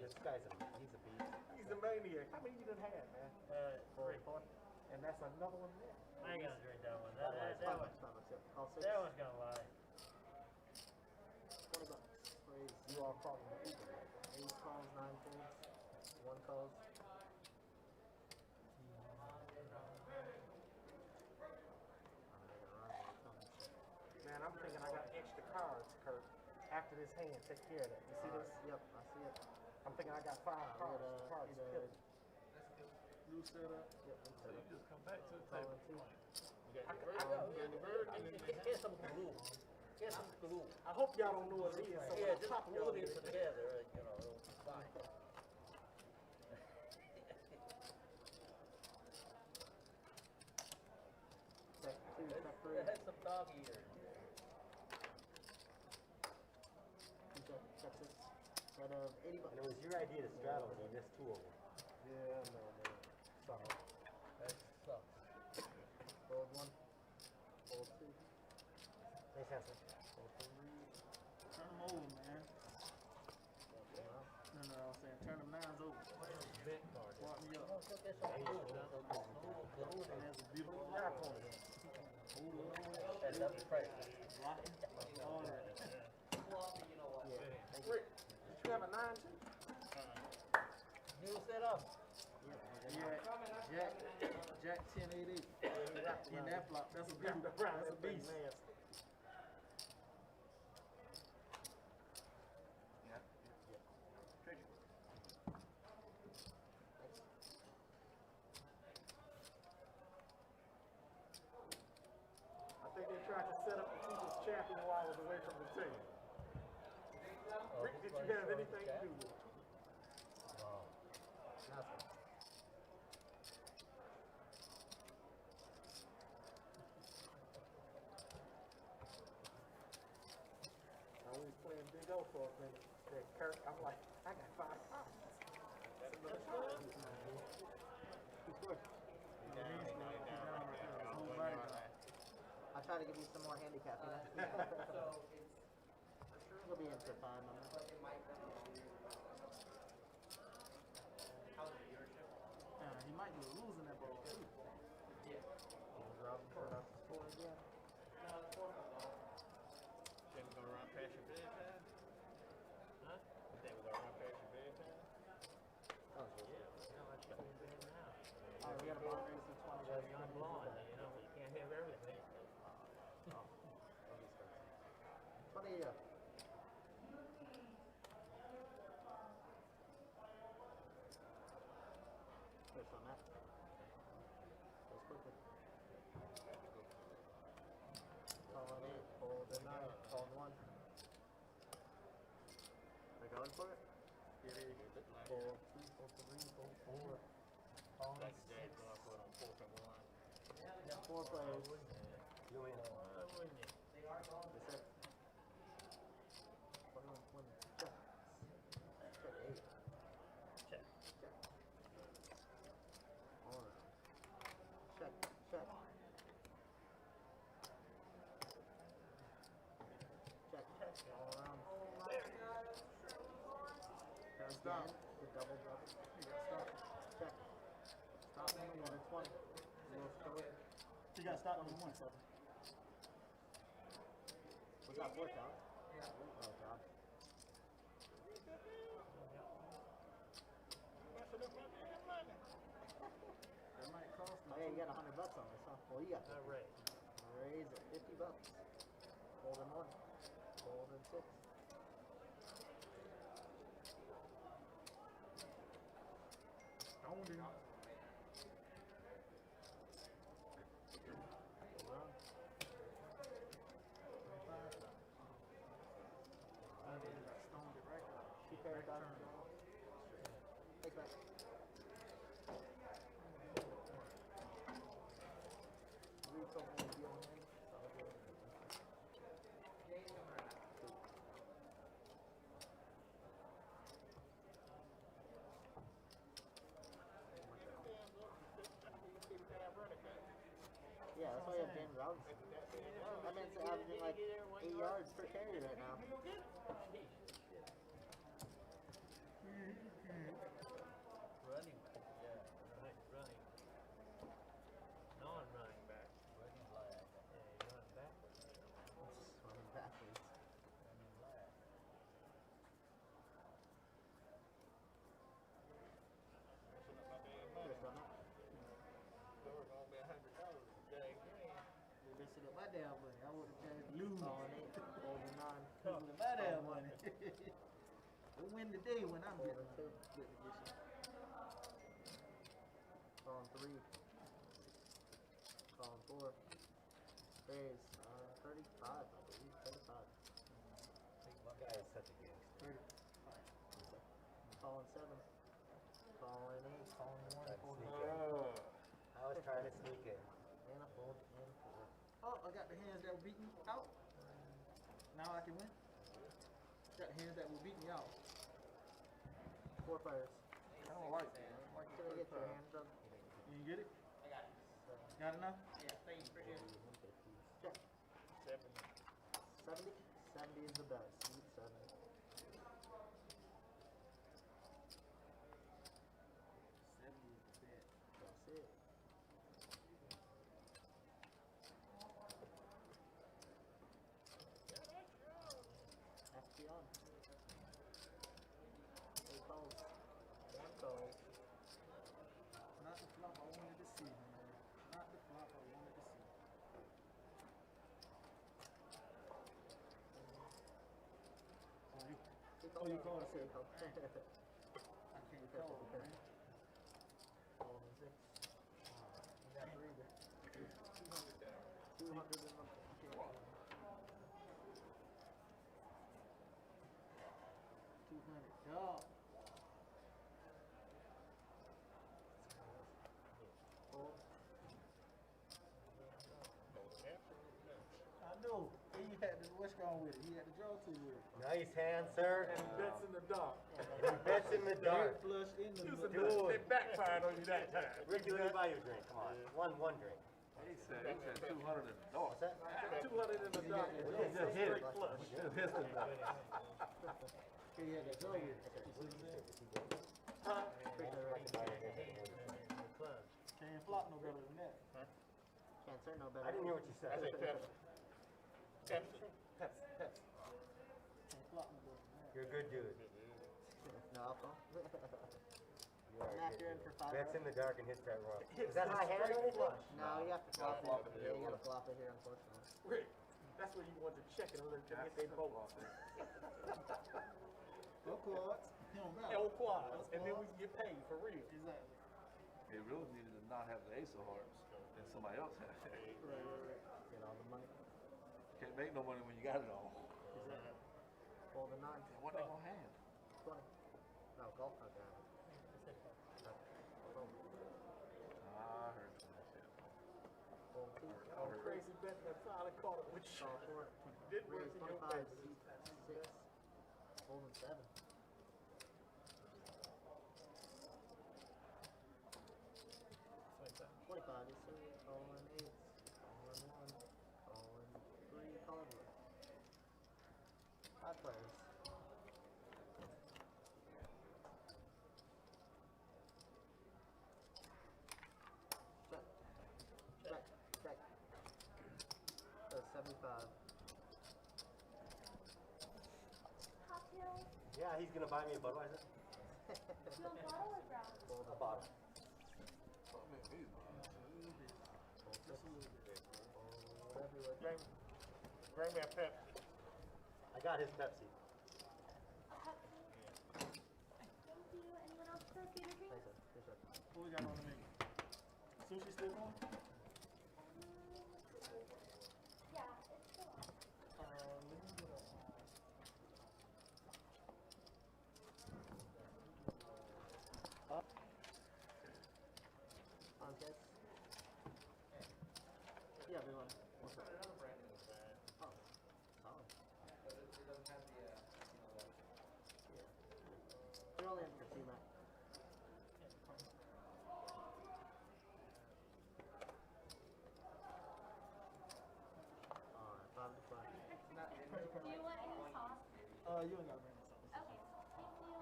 This guy's he's a beast. He's a maniac. How many you done had, man? 3. And that's another one there. I ain't gonna drink that one. $5, That one. Call 6. That one's gonna lie. $20. Raise. You all calling me. 8 calls, 9 folds. 1 calls. Man, I'm thinking I got extra cards, Kurt. After this hand, take care of that. You see this? Yep, I see it. I'm thinking I got 5 cards. Cards Need a- killing. You set up. Yep, one set up. Just come back to the Call table. in 2. Get some glue. Get some glue. I hope y'all don't know what it is. So Yeah, I'll just top glue y'all these with it. together, you know, it'll be fine. Check 2, check 3. It had some dog ears. Check 6. Got $80. And it was your idea to straddle and you missed 2 of them. Yeah, no, man. Sorry. That sucks. Fold 1. Fold 2. Thanks, Hanson. Fold 3. Turn them over, man. No, I'm saying turn them nines over. Swap me up. Get some glue. And there's a beautiful rock on it. That's up to price. All that. Yeah. Rick, did you have a 9 too? You set up. Yeah, Jack 10 8 8. In that flop, that's a beast. That's a beast. I think they tried to set up the people's champion while I was away from the team. Rick, did you have anything to do with it? Nothing. I was playing Big O for a minute. Then Kirk, I'm like, I got 5 cards. That's another card. I try to give you some more handicap, you know? It'll be into 5 numbers. He might be losing that ball too. Robin for us 4 again. Think we're gonna run past your bedtime? Huh? You think we're gonna run past your bedtime? Oh, we got a ball race of 20. You're young blonde, you know, you can't have everything. 20 to go. Push on that. Goes quickly. Call on 8, fold the 9, call on 1. They're going for it? Fold 2, fold 3, fold 4. Call on Like 6. the Jack going for it on 4th and 1. Got 4 players. You win. Wouldn't you? That's it. 21, 20. Check. Check 8. Check. Check. All right. Check. Check. Check. Check. All around. Stop. The double. Stop. Check. Stop number 1 at 20. Zero score. You gotta start number 1, so. What's that work out? Oh, God. That might cost me. Oh, yeah, you got $100 on this, huh? Well, you got Right. raise at $50. Folding 1. Folding 6. Stoned him. Hold on. 25. Stoned it right. Two pair of diamonds. Take back. Read something with you on hand. So I'll do it. Yeah, that's why you have James Robinson. That man's averaging like 8 yards per carry right now. Running back. Yeah. Running. Non-running back. Running back. Yeah, he's running backwards. Running backwards. There's one up. You're messing up my damn money. I would have tried to lose. Calling 8. Folding 9. Losing my damn money. We'll win today when I'm getting Folding 2. good position. Calling 3. Calling 4. Raise 35, I believe. 35. Guy is such a gangster. Calling 7. Calling 8. Calling 1. Trying to Folding sneak 3. in. I was trying to sneak in. And a fold. And 4. Oh, I got the hands that will beat me out. Now I can win. Got the hands that will beat me out. 4 players. I don't like that. I don't like Can I get your hand done? You get it? Got enough? Check. 70? 70 is the best. Sweet 70. That's it. Have to be on. 8 calls. 1 call. Not the flop I wanted to see, man. Not the flop I wanted to see. Oh, you called it. Call. I can't call it, man. Calling 6. You got 3 there. 200 in the pocket. 200. Dog. Fold. I know. He had the what's going with it. He had the draw to with it. Nice hand, sir. And he bets in the dark. He bets in the dark. Flush in the Dude. It backfired on you that time. Ricky, let me buy you a drink. Come on. One drink. He said 200 in the dark. What's that? 200 in the dark. Just hit it. Flush. Just hit it. He had that draw with it. You see what I'm saying? Can't flop no better than that. Can't say no better. I didn't hear what you said. Can't flop no better than that. You're a good dude. No alcohol. You are a Mac, good you're in dude. for 5 Bets in hours. the dark and hits that wrong. Is that high hand or anything? No, you have to flop flop it. it, Yeah, yeah, you gotta flop it here, unfortunately. Rick, that's where you want to check it and let them get their boat off. No quads. He don't matter. L quads, and then we can get paid for real. Exactly. He really needed to not have the ace of hearts, and somebody else had it. Right. Get all the money. Can't make no money when you got it all. Exactly. Fold the 9. And what they gonna hand? 20. No, golf cart down. I heard that shit. Fold 2. I'm crazy bet that finally caught it with you. Call 4. Didn't work Raise in your 25. favor. Seat 6. Folding 7. $25, yes sir. Calling 8. Calling 1. Calling 3. Calling 1. 5 players. Check. 75. Cocktail. Yeah, he's gonna buy me a Budweiser. You want bottle or brown? Fold A bottle. Fuck me, these Fold Whatever you like. Bring me a Pepsi. I got his Pepsi. Thank you. Anyone else for food or drink? Thanks, sir. Yes, sir. What we got on the menu? Sushi still going? Yeah, it's still on. Let me get a, On kids. Yeah, we want. What's that? Oh, solid. You're only in for 2, Matt. Alright, 5 to 5. Do you want any sauce? you ain't gotta bring this up. Okay. Thank you.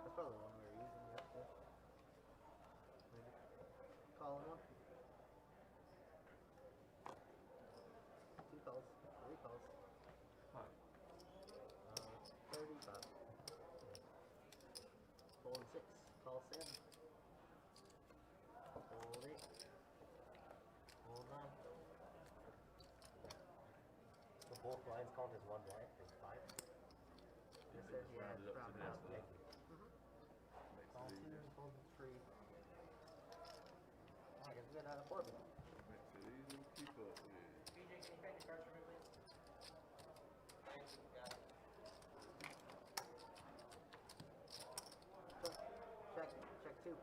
That's probably the one we were using yesterday. Maybe. Calling one. 2 calls. 3 calls. 35. Fold 6. Call 7. Fold 8. Fold 9. So both lines count as one line, there's 5. Yes, sir. Yeah, Round it up to round the it out. next Call 2 and fold 3. I guess we got out of 4 of them. Makes it easy to keep up with. Check 2.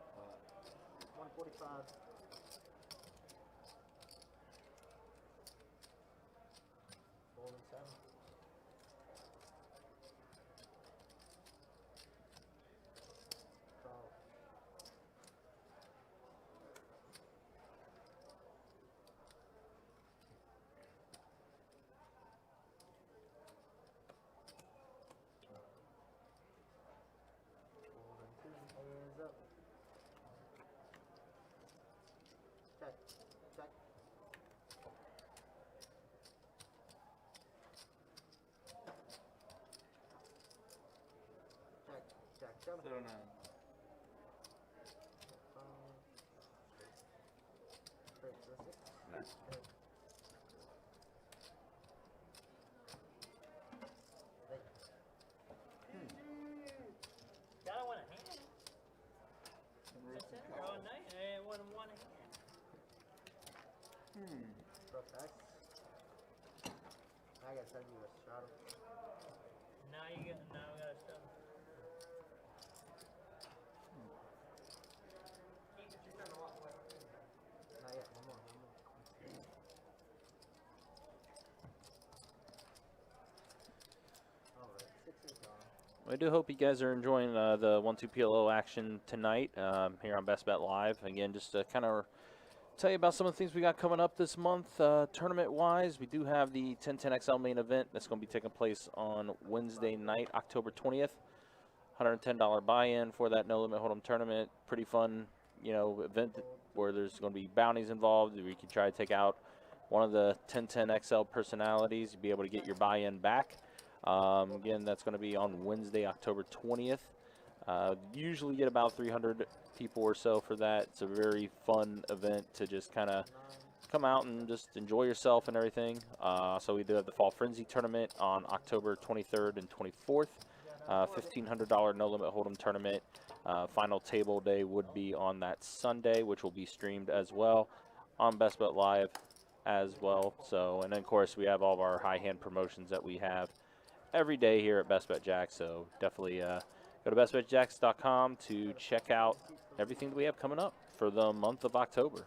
145. Folding 7. Call. Folding 2 is up. Check. Check. Check. Check. 7. 7-9. Straight to the 6. Nice. Good. Thank you. Gotta win a hand. That's it. All night. I won one hand. Rough dice. I gotta send you a shot of. Now we gotta stop. Not yet. One more. Alright, 6 is gone. I do hope you guys are enjoying the 1-2 PLO action tonight here on Best Bet Live. Again, just to kind of tell you about some of the things we got coming up this month tournament-wise. We do have the 1010 XL main event that's going to be taking place on Wednesday night, October 20th. $110 buy-in for that no limit hold'em tournament. Pretty fun, event where there's going to be bounties involved. Where you can try to take out one of the 1010 XL personalities. You'll be able to get your buy-in back. Again, that's going to be on Wednesday, October 20th. Usually get about 300 people or so for that. It's a very fun event to just kind of come out and just enjoy yourself and everything. So we do have the Fall Frenzy tournament on October 23rd and 24th. $1,500 no limit hold'em tournament. Final table day would be on that Sunday, which will be streamed as well on Best Bet Live as well. So, and then of course we have all of our high hand promotions that we have every day here at Best Bet Jacks. So definitely go to bestbetjacks.com to check out everything that we have coming up for the month of October.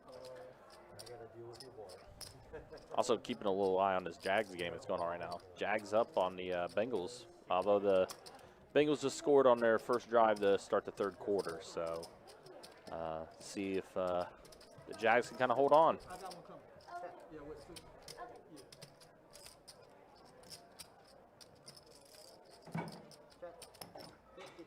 I gotta deal with you, boy. Also keeping a little eye on this Jags game that's going on right now. Jags up on the Bengals, although the Bengals just scored on their first drive to start the third quarter. So see if the Jags can kind of hold on. I got one coming. Yeah, with sushi. Yeah. Check. 50.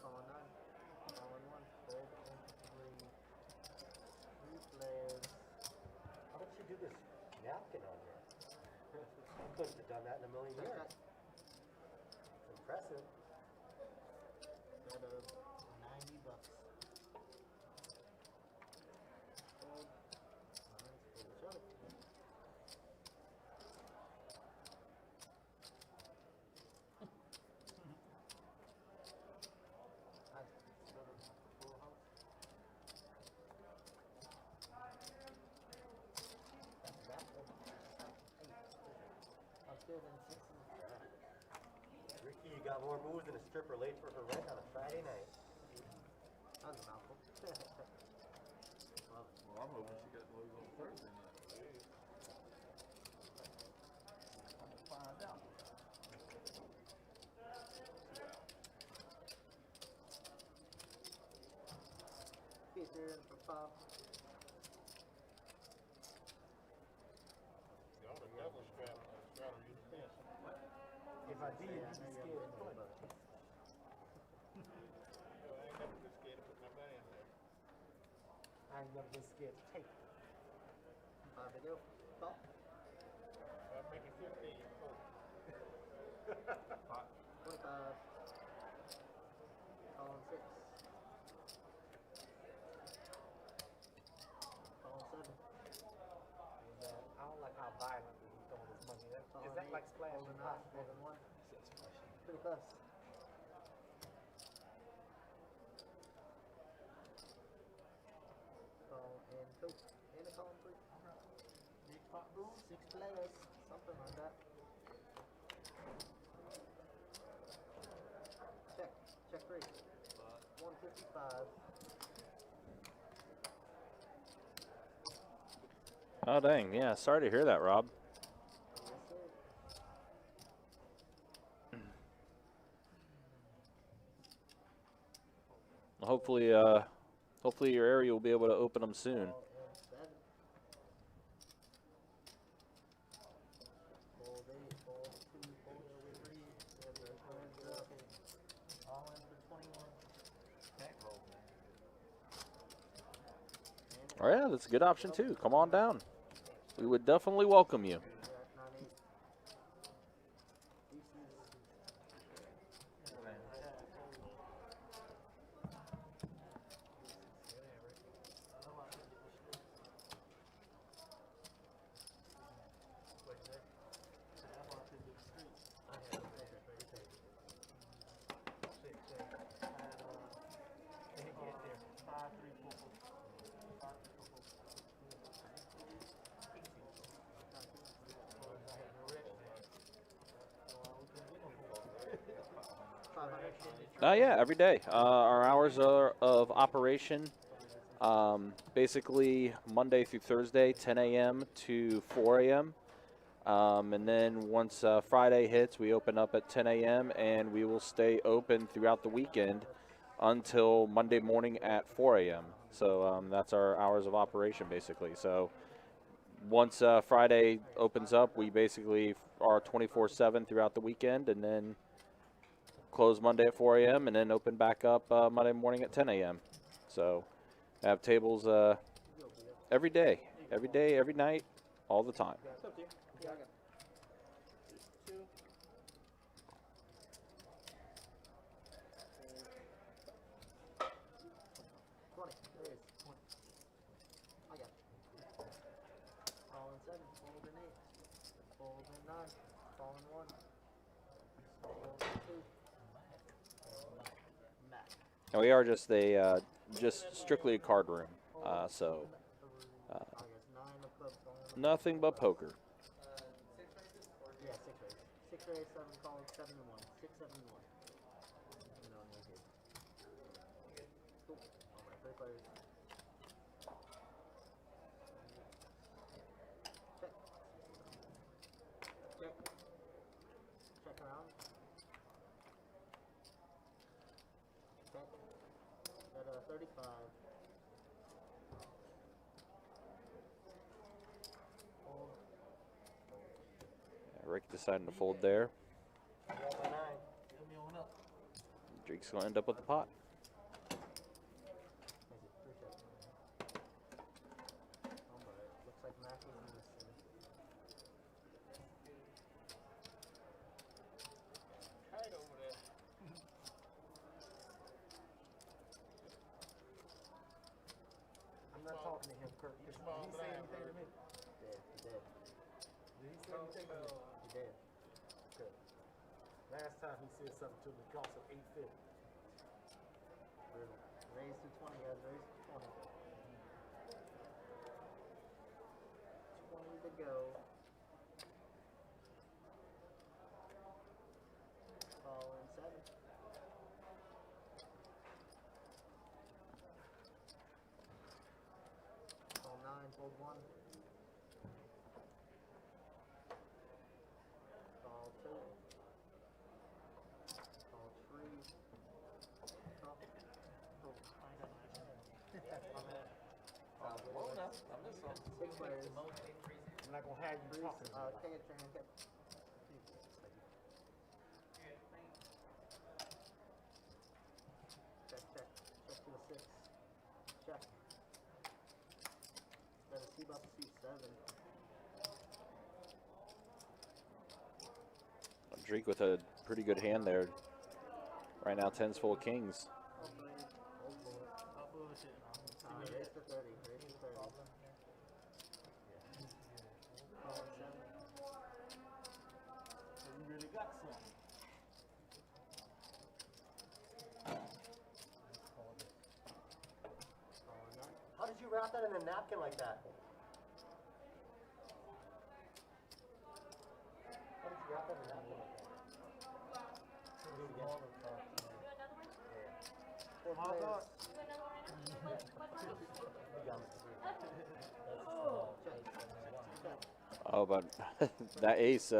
Calling 9. Calling 1. Fold 3. 3 players. How did she do this napkin on here? Couldn't have done that in a million Check, years. check. It's impressive. Got 90 bucks. Fold. Nice. Shove it. Nice. Shove it. Full house. That's that one. I'm still in sixes. Ricky, you got more moves than a stripper late for her rent on a Friday night. That was a mouthful. Love it. Well, I'm hoping she got to lose on Thursday night. I'm gonna find out. Get there in for 5. You're on a double strap, straddle you the fence. If I did, Yeah, you'd I be know scared. you're But but I ain't never been scared to put my money in there. I ain't never been scared to take it. 5 to go. Call. I'll make it 15, you fool. 25. Calling 6. Calling 7. I don't like how violently he's throwing his money. Is that like splashing Holding 9. pot? Holding 1. Pretty close. Call and 2. And a call and 3. Big pot boom. 6 players. Something like that. Check. Check 3. 155. Oh dang, yeah. Sorry to hear that, Rob. Yes, sir. Hopefully your area will be able to open them soon. Call and 7. Fold 8. Fold 2. Fold 3. Hands up. All in for 21. Can't roll, man. Oh yeah, that's a good option too. Come on down. We would definitely welcome you. We're at 9-8. Deuces. Yeah, every day. Our hours are of operation, basically Monday through Thursday, 10 a.m. to 4 a.m. And then once Friday hits, we open up at 10 a.m. and we will stay open throughout the weekend until Monday morning at 4 a.m. So that's our hours of operation, basically. So once Friday opens up, we basically are 24/7 throughout the weekend, and then close Monday at 4 a.m. and then open back up Monday morning at 10 a.m. So I have tables every day, every night, all the time. It's up to you. Yeah, I got it. 2. And 20. There it is. 20. I got it. Calling 7. Folding 8. Folding 9. Calling 1. Folding 2. Mac. And we are just just strictly a card room, so I got 9 of clubs calling. nothing but poker. Yeah, 6 raise. 6 raise, 7 calls, 7 and 1. 6, 7 and 1. You know, no hit. Cool. Alright, 3 players. Check. Check. Check around. Check. Got 35. Fold. Rick deciding to fold there. You got my 9. Give me on up. Drake's going to end up with the pot. Thank you. Appreciate it. Alright, looks like Mac is in this thing. Did he say anything to me? Did, he did. Did he say anything to me? He did. Okay. Last time he said something to me, cost him $850. Raise to 20, guys. Raise to 20. 20 to go. Call in 7. Call 9, hold 1. Call 2. Call 3. Call. Well, no, I missed something. 6 players. I'm not gonna have you talking. Take it, your hand, Cap. Check, check. Check to a 6. Check. Got a C-buff to suit 7. Drake with a pretty good hand there. Right now, 10's full of kings. Hold for it. Hold for it. Oh, bullshit. Raise to 30. Raise to 30. Call in 7. So you really got something. Call in 9. How did you wrap that in a napkin like that? How did you wrap that in a napkin like that? Do another one? Four My players. God. Do another one right now? Check. Oh, but that ace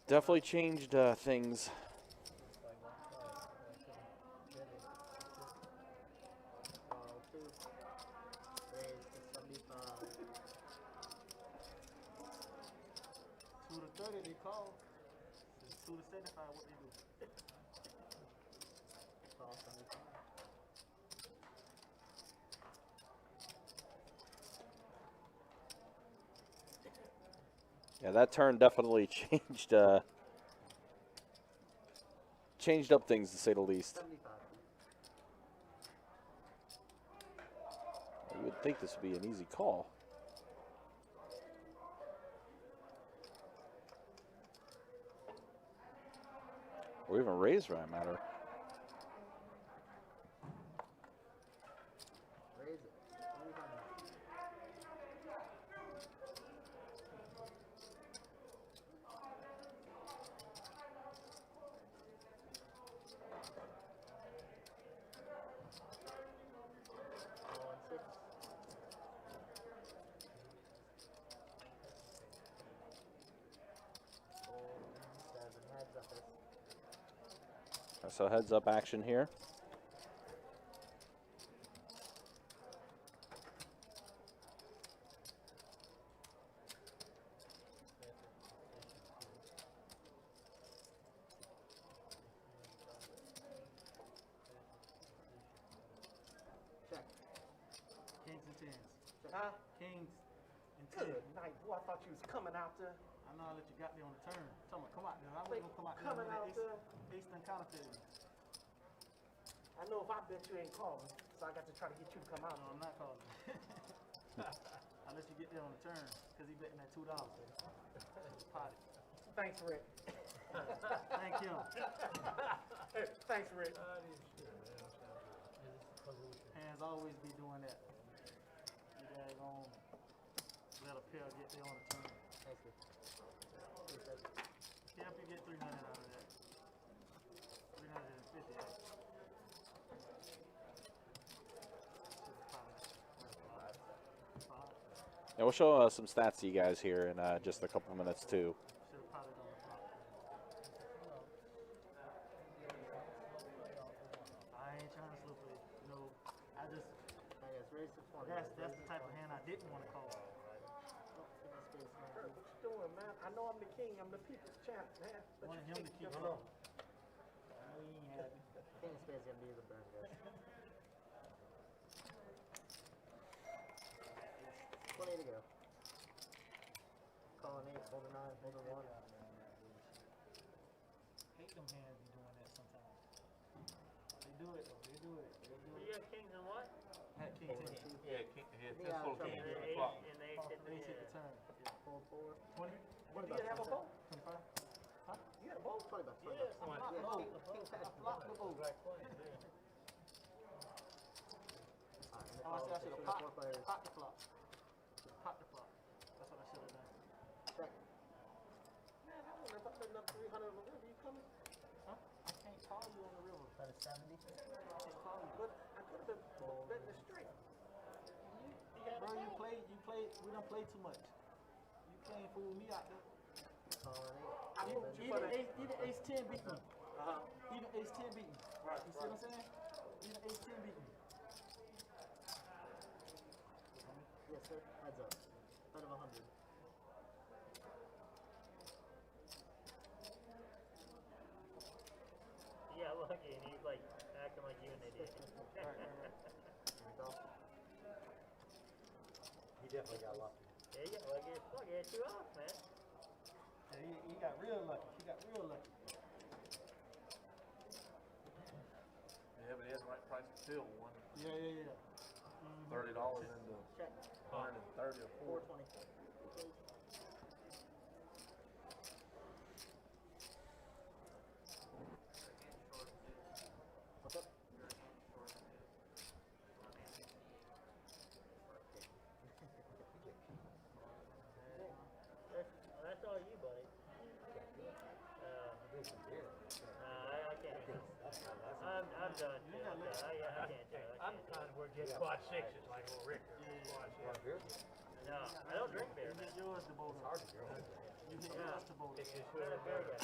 definitely changed things. Call 2. Raise to 75. 2 to 30 they call. It's 2 to 75 what they do. Call 75. Yeah, that turn definitely changed up things to say the least. 75. You would think this would be an easy call. Or even raise for that matter. Raise it. 25. Call in 6. Call in 7. Heads up this. So heads up action here. Check. Kings and tens. Huh? Kings and Good tens. night, boy. I thought you was coming out there. I know I let you got there on the turn. Tell me, come out there. I wasn't gonna come out there. Coming when that out there. Ace done counterfeit me. I know if I bet you ain't calling, so I got to try to get you to come out. No, I'm not calling. I let you get there on the turn because he betting that $2. Potty. Thanks, Rick. Thank you. Thanks, Rick. Hands always be doing that. You daggone let a pair get there on the turn. Thank you. Yeah, if you get 300 out of that. 350. And we'll show some stats to you guys here in just a couple minutes too. Should have potted on the flop. I ain't trying to slow play. No, I just Oh, yes, raise to 20. that's the type of hand I didn't want to call. Oh, give me space, man. What you doing, man? I know I'm the king. I'm the people's champ, man. But Wanted you him to can't keep jump going. on. I know he ain't happy. King of spades gonna be the burn, guys. 20 to go. Calling 8, holding 9, holding 1. Hate them hands be doing that sometimes. They do it though. They do it. They do You it. got kings and what? had king 10. Yeah, he had 10 Yeah, full I'm king trying on to- the clock. And they Oh, hit they hit the turn. Fold 4. 20? What You about didn't have a sunset? fold? 25? You had a fold? 20 bucks. 20 Yeah, bucks. come on. Yeah, No. king I 10. flopped the vote. Black coins, yeah. Oh, I see, I should have Four popped players. the flop. Pop the flop. That's what I should have done. Check. Man, I wonder if I put enough 300 on the river, you coming? Huh? I can't call you on the river. About a 70. I can't call you. But I could have been betting the straight. Bro, we don't play too much. You can't fool me out there. Calling I eight. moved you for Even that. ace 10 beat me. Uh-huh. Even ace 10 beat me. Right, You see what I'm saying? Even ace 10 beat me. Yes, sir. Heads up. Out of 100. Yeah, lucky, and he's like acting like you an idiot. He definitely got lucky. Yeah, yeah, lucky as fuck. He had 2 off, man. Yeah, he got real lucky. He got real lucky. Yeah, but he has the right price to fill one. Yeah. $30 into Check. 130 or 40. 420. What's up? That's all you, buddy. I can't. I'm done. Too. I can't do it. I'm kind of working quad sixes like old Rick. Quad six. No, I don't drink beer. You hit yours to bowl. You hit yours to bowl. I'm not a beer guy.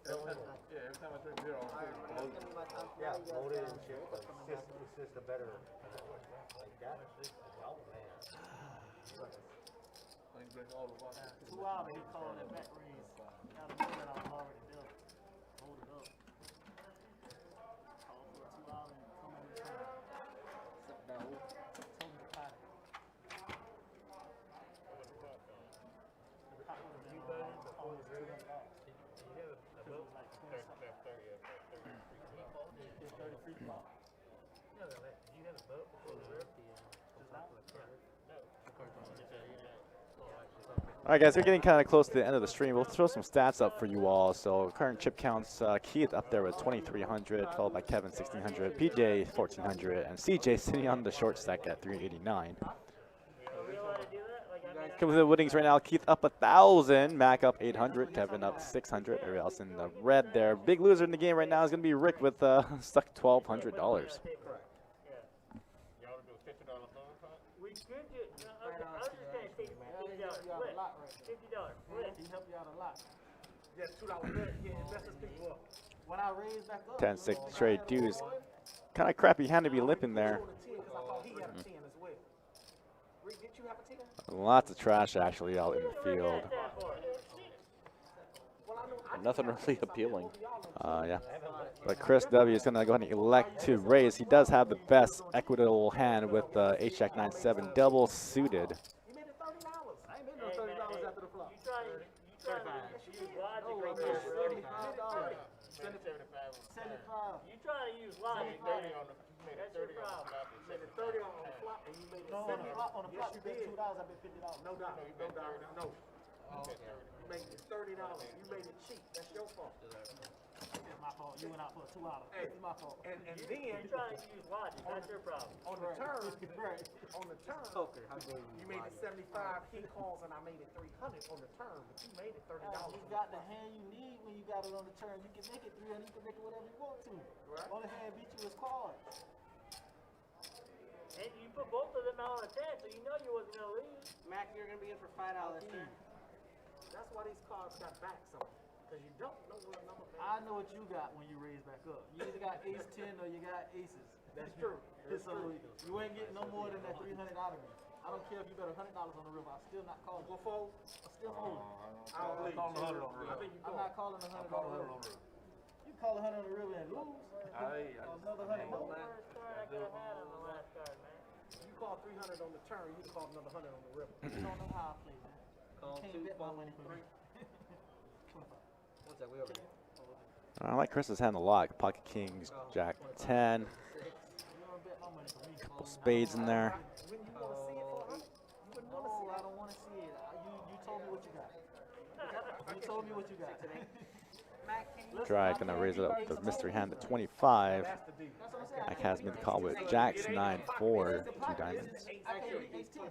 Yeah, every time I drink beer, I'll Alright, feel I'm giving my time. Yeah, Now you guys loaded got and shit. what's coming back. It's just a better, like that. Oh, man. I can drink all the water. 2 hours, he called that back raise. Now the moment I'm already done. Hold it up. Call for 2 hours and come on the turn. No. Told him to pot it. The pot would have been almost $200. You have a It was like 20 something. It's 30 free flop. No, did you have a boat before the river? All right, guys, we're getting kind of close to the end of the stream. We'll throw some stats up for you all. So current chip counts, Keith up there with 2,300, followed by Kevin 1,600, PJ 1,400, and CJ sitting on the short stack at 389. Are we allowed to do that? Like, I mean, Come with the winnings right now. Keith up 1,000, Mac up 800, Kevin up 600. Everybody else in the red there. Big loser in the game right now is going to be Rick with stuck $1,200. Y'all do $50 phone call? we could do. No, okay, I was just gonna say $50 He helped you out flip. a lot right there. $50 flip. He helped you out a lot. Just $2 bet. Yeah, investors people up. When I raised back up, 10-6 straight dues. Kind of crappy hand to be limping there. On the 10 'cause I thought he had a 10 as well. Rick, did you have a 10? Lots of trash actually out in the field. Well, I know I Nothing didn't have really a 10, so I appealing. bet both of y'all on Yeah. But Chris W is going to go ahead and elect to raise. He does have the best equitable hand with the H-Jack 9-7 double suited. You made it $30. I ain't made no $30 after the flop. You try to use logic Oh, right I there, made bro. $75. 75 on the 75. You try to use logic. 30 on the, you made it That's your 30 on the problem. flop. You made it 30 on the flop and you made it No, on 70. the flop, on the flop, Yes, you you bet did. $2, I bet $50. No doubt. you No bet doubt. 30. No. You bet 30. You made it $30. You made it cheap. That's your fault. It's my fault. You went out for $2. Hey. It's my fault. And then You try to use logic. That's your problem. on the turn, Right. on the turn, Poker. How dare you made it 75. He calls and I made it 300 on the turn, but you made it $30. You got the hand you need when you got it on the turn. You can make it 300. You can make it whatever you want to. Right. Only hand beat you is cards. And you put both of them out on a 10, so you know you wasn't going to lose. Mac, you're gonna be in for $5, sir. That's why these cards got backs on them. Because you don't know what number. I know what you got when you raise back up. You either got ace 10 or you got aces. That's true. That's So true. you ain't getting no more than that 300 out of me. I don't care if you bet $100 on the river. I'm still not calling. Go fold. I'm still holding. I don't believe calling you. 100 on the I river. think you I'm call. not calling $100 on the river. You call 100 on the river and lose. Another 100 more. Worst card I could have had on the last card, man. You call 300 on the turn, you call another 100 on the river. You don't know how I play, man. Call You 2, can't bet my fold money for me. 3. What's that? We over here. I like Chris's hand a lot. Pocket kings, Jack 10. You don't bet my money for me. Couple spades in there. When you want to see it, you wouldn't want to see it. I don't want to see it. You told me what you got. You told me what you got. Dry gonna raise it up the mystery hand at 25. Mac has me the call with jacks 9-4, 2 diamonds. I can't be ace 10.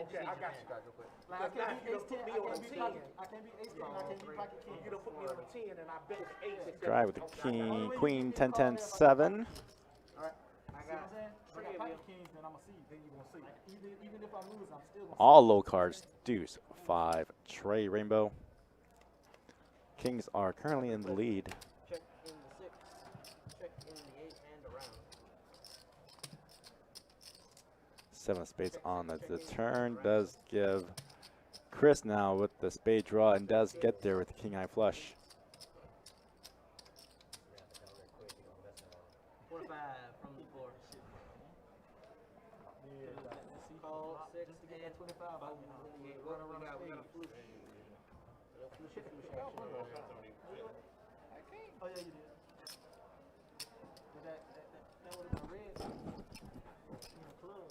Okay, I got you guys real quick. Like, I can't be ace 10. I can't be ace 10. I can't be pocket king. You don't put me on a 10 and I bet ace. Dry with the king, queen, 10, 10, 7. Alright. I got pocket kings, then I'm gonna see. Then you gonna see. Even if I lose, I'm still gonna see. All low cards, deuce, 5, tray, rainbow. Kings are currently in the lead. Check in the 6, check in the 8, and around. 7 of spades on the turn does give Chris now with the spade draw and does get there with the king high flush. 45 from the 4. Call 6 and 25. We got a flush. Oh yeah, you did. But that would have been red. In the club.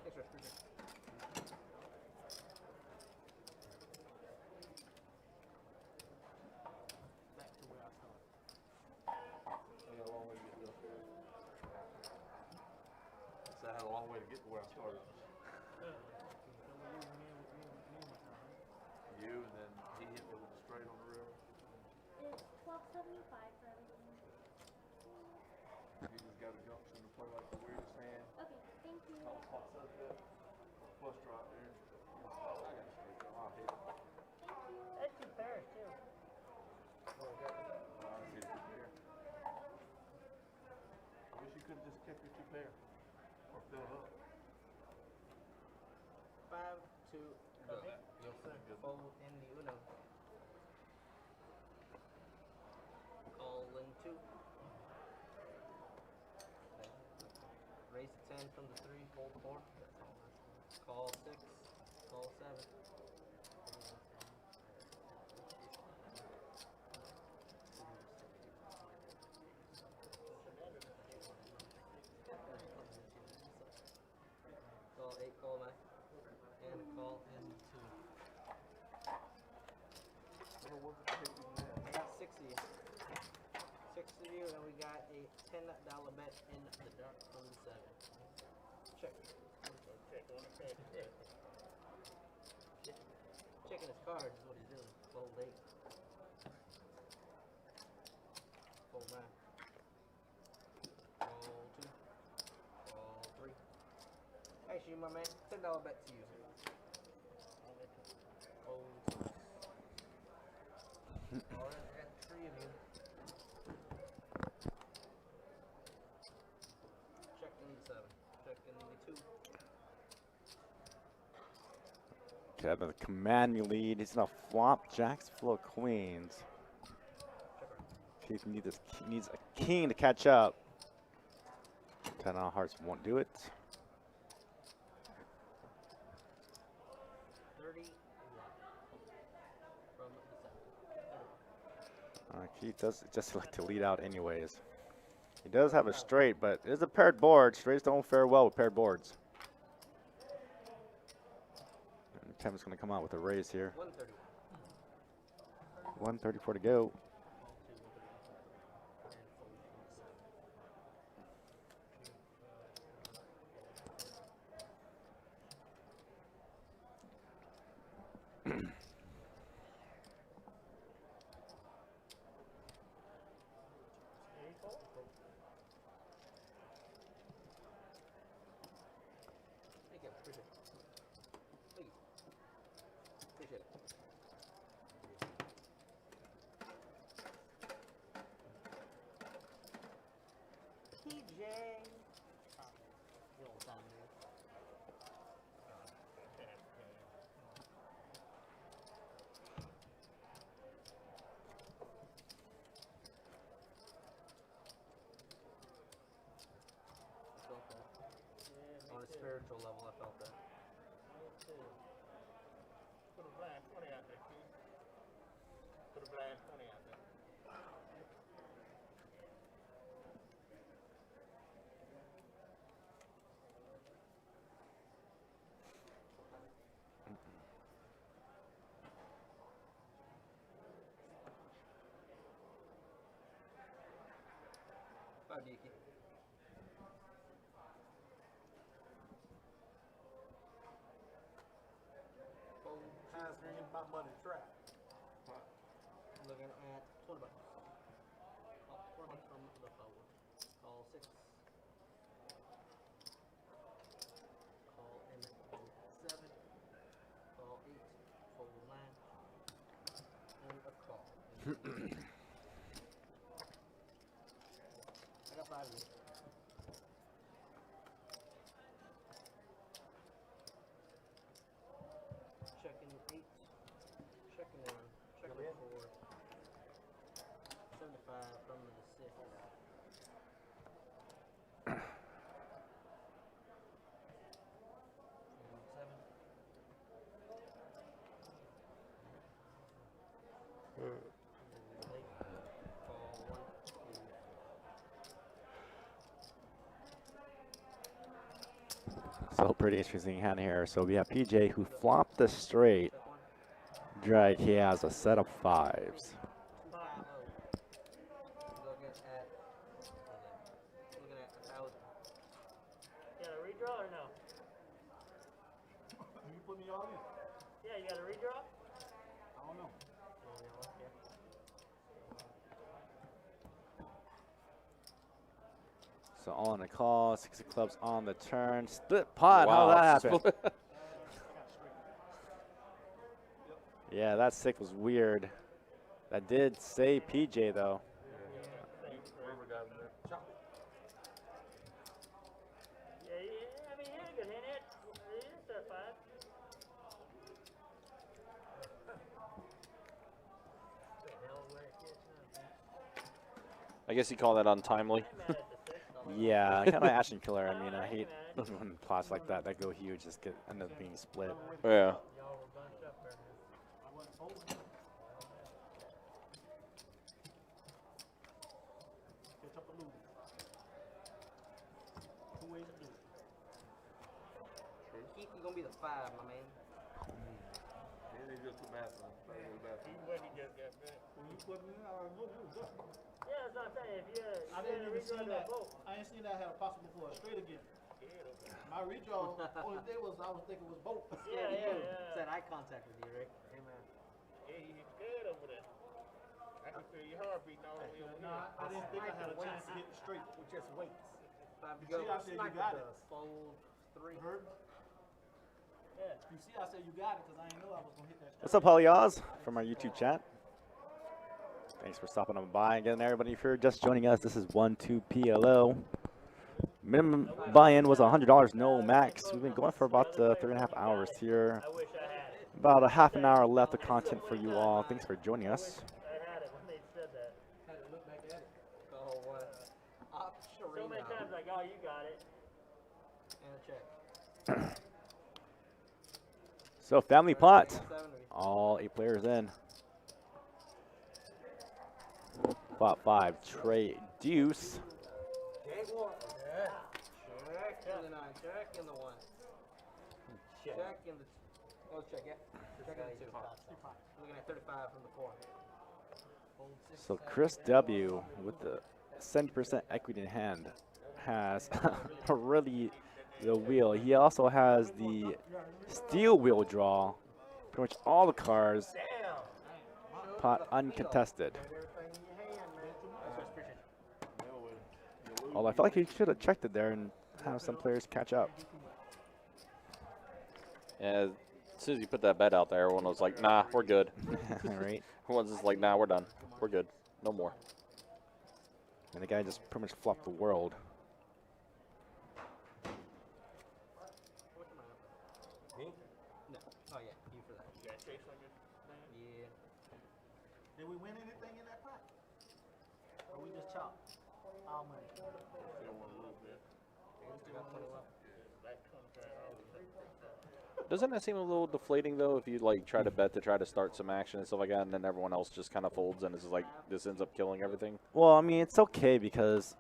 Extra speaker. Back to where I started. I got a long way to get to upstairs. So I had a long way to get to where I started. You and then he hit me with a straight on the river. It's $12.75 for everything. He just got a junction to play like the weirdest hand. Okay, thank you. Called pops up there. Flush right there. I got a straight draw. I hate it. That's 2 pairs too. I hate it here. I wish you could have just kept your 2 pair. Or filled up. 5, 2, go. You'll fold in the Uno. Call in 2. Raise the 10 from the 3, fold 4. Call 6, call 7. Call 8, call 9. And call in 2. I got 6 of you. 6 of you, and we got a $10 bet in the dark from the 7. Check. Checking his cards is what he's doing. Fold 8. Fold 9. Call 2. Call 3. Actually, my man, $10 bet to you. Fold 6. Alright, I got 3 of you. Check in the 7. Check in the 2. Kevin, command me lead. He's gonna flop jacks full of queens. Keith needs a king to catch up. 10 on hearts won't do it. 30 from the 7. Keith does just like to lead out anyways. He does have a straight, but it is a paired board. Straights don't fare well with paired boards. And Kevin's going to come out with a raise here. 130. 134 to go. Thank you. Appreciate it. Thank you. Appreciate it. TJ. The old time dude. I felt that. On a spiritual level, I felt that. Put a blind 20 out there, Keith. Put a blind 20 out there. 20 bucks. Oh, 20 from the forward. Call 6. Call in 7. Call 8. Fold 9. And a call. I got 5 of these. Checking 8. Checking 1. Checking 4. 75 from the 6. And 7. Late. Call 1. So pretty interesting hand here. So we have PJ who flopped the straight. Drag, he has a set of 5s. 250. Looking at 1,000. You got a redraw or no? You put me all in? Yeah, you got a redraw? I don't know. So all in a call, 6 of clubs on the turn. Split pot, how did that happen? Yeah, that 6 was weird. That did say PJ though. Yeah, I mean, he had a good hand. He had a set of 5. I guess you call that untimely. Yeah, kind of action killer. I mean, I hate when plots like that go huge just end up being split. Yeah. Y'all were bunched up right now. I went folding. Catch up a lose. 2 ways to do it. Keith, you're gonna be the 5, my man. Then they just put math on. When he just got back. When you put me in, I already know you was up. Yeah, that's what I'm saying. If you had I didn't a even redraw see to a that. vote. I ain't seen that have possible for a straight again. My redraw, only thing was I was thinking was both. Yeah. Said eye contact with you, Rick. Amen. Yeah, he's scared over there. I can feel your heart beating all the way over Nah, I didn't think I had a chance to hit it straight. With just weights. 5 to You go. see, I said you Sniper got it. does. Fold 3. Heard? Yeah. You see, I said you got it because I didn't know I was gonna hit that straight. What's up, Polyoz, from our YouTube chat? Thanks for stopping on by. Again, everybody, if you're just joining us, this is 1-2 PLO. Minimum buy-in was $100, no max. We've been going for about 3.5 hours here. I wish I had it. About a half an hour left of content for you all. Thanks for joining us. I had it when they said that. Had to look back at it. Call 1. Up, So many times like, oh, you got it. And a check. So family pot. 70. All 8 players in. Pot 5, trade deuce. Check 1. Check in the 9. Check in the 1. Check in the. Oh, check, yeah. Check in the 2. Looking at 35 from the 4. Fold 6. So Chris W. with the 70% equity in hand has really the wheel. He also has the steel wheel draw. Pretty much all the cards. Pot uncontested. Although I feel like he should have checked it there and have some players catch up. Yeah, as soon as you put that bet out there, everyone was like, nah, we're good. Right. Everyone's just like, nah, we're done. We're good. No more. And the guy just pretty much flopped the world. Me? No. Oh, yeah. You for that. You got chase on your thing? Yeah. Did we win anything in that pot? Or we just chopped? Our money. Still want a little bit. Still got 20 left. Like 25 hours. Doesn't that seem a little deflating though, if you like try to bet to try to start some action and stuff like that, and then everyone else just kind of folds and it's just like this ends up killing everything? Well, I mean, it's okay because,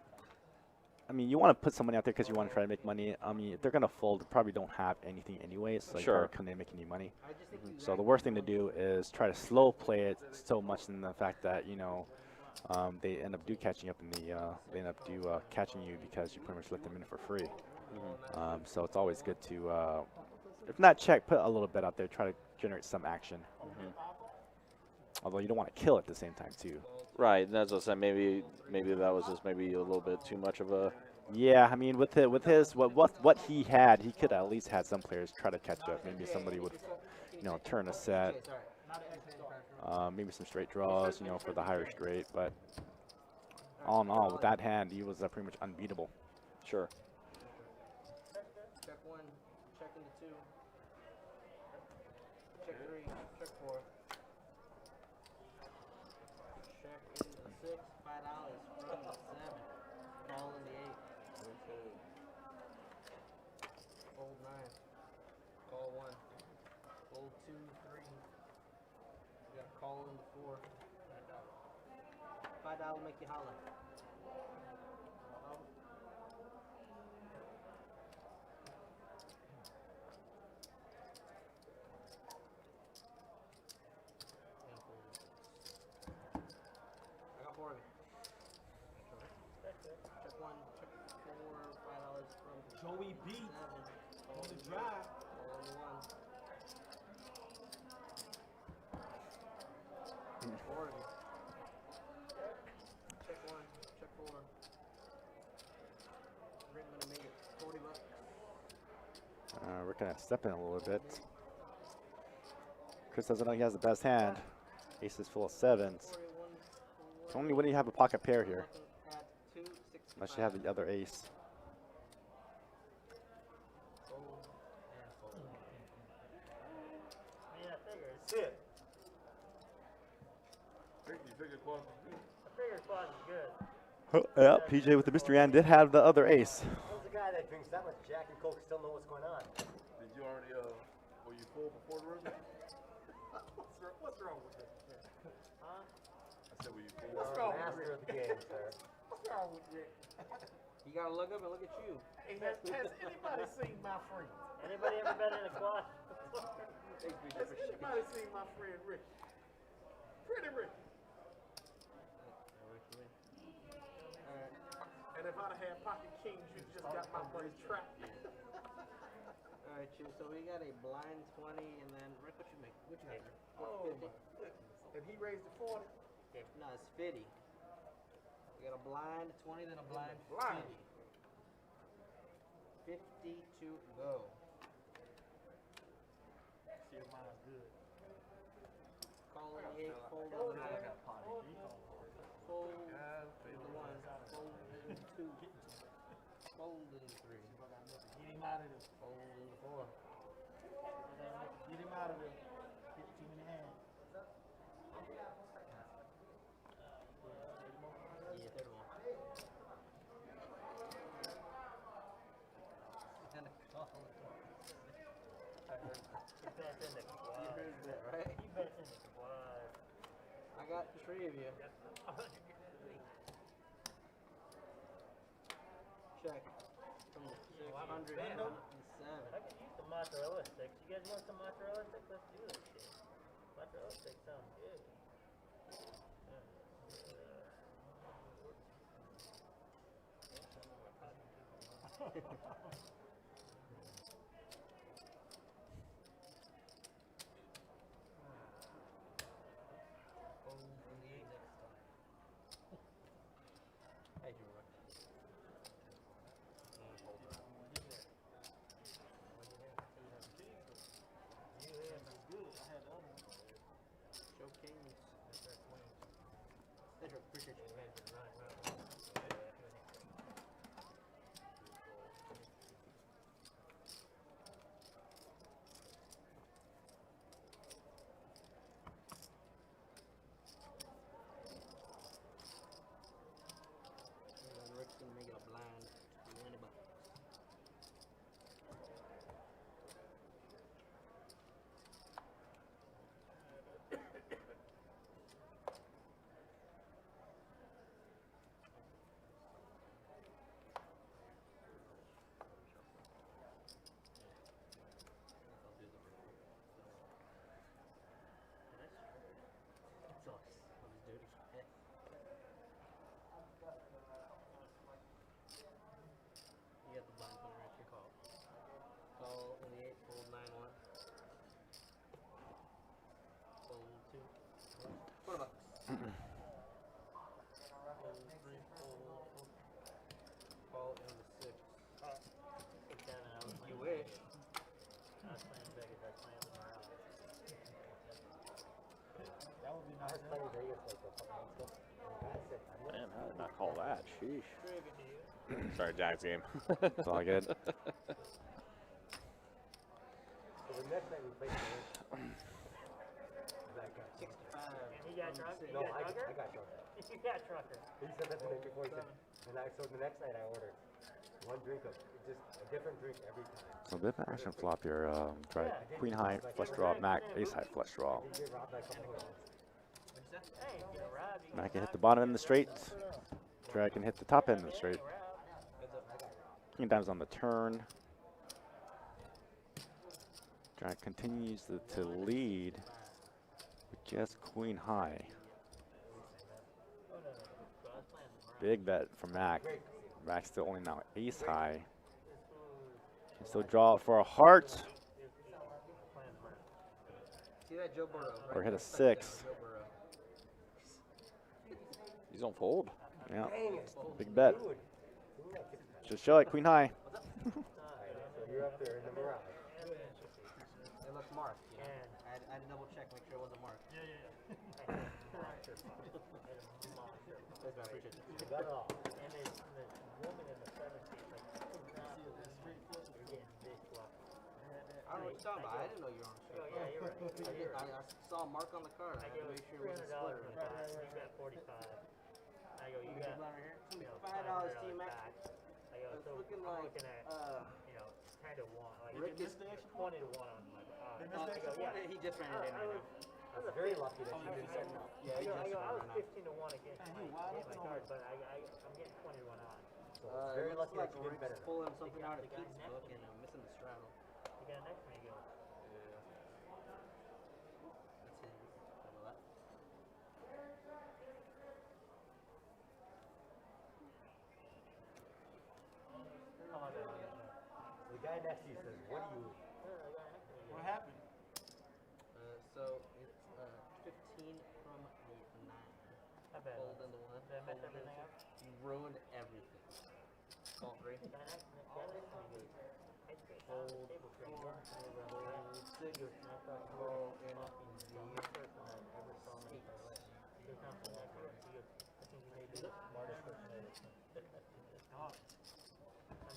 I mean, you want to put somebody out there because you want to try to make money. I mean, if they're going to fold, they probably don't have anything anyways. So Sure. Can they make any money? I just think you So the worst thing to do is try to slow play it so much in the fact that, you know, they end up catching up in the, they end up catching you because you pretty much let them in for free. So it's always good to, if not check, put a little bit out there, try to generate some action. Although you don't want to kill at the same time too. Right, and that's what I said. Maybe that was just maybe a little bit too much of a. Yeah, I mean, with his what he had, he could at least had some players try to catch up. Maybe somebody would, turn a set. Maybe some straight draws, for the higher straight. But all in all, with that hand, he was pretty much unbeatable. Sure. Check 1, check into 2. Check 3, check 4. Check into 6, $5 from the 7. Call in the 8. Fold 9. Call 1. Fold 2, 3. You got call in the 4. $5 make you holler. I got 4 of you. Check 1, check 4, $5 from Joey B 7. on the drive. Call in the 1. 4 of you. Check 1, check 4. Rick gonna make it $40. We're gonna step in a little bit. Chris doesn't know he has the best hand. Ace is full of 7s. It's only when you have a pocket pair here. Unless you have the other ace. Fold and fold. Yeah, I figured. Sit. You figure quad is good. I figured quad is good. Yeah, PJ with the mystery hand did have the other ace. How's the guy that drinks that much Jack and Coke still know what's going on? Did you already, were you full before the rhythm? What's wrong with that? Huh? I said, were you full? You're a master of the game, sir. What's wrong with Rick? You gotta look up and look at you. Hey, has anybody seen my friend? Anybody ever been in a quad? Has anybody seen my friend Rick? Pretty Rick. Alright. And if I'd have had pocket kings, you just got my money trapped. Alright, so we got a blind 20 and then Rick, what you make? What you have? Oh, 50? my goodness. And he raised it 40. No, it's 50. We got a blind 20, then a blind 50. 50 to go. See if mine's good. Call in the 8, fold on the 9. Fold in the 1, fold in the 2. Fold in the 3. Get him out of there. Fold in the 4. Get him out of there. 15 and a half. Yeah, 31. And a call. You bet in the You quad. heard that, right? You bet in the quad. I got 3 of you. Check. From the 600 and 7. I could use some mozzarella sticks. You guys want some mozzarella sticks? Let's do this shit. Mozzarella sticks sound good. Fold in the 8 next time. Hey, you were Show kings. Thank you. Appreciate you, man. Sorry, Jack's game. It's all good. So the next night we played that guy. 65. And he got drunk? No, I got drunk. You got trucker. He said that the night before. He said, so the next night I ordered one drink of just a different drink every time. So a bit of action flop here. Try queen high flush draw, Mac ace high flush draw. He get robbed by a couple of times. Hey, you know, Rob, you Mac can hit the bottom end of the straight. Try can hit the top end of the straight. King dimes on the turn. Try continues to lead with just queen high. Big bet from Mac. Mac's still only now ace high. Can still draw it for a heart. See that Joe Burrow? Or hit a 6. He's on fold. Yeah. Big bet. Just show it, queen high. So you're up there in the mirage. It looks marked. You know? I had to double check, make sure it wasn't marked. Yeah. Thanks, man. I appreciate it. You got it all. And the woman in the 70s, like, you're getting this luck. I don't know what you're talking about. I didn't know you were on the show. Oh, yeah, you're right. I saw a mark on the card. I I had go to make sure it wasn't $300 split or for anything. that. You got 45. I go, you got, you know, $5 to you, Mac. back. I go, It's so looking I'm like, looking at, you know, kind of one, like Rick is 20 to 1 on my They I missed go, the yeah. He just ran it in right now. I was very lucky that you didn't set it up. Yeah, he just I ran was it 15 to 1 against my card, but I'm getting 20 to 1 on. So it's very Looks lucky like that you didn't bet Rick's it up. pulling something out of The guy Keith's next book to me. and I'm missing the straddle. The guy next to me goes, That's his. Double that. come on, man. The guy next to you says, what do you? What happened? So it's 15 from the 9. I bet. Fold into 1. Did I mess everything up? You ruined everything. Call 3. The guy next to me goes, I think on the table for you. Call in First person I ever saw in my life. He comes to that group, he goes, I think you may be the smartest person I ever seen. I'm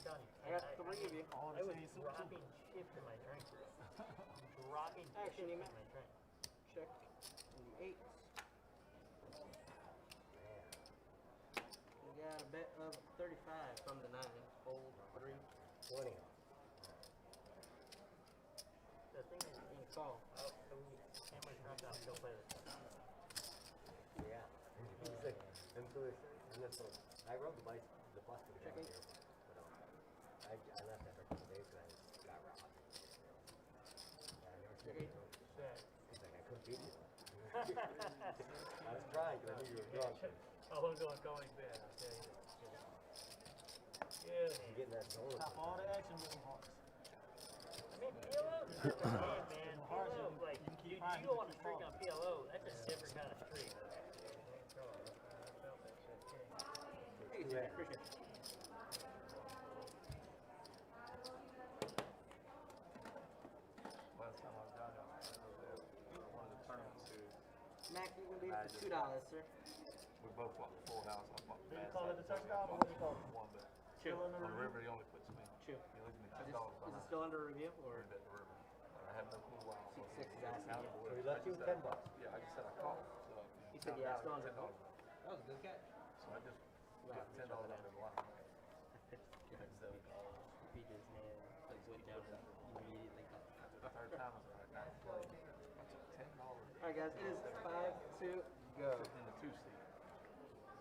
telling you. I got 3 of you. I was dropping chips in my drink. Dropping Action, chips in you my drink. Check. And the 8s. We got a bet of 35 from the 9. Fold 3. 20. The thing is, And call. Hammer's drunk, I'll still play this. Yeah. He's like, and so I rode the bus to the down here, but I left after a couple days and I just got robbed. Yeah, I never seen it. He's like, I couldn't beat you. I was trying because I knew you were drunk. Oh, I'm going bad, I'll tell you. Yeah, You getting that zone. Top all the action moving hearts. I mean, PLO's a different game, man. PLO, like, you go on a streak on PLO, that's a different kind of streak. Hey, Jimmy, appreciate it. Last time I was down there, one of the tournaments too, Mac, you can leave for $2, sir. we both bought the full house. I bought the Do you bad call side, it a the second touchdown I or bought what do you call it? one bet. Chill. On the river, he only puts me. Chill. He leaves me Is $10 it behind. still under review or? Bet the river. I have no clue why. I'm Six is asking you. So he left you with $10. Yeah, I just said I called. So He said, yeah, still under $10. review. That was a good catch. So I just Wow, got $10 out of the line. Peter's man like went down and immediately got. Third time I was like, I played. I took $10. Alright guys, it is 5 to go. In the 2 seat.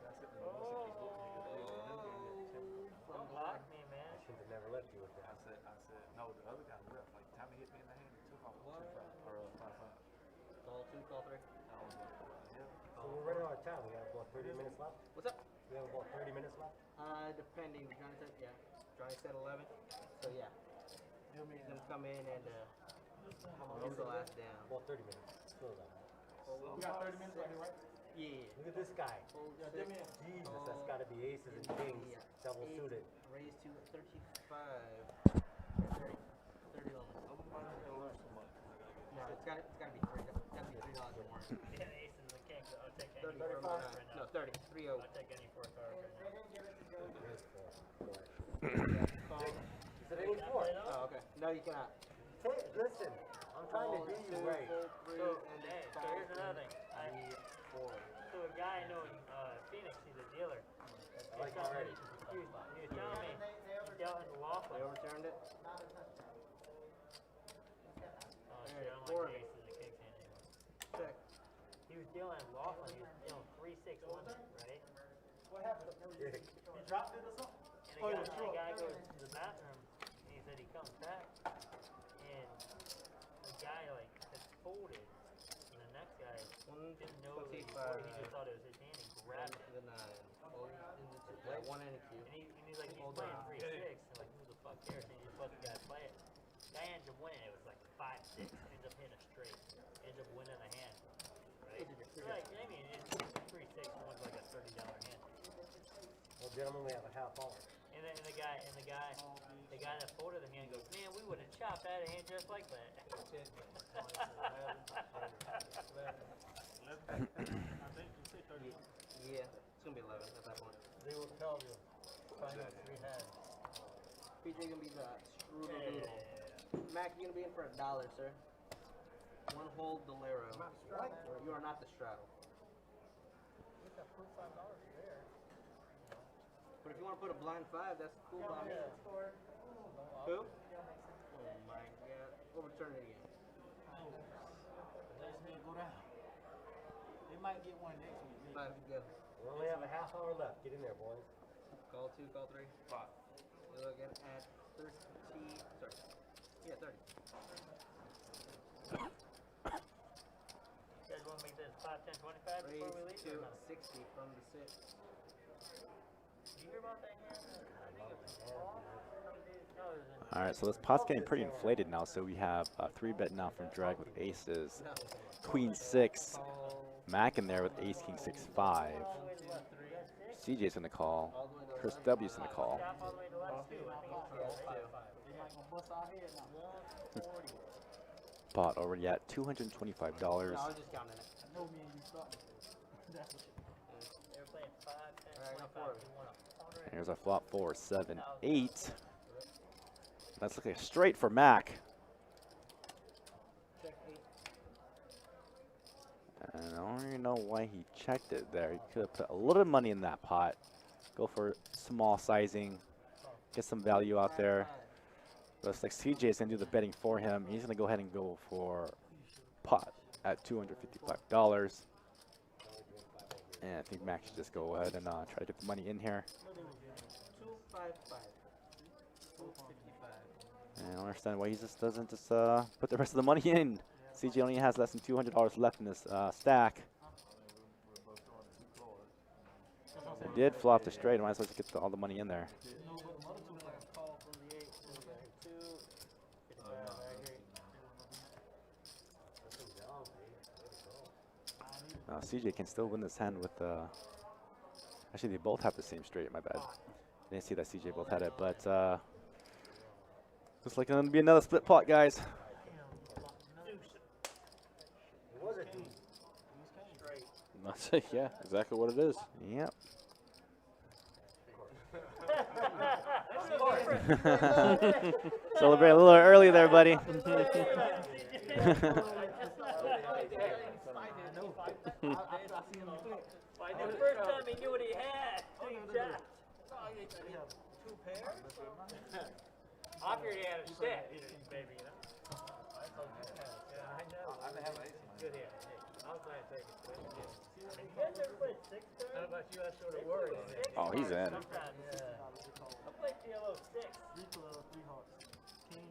That's it. The 160 booked me because they were in the game at 10 bucks. Don't block me, man. I should have never left you with I that. said, no, the other guy left. Like, time he hit me in the hand, he took off a 2-5 or a 5-5. Call 2, call 3. I was like, yeah. So we're running out of time. We got about 30 minutes left. What's up? We have about 30 minutes left. Depending, Johnny said, yeah. Johnny said 11. So yeah. He's gonna come in and use the last down. About 30 minutes. Slow down. We got 30 minutes right here, right? Yeah. Look at this guy. Fold Yeah, 6. give me a. Jesus, that's got to be aces and kings. Yeah. Double Eight, suited. Raise to 35. 30 dollars. No, it's gotta be 3. It's gotta be $3 or more. Yeah, aces, I can't go. I'll take any 30 four from cards right no, now. 30. 3-0. I'll take any 4 cards right now. Here's four. Is it any sport? Oh, okay. No, you cannot. Hey, listen, I'm trying to do you right. So, hey, so here's another thing. So a guy I know in Phoenix, he's a dealer. I like already. He was telling me he dealt in Laughlin. They overturned it. Oh shit, I don't like the aces and kicks hand anymore. Check. He was dealing in Laughlin. He was dealing 3-6-1, right? What happened? He dropped it or something? And the guy goes to the bathroom, and he said he comes back, and the guy like had folded, and the next guy didn't know it was folded. He just thought it was his hand and grabbed it. The 9. One and a cue. And he's like, he's playing 3-6, and like, who the fuck cares? And he just lets the guy play it. Guy ends up winning. It was like 5-6. Ends up hitting a straight. Ends up winning the hand. Right? So like, I mean, it's 3-6 was like a $30 hand. Well, gentlemen, we have a half hour. And then the guy that folded the hand goes, man, we would have chopped that hand just like that. Yeah, it's gonna be 11 at that point. They will tell you. Find out 3 hands. PJ gonna be the screwed doodle. Mac, you're gonna be in for $1, sir. One hold the Lero. You are not the straddle. You got $45 there. But if you want to put a blind 5, that's cool by me. Who? Oh my god. Overturn it again. Let's go down. They might get one next week. 5 to go. We only have a half hour left. Get in there, boys. Call 2, call 3. 5. We're looking at 30. Sorry. Yeah, 30. You guys want to make this 5, 10, 25 before we leave? Raise to Or no? 60 from the 6. Did you hear about that hand? I think it was Paul. No, it was in All right, so this pot's getting pretty inflated now. So we have a 3-bet now from Drag with aces, Queen 6, Mac in there with Ace King 6 5. CJ's in the call. Chris W's in the call. top all the way to left, too. I think They might gonna bust our head now. 140. Pot already at $225. No, I was just counting it. I know me and you started. That's what They were playing 5, 10, Alright, 25. go for it. You won 100. Here's our flop 4, 7, 8. That's looking straight for Mac. Check 8. And I don't even know why he checked it there. He could have put a little money in that pot. Go for small sizing. Get some value out there. Looks like CJ is going to do the betting for him. He's going to go ahead and go for pot at $255. And I think Mac should just go ahead and try to get the money in here. 255. 255. And I don't understand why he just doesn't just put the rest of the money in. CJ only has less than $200 left in this stack. He did flop the straight. Might as well just get all the money in there. Call from the 8. So we got 2, 55. I agree. CJ can still win this hand with actually they both have the same straight, my bad. I didn't see that CJ both had it, but looks like it's gonna be another split pot, guys. It was a deuce. That's yeah, exactly what it is. Yep. Celebrate a little early there, buddy. The first time he knew what he had. Two pairs? Off your hand is set, baby, you know? I know. I've been having ace. Good hand. I was trying to take it. You guys ever played 6 turns? How about you? I sort of worried. Oh, he's in. Sometimes, I played PLO 6. 3 clubs, 3 hearts. King.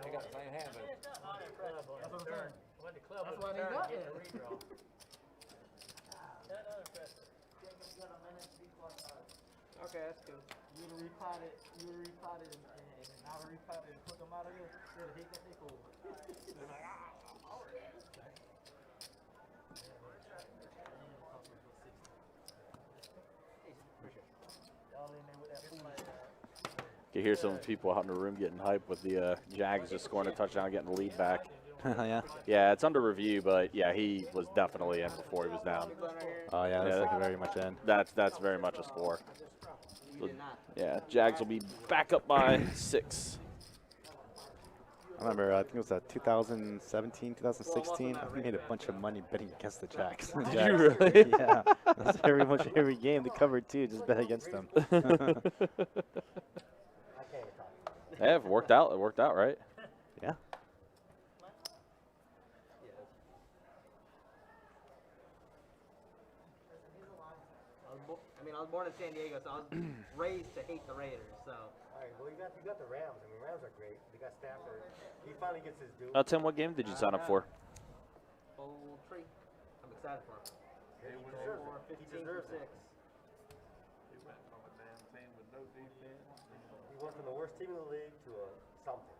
They got the same hand, but It's not unimpressive on That's the what I'm turn. saying. When the club That's was why they turned, got get there. the redraw. Not unimpressive. Okay, that's cool. You would have repotted, and I would have repotted and put them out of there. They'd have hit that dick over. They're like, y'all in there with that fool. You hear some people out in the room getting hyped with the Jags just scoring a touchdown, getting the lead back. Yeah. Yeah, it's under review, but yeah, he was definitely in before he was down. Oh yeah, that's like very much in. That's very much a score. You did not. Yeah, Jags will be back up by 6. I remember, I think it was 2017, 2016. I made a bunch of money betting against the Jacks. Did you really? Yeah. That's every game they covered too. Just bet against them. I can't even talk. Yeah, it worked out. It worked out, right? Yeah. I was born in San Diego, so I was raised to hate the Raiders. So. All right, well, you got the Rams. I mean, Rams are great. They got Stafford. He finally gets his due. Tim, what game did you sign up for? Old tree. I'm excited for him. He He deserves for it. 15 He deserves for 6. it. He went from a damn team with no defense. He went from the worst team in the league to a something.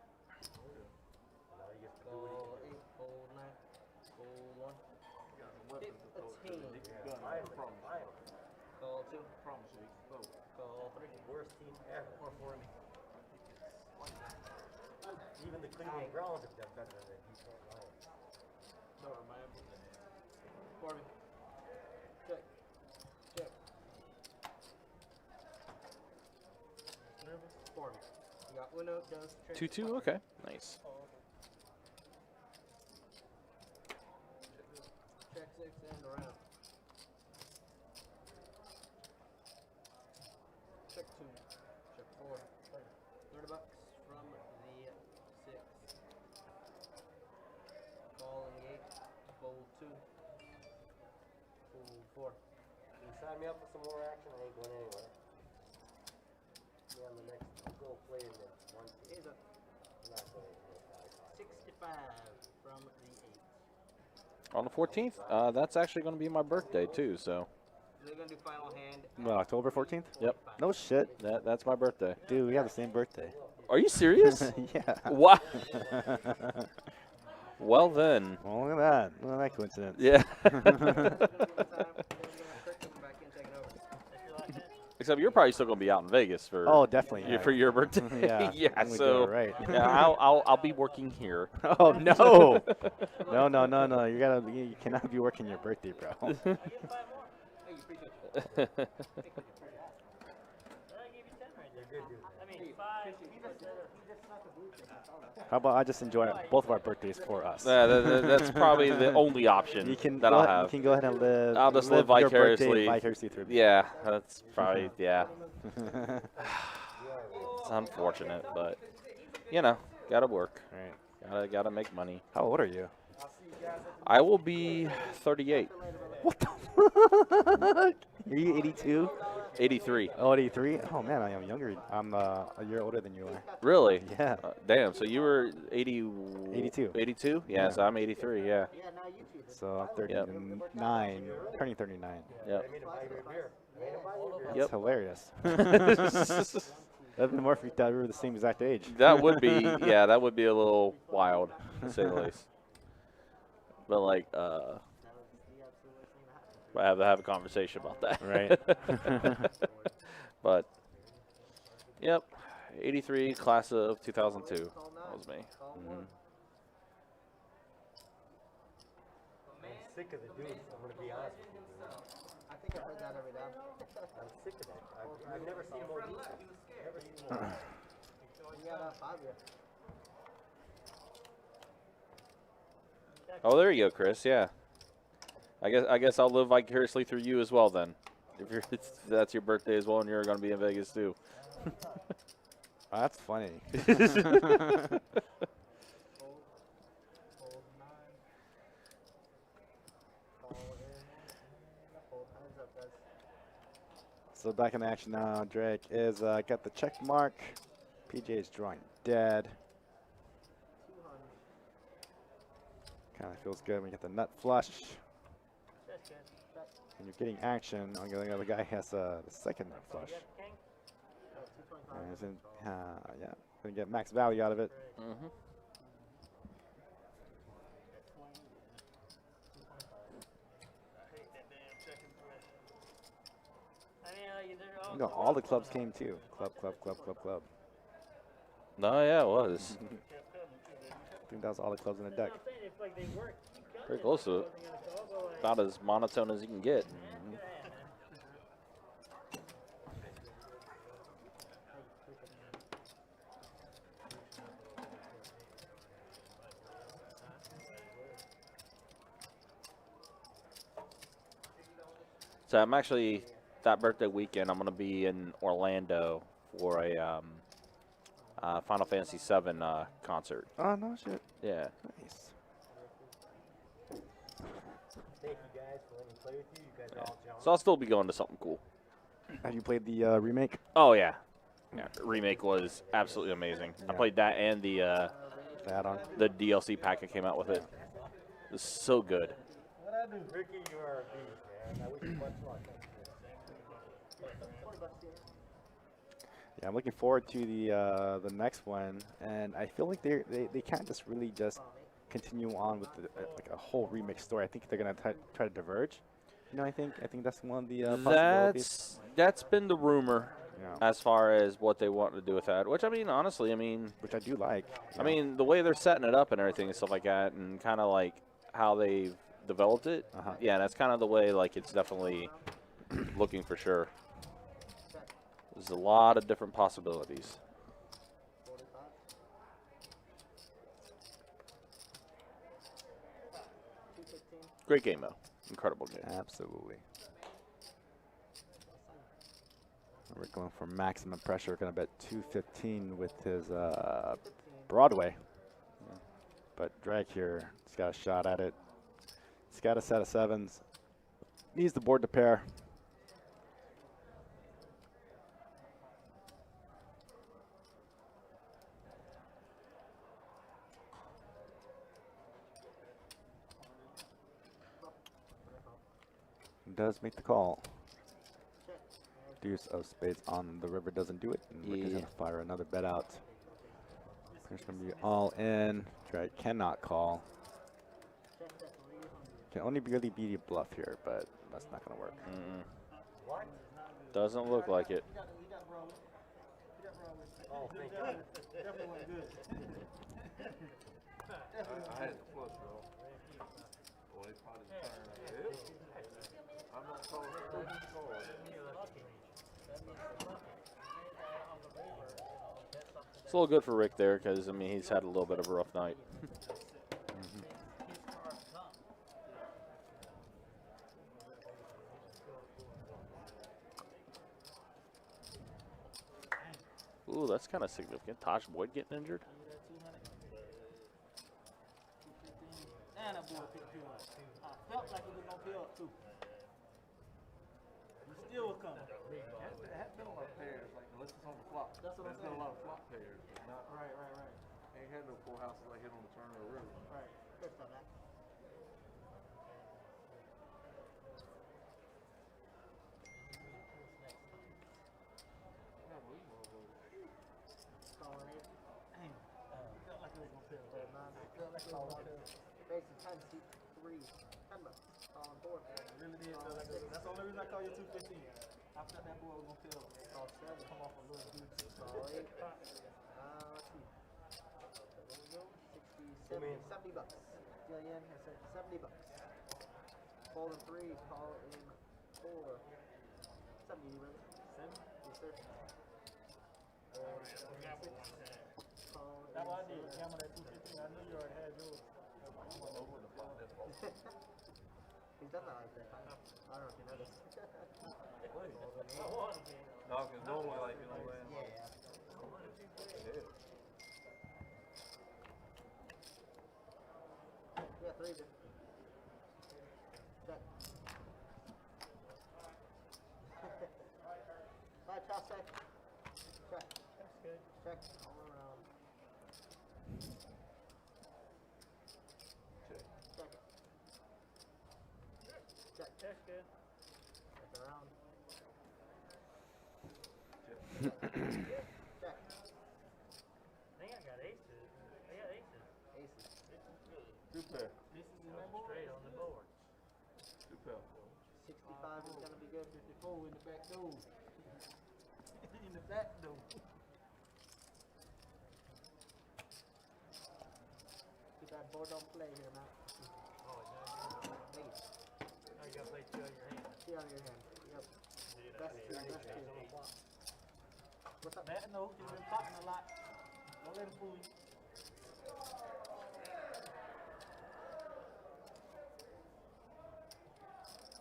Now he gets to do what he can do. Goal 8, goal 9, goal 1. He got some weapons to It's a throw. team. He can gun, I promise. Goal 2, I promise you, he can throw. goal 3. Worst team ever. Or 4 me. Even the Cleveland Browns have done better than Detroit Lions. No, man. 4 me. Check. Check. 4 me. You got Uno, dos, tres. 2-2. Okay, nice. Check 6 and around. Check 2. Check 4. 30 bucks from the 6. Call in the 8. Fold 2. Fold 4. You sign me up for some more action, I ain't going anywhere. Me on the next, I'll go play in the 1 team. Here's a I'm not going anywhere. 65 from the 8. On the 14th, that's actually going to be my birthday too. So. They're going to do final hand. Well, October 14th? Yep. No shit. That's my birthday. Dude, we have the same birthday. Are you serious? Yeah. Wow. Well then. Well, look at that. Look at that coincidence. Yeah. Except you're probably still going to be out in Vegas for. Oh, definitely. Yeah. For your birthday. Yeah. Yeah. I'm gonna So. do it right. Yeah, I'll be working here. Oh no. No. You cannot be working your birthday, bro. How about I just enjoy both of our birthdays for us? That's probably the only option that I'll have. You can go ahead and live. I'll just live your birthday vicariously. vicariously through me. Yeah, that's probably, yeah. It's unfortunate, but, you know, gotta work. Right. Gotta make money. How old are you? I will be 38. What the fuck? Are you 82? 83. Oh, 83? Oh, man, I am younger. I'm a year older than you are. Really? Yeah. Damn, so you were 82? 82. Yeah, so I'm 83, yeah. So I'm 39, turning 39. Yep. That's hilarious. That'd be more freaked out. We were the same exact age. That would be, yeah, that would be a little wild, to say the least. But, like, I have to have a conversation about that. Right. But, yep, 83, class of 2002. That was me. I'm sick of the dudes, I'm going to be honest with you. I think I've heard that every day. I'm sick of it. I've never seen more defense. Never seen more defense. You got 5 here. Oh, there you go, Chris. Yeah. I guess I'll live vicariously through you as well then. If that's your birthday as well, and you're going to be in Vegas too. Oh, that's funny. So back in action now. Drake is got the check mark. PJ is drawing dead. Kind of feels good when you get the nut flush. And you're getting action on the other guy has the second nut flush. And he's in, yeah, gonna get max value out of it. You know, all the clubs came too. Club. No, yeah, it was. I think that was all the clubs in the deck. Pretty close to it. About as monotone as you can get. So I'm actually, that birthday weekend, I'm going to be in Orlando for a Final Fantasy VII concert. Oh, no shit. Yeah. Nice. Thank you guys for letting me play with you. You guys are all jealous. So I'll still be going to something cool. Have you played the remake? Oh, yeah. Yeah, the remake was absolutely amazing. I Yeah. played that and the Add-on. DLC pack that came out with it. It was so good. What I do, Ricky, you are a beast, man. I wish you much luck. Yeah, I'm looking forward to the next one, and I feel like they can't just really just continue on with like a whole remake story. I think they're gonna try to diverge. You know, I think that's one of the possibilities. That's been the rumor Yeah, as far as what they want to do with that. Which, I mean, honestly, I mean, which I do like. I mean, the way they're setting it up and everything and stuff like that, and kind of like how they've developed it. Yeah, that's kind of the way. Like, it's definitely looking for sure. There's a lot of different possibilities. Great game, though. Incredible game. Absolutely. We're going for maximum pressure. Going to bet 215 with his Broadway. But Drag here, he's got a shot at it. He's got a set of sevens. Needs the board to pair. Does make the call. Deuce of spades on the river doesn't do it. And Ricky's going to fire another bet out. There's going to be all in. Drag cannot call. Can only really be a bluff here, but that's not going to work. Doesn't look like it. Oh, thank you. Definitely went good. I had the flush, bro. Boy, they probably turned. Yep. I'm not calling it. It's a little good for Rick there because, I mean, he's had a little bit of a rough night. Ooh, that's kind of significant. Tosh Boyd getting injured. And that boy picked you up. I felt like it was gonna pay up too. You still was coming. It hasn't been a lot of pairs, like, unless it's on the flop. That's what I'm There's been a saying. lot of flop pairs, but not, Right. ain't had no full houses like hit on the turn or the river. Right. First time that. Calling it. Dang. Felt like it was gonna pay up. Felt like it was gonna pay up. Basically, 10, seat 3, 10 bucks. Calling 4. Really did feel like it was. That's the only reason I call you 215. I felt that boy was gonna pay up. Call 7. Come off a little dude. Call 8. Let's see. There we go. 60, 70 bucks. Deal yen has said 70 bucks. Fold in 3, call in 4. 70, brother. 7? Yes, sir. Call in That's what I did. 7. Gamble that 215. I knew you already had yours. He's done that like that. I don't know if you noticed. No, because normally, like, you know, man. Yeah. Yeah, 3 then. Check. Bye, toss check. Check. That's good. Check all around. Check it. Check. That's good. Check around. Check. I think I got aces. I got aces. Aces. Two pair. This is in that board. Straight on the board. Two pair. 65 is gonna be good. 54 in the back door. In the back door. Keep that board on play here, man. Ace. Oh, you gotta play 2 on your hand. 2 on your hand. Yep. Best 2, best 2. What's up? Matt knows you've been talking a lot. Don't let him fool you.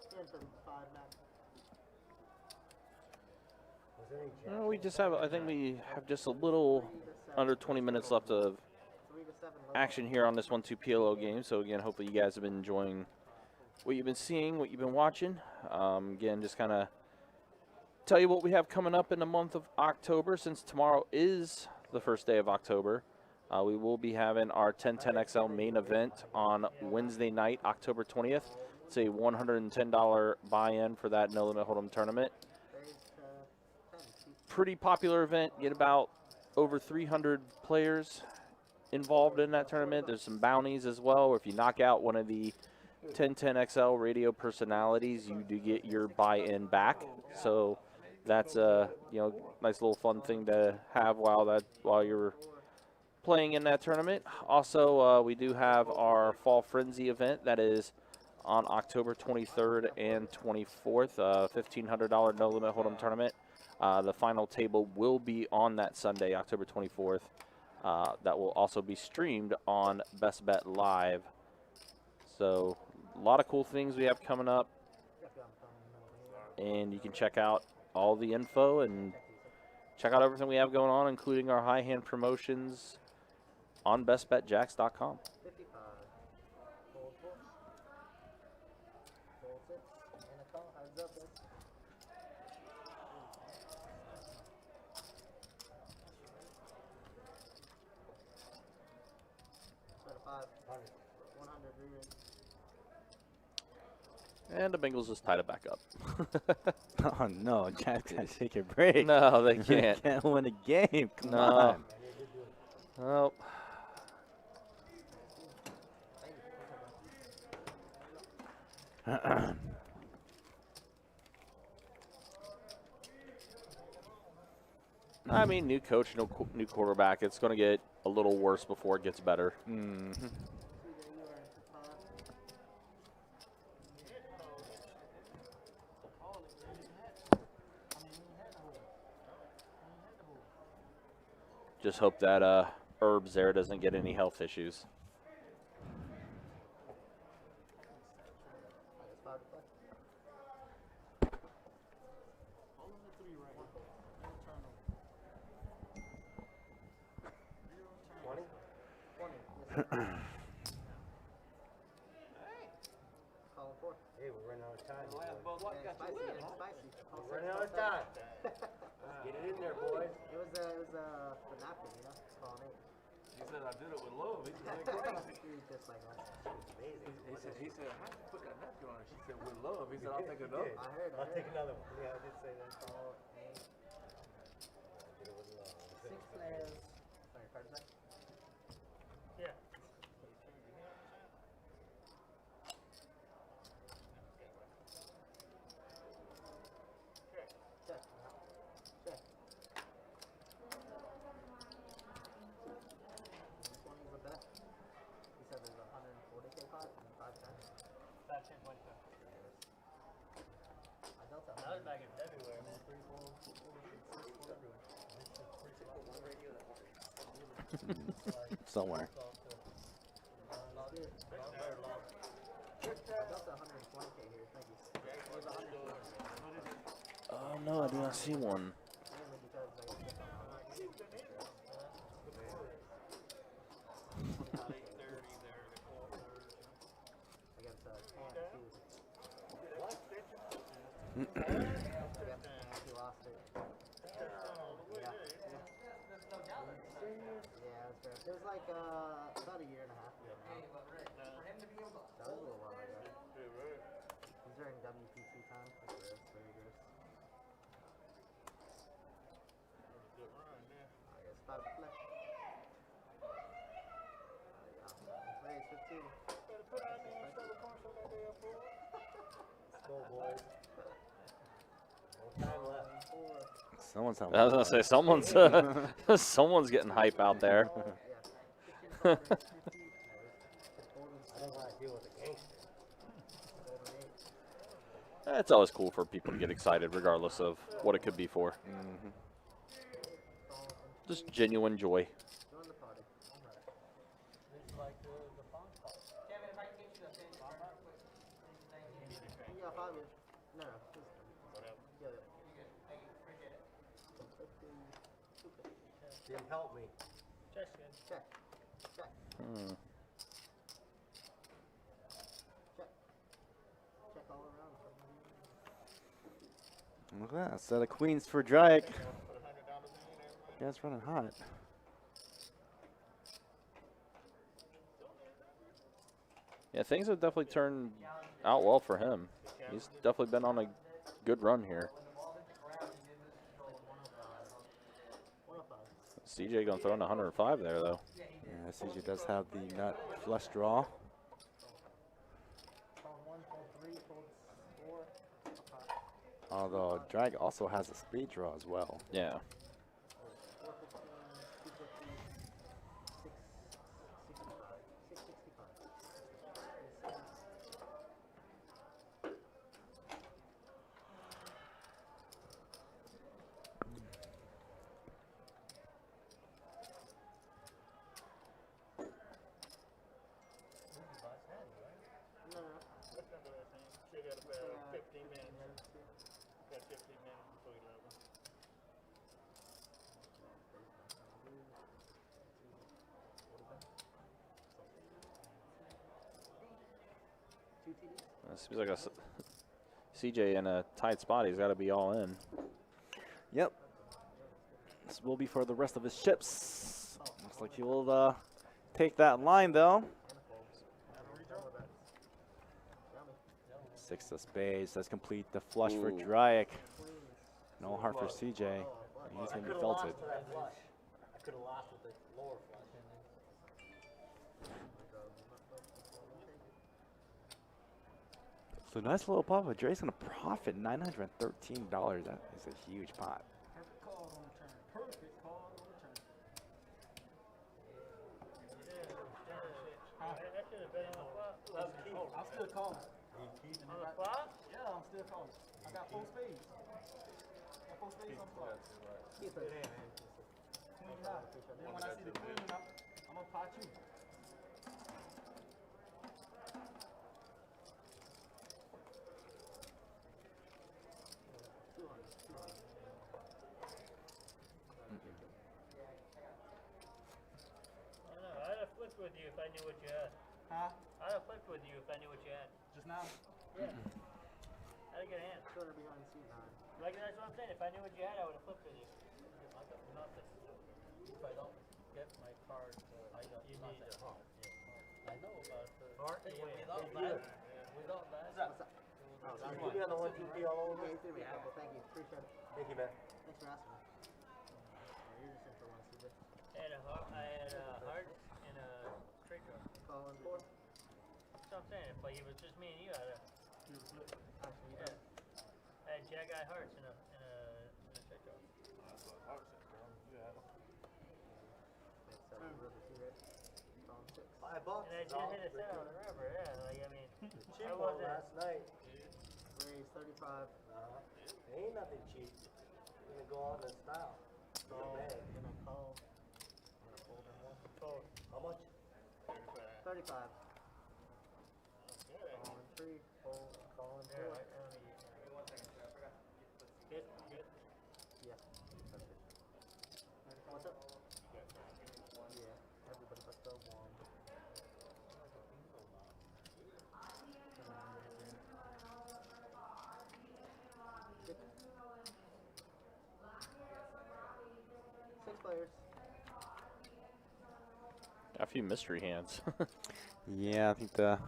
10 for 5, Matt. there any jack? We just have, I think we have just a little under 20 minutes left of 3 to 7 low. action here on this 1-2 PLO game. So again, hopefully you guys have been enjoying what you've been seeing, what you've been watching. Again, just kind of tell you what we have coming up in the month of October. Since tomorrow is the first day of October, we will be having our 1010XL main event on Wednesday night, October 20th. It's a $110 buy-in for that no limit hold'em tournament. Pretty popular event. Get about over 300 players involved in that tournament. There's some bounties as well. If you knock out one of the 1010XL radio personalities, you do get your buy-in back. So that's a nice little fun thing to have while you're playing in that tournament. Also, we do have our Fall Frenzy event that is on October 23rd and 24th, $1,500 no limit hold'em tournament. The final table will be on that Sunday, October 24th. That will also be streamed on Best Bet Live. So a lot of cool things we have coming up, and you can check out all the info and check out everything we have going on, including our high hand promotions on bestbetjacks.com. 55. Fold 4. Fold 6. And a call. Heads up, guys. Set a 5. 100. Reread. And the Bengals just tied it back up. Oh no, Jack's gotta take a break. No, they can't. Can't win a game. Come No. on. Oh. I mean, new coach, new quarterback. It's going to get a little worse before it gets better. Mm-hmm. Just hope that Herbs there doesn't get any health issues. Calling 4. Hey, we're running out of time. Spicy. We're running out of time. Get it in there, boys. It was the napkin, calling 8. He said I did it with love. He said crazy. He was just like that. Amazing. He said, how did you put that napkin on it? She said, with love. He said, I'll take another. I heard. I'll take another one. Yeah, I did say that. Call 8. Get it with love. 6 players. Sorry, card check. Yeah. Check. Check. This one is a bet. He said there's a 140K pot and 510. About 10.5. I dealt That was back in February, man. 3, 4, 4 everywhere. Somewhere. I dealt 120K here. Thank you. There's 120K. Oh, no, I do not see one. Mainly because I got hit on against Tan too. Against Tan, he lost it. Yeah. Yeah, it was fair. It was like about a year and a half ago now. That was a little while ago. It was during WPT time. Like this, very gross. I guess 5 to play. Play 15. Go, boys. No time left. 4. Someone's having I was going to say, someone's getting hype out there. Yeah. I don't want to deal with a gangster. It's always cool for people to get excited, regardless of what it could be for. Mm-hmm. Just genuine joy. Join the party. Yeah, 5 years. No, just whatever. Yeah. Didn't help me. Check's good. Check. Check. Hmm. Check. Check all around. Look at that. Set of queens for Drake. Put $100 in there, man. Yeah, it's running hot. Yeah, things have definitely turned out well for him. He's definitely been on a good run here. CJ gonna throw in 105 there though. Yeah, CJ does have the nut flush draw. Fold 1, fold 3, fold 4. Although Drake also has a speed draw as well. Yeah. 415, 250, 665. 665. No, no. What's under that thing? Still got about 15 minutes. Got 15 minutes before you level. It seems like CJ in a tight spot. He's got to be all in. Yep. This will be for the rest of his ships. Looks like he will take that line though. Six of spades. Let's complete the flush for Ooh. Drake. No heart for CJ. He's gonna be Could've felt lost it. to that flush. I could have lost with the lower flush. So nice little pop, but Drake's gonna profit $913. That is a huge pot. Perfect call on the turn. Perfect call on the turn. That should have been on the flop. I'm still calling. On the flop? Yeah, I'm still calling. I got 4 spades. Got 4 spades on the flop. Keep it in, man. Queen out. Then when I see the queen, I'm gonna pot you. I don't know. I'd have flipped with you if I knew what you had. Huh? I'd have flipped with you if I knew what you had. Just now? Yeah. Had a good hand. Quarter behind C9. Like, that's what I'm saying. If I knew what you had, I would have flipped with you. I got nothing. If I don't get my card, I got You nothing. need a heart. I know, but Heart, you win. without that, without that, What's up? I'll give you on the 1, 2 PLO. Okay, you threw me a couple. Thank you. Appreciate it. Thank you, man. Thanks for asking. You're just in for one, CJ. I had a heart and a straight draw. Calling. That's what I'm saying. If like, it was just me and you, I'd have. Actually, you Yeah. don't. I had jack eye hearts and a straight draw. It's river C, right? Calling 6. $5. And I is all. did hit a set on the rubber, yeah. Like, I mean, Cheap I one wasn't. last night. Raise 35. Ain't nothing cheap. You're gonna go out in style. Call. Then I call. I'm gonna fold in one. Fold. How much? 35. Calling 3. Fold. Calling 4. There, I don't need Good, good. Yeah. What's up? Yeah. Everybody but the one. Six players. A few mystery hands. Yeah, I think the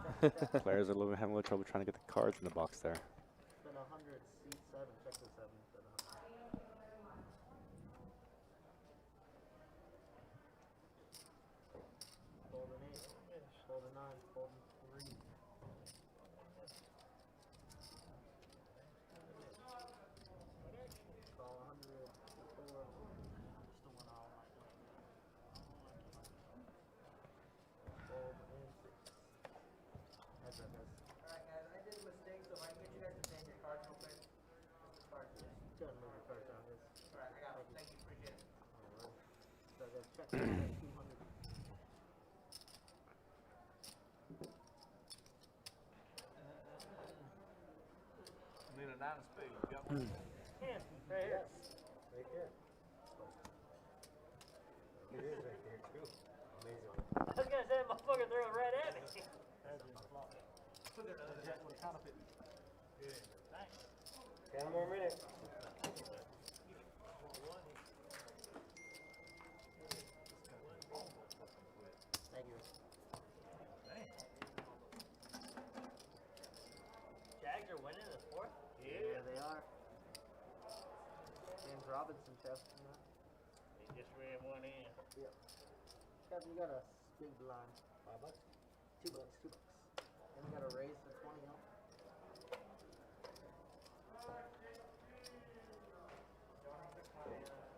players are having a little trouble trying to get the cards in the box there. Then 100 C7. Check the 7. Then 100. Fold an 8. Fold a 9. Fold a 3. Call 100. 4. Fold in 6. Heads up, guys. Alright, guys, I did a mistake, so if I can get you guys to change your cards real quick. Just the cards. Go ahead and move your cards down, guys. Alright, I got it. Thank you, appreciate it. Alright. So I gotta check 200. Need a 9 of spades. You got one? Hand, right here. Right there. Jack with a counterfeit. 10 more minutes. Thank you. Jags are winning the fourth? Yeah, they are. James Robinson, Chef. He just ran one in. Yep. Chef, you got a big blind. $5? $2. And we got a raise for 20 up.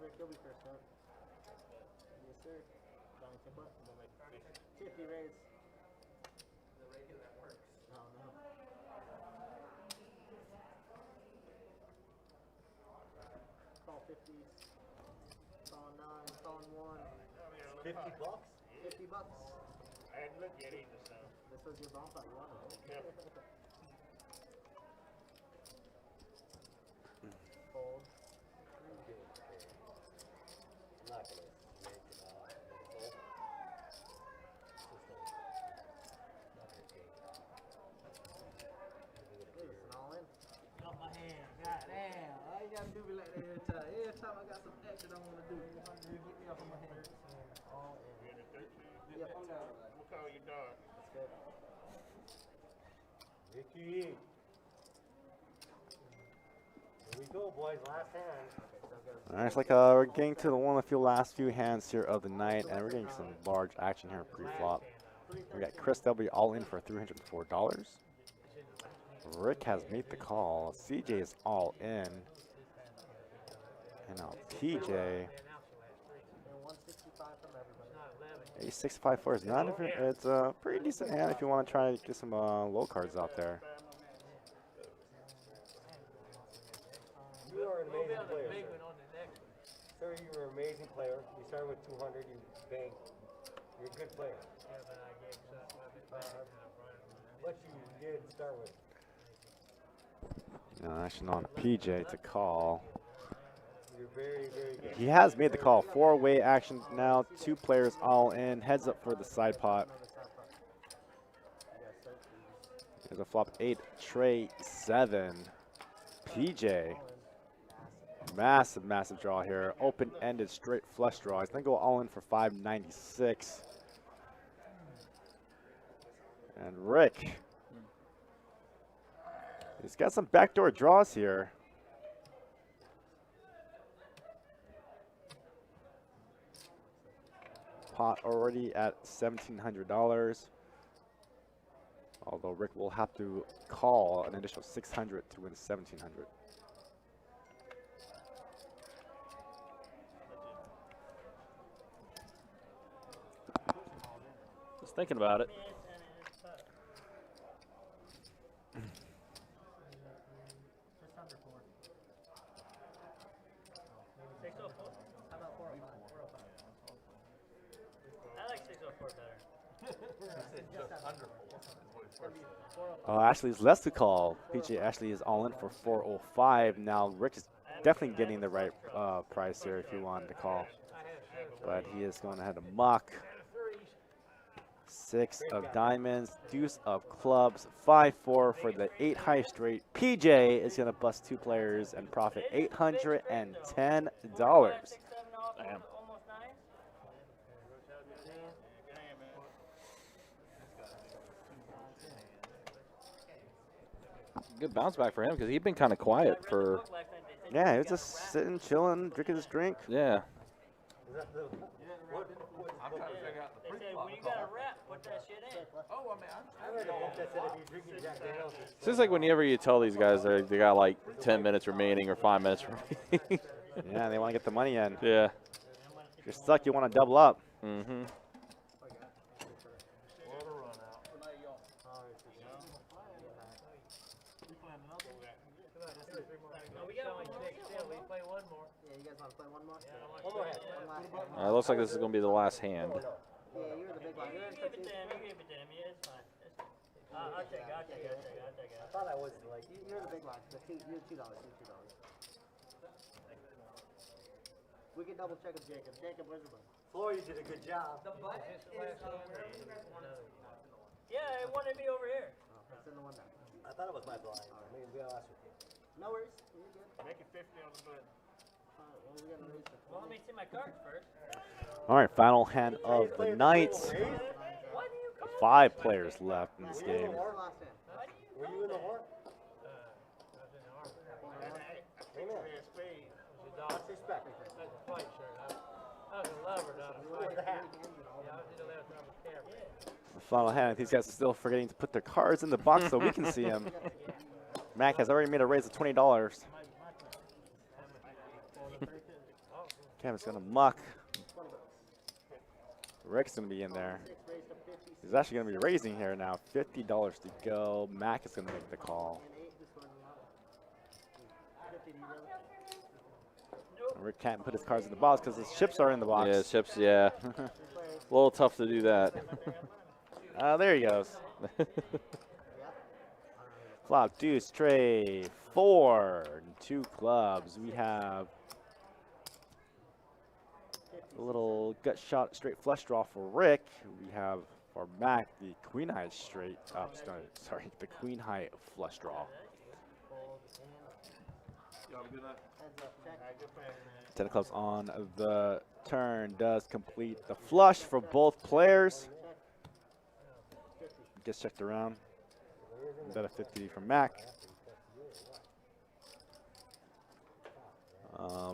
Rick, you'll be first up. Yes, sir. Johnny Timber. 50 raise. The radio that works. No, no. Call 50s. Call 9. Call 1. $50? $50. I had to look at it either, so. This was your bump up. You wanted it. Yeah. Fold. I'm not gonna make it Minnesota. Not his game. This is an all in. Got my hand. God damn. All you gotta do me like that every time. Every time I got some action I wanna do. You get me off of my hand. All in. You're the 13. Yep. We'll call you dog. That's good. Ricky. Here we go, boys. Last hand. Alright, it's like we're getting to one of the last few hands here of the night, and we're getting some large action here pre-flop. We got Chris W all in for $304. Rick has made the call. CJ is all in. And now TJ, And 165 from everybody. a 654 is not even, it's a pretty decent hand if you want to try to get some low cards out there. You are an amazing player, sir. Sir, you are an amazing player. You started with 200, you banked. You're a good player. What you did start with. Now action on PJ to call. You're very, very good. He has made the call. Four-way action now. Two players all in. Heads up for the side pot. There's a flop 8, tray 7. PJ. Massive, massive draw here. Open-ended straight flush draw. He's going to go all in for 596. And Rick. He's got some backdoor draws here. Pot already at $1,700. Although Rick will have to call an additional 600 to win 1,700. Just thinking about it. I like 604 better. Ashley is less to call. PJ Ashley is all in for 405. Now Rick is definitely getting the right price here if you wanted to call. But he is going ahead to muck. 6 of diamonds, deuce of clubs, 5-4 for the 8 high straight. PJ is going to bust 2 players and profit $810. Damn. Almost 9. Good bounce back for him because he'd been kind of quiet for. Yeah, he was just sitting, chilling, drinking his drink. Yeah. Is that the, I'm trying to figure out the They said pre-flop when you call. got a rep, put that shit in. Oh, I mean, I read a book that said if you're drinking Jack Daniels, it's Seems like whenever you tell these guys they got like 10 minutes remaining or 5 minutes remaining. Yeah, they want to get the money in. Yeah. If you're stuck, you want to double up. Mm-hmm. No, we got one more. We play one more. Yeah, you guys want to play one more? one more hand. One last hand. It looks like this is going to be the last hand. Yeah, you're the big one. You're in You give for it to 2. him. You give it to him. Yeah, it's fine. It's fine. I'll take it. I'll take it. I'll take it. I thought I was like, You're the big one. You're $2. You're $2. We can double check with Jacob. Jacob, where's the button? Floor, you did a good job. Yeah, it wanted to be over here. Oh, it's in the one down. I thought it was my blind. I mean, we all asked with you. No worries. You're good. Make it 50 on the button. Well, we gotta raise the Well, let me see my cards first. All right, final hand of the night. Why do you call 5 players left in this game. Or last hand. Why do you Were you in the horn? I was in the arm. Amen. Pair of spades. What's your spec? That's a fight shirt. I was a lover, not a Where's the hat? Yeah, I was in the left arm with camera. The final hand. These guys are still forgetting to put their cards in the box so we can see them. Mac has already made a raise of $20. Kevin's gonna muck. Rick's gonna be in there. He's actually gonna be raising here now. $50 to go. Mac is gonna make the call. Rick can't put his cards in the box because his chips are in the box. Yeah, chips. Yeah. A little tough to do that. There he goes. Flop, deuce, tray, 4, and 2 clubs. We have a little gut shot straight flush draw for Rick. We have for Mac the queen high straight up. Sorry, the queen high flush draw. Y'all have a good night. 10 of clubs on the turn does complete the flush for both players. Gets checked around. Bet a 50 from Mac.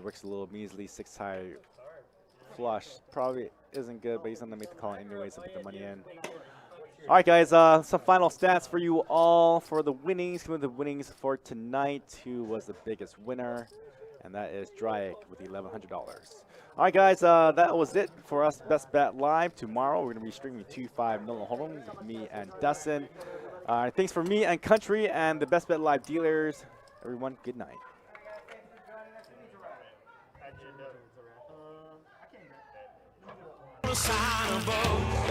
Rick's a little measly 6 high flush. Probably isn't good, but he's going to make the call anyways and put the money in. All right, guys, some final stats for you all for the winnings. Some of the winnings for tonight. Who was the biggest winner? And that is Dryac with $1,100. All right, guys, that was it for us Best Bet Live. Tomorrow, we're going to be streaming 2-5 Millen Hold'em with me and Dustin. Thanks for me and Country and the Best Bet Live dealers. Everyone, good night. I can't.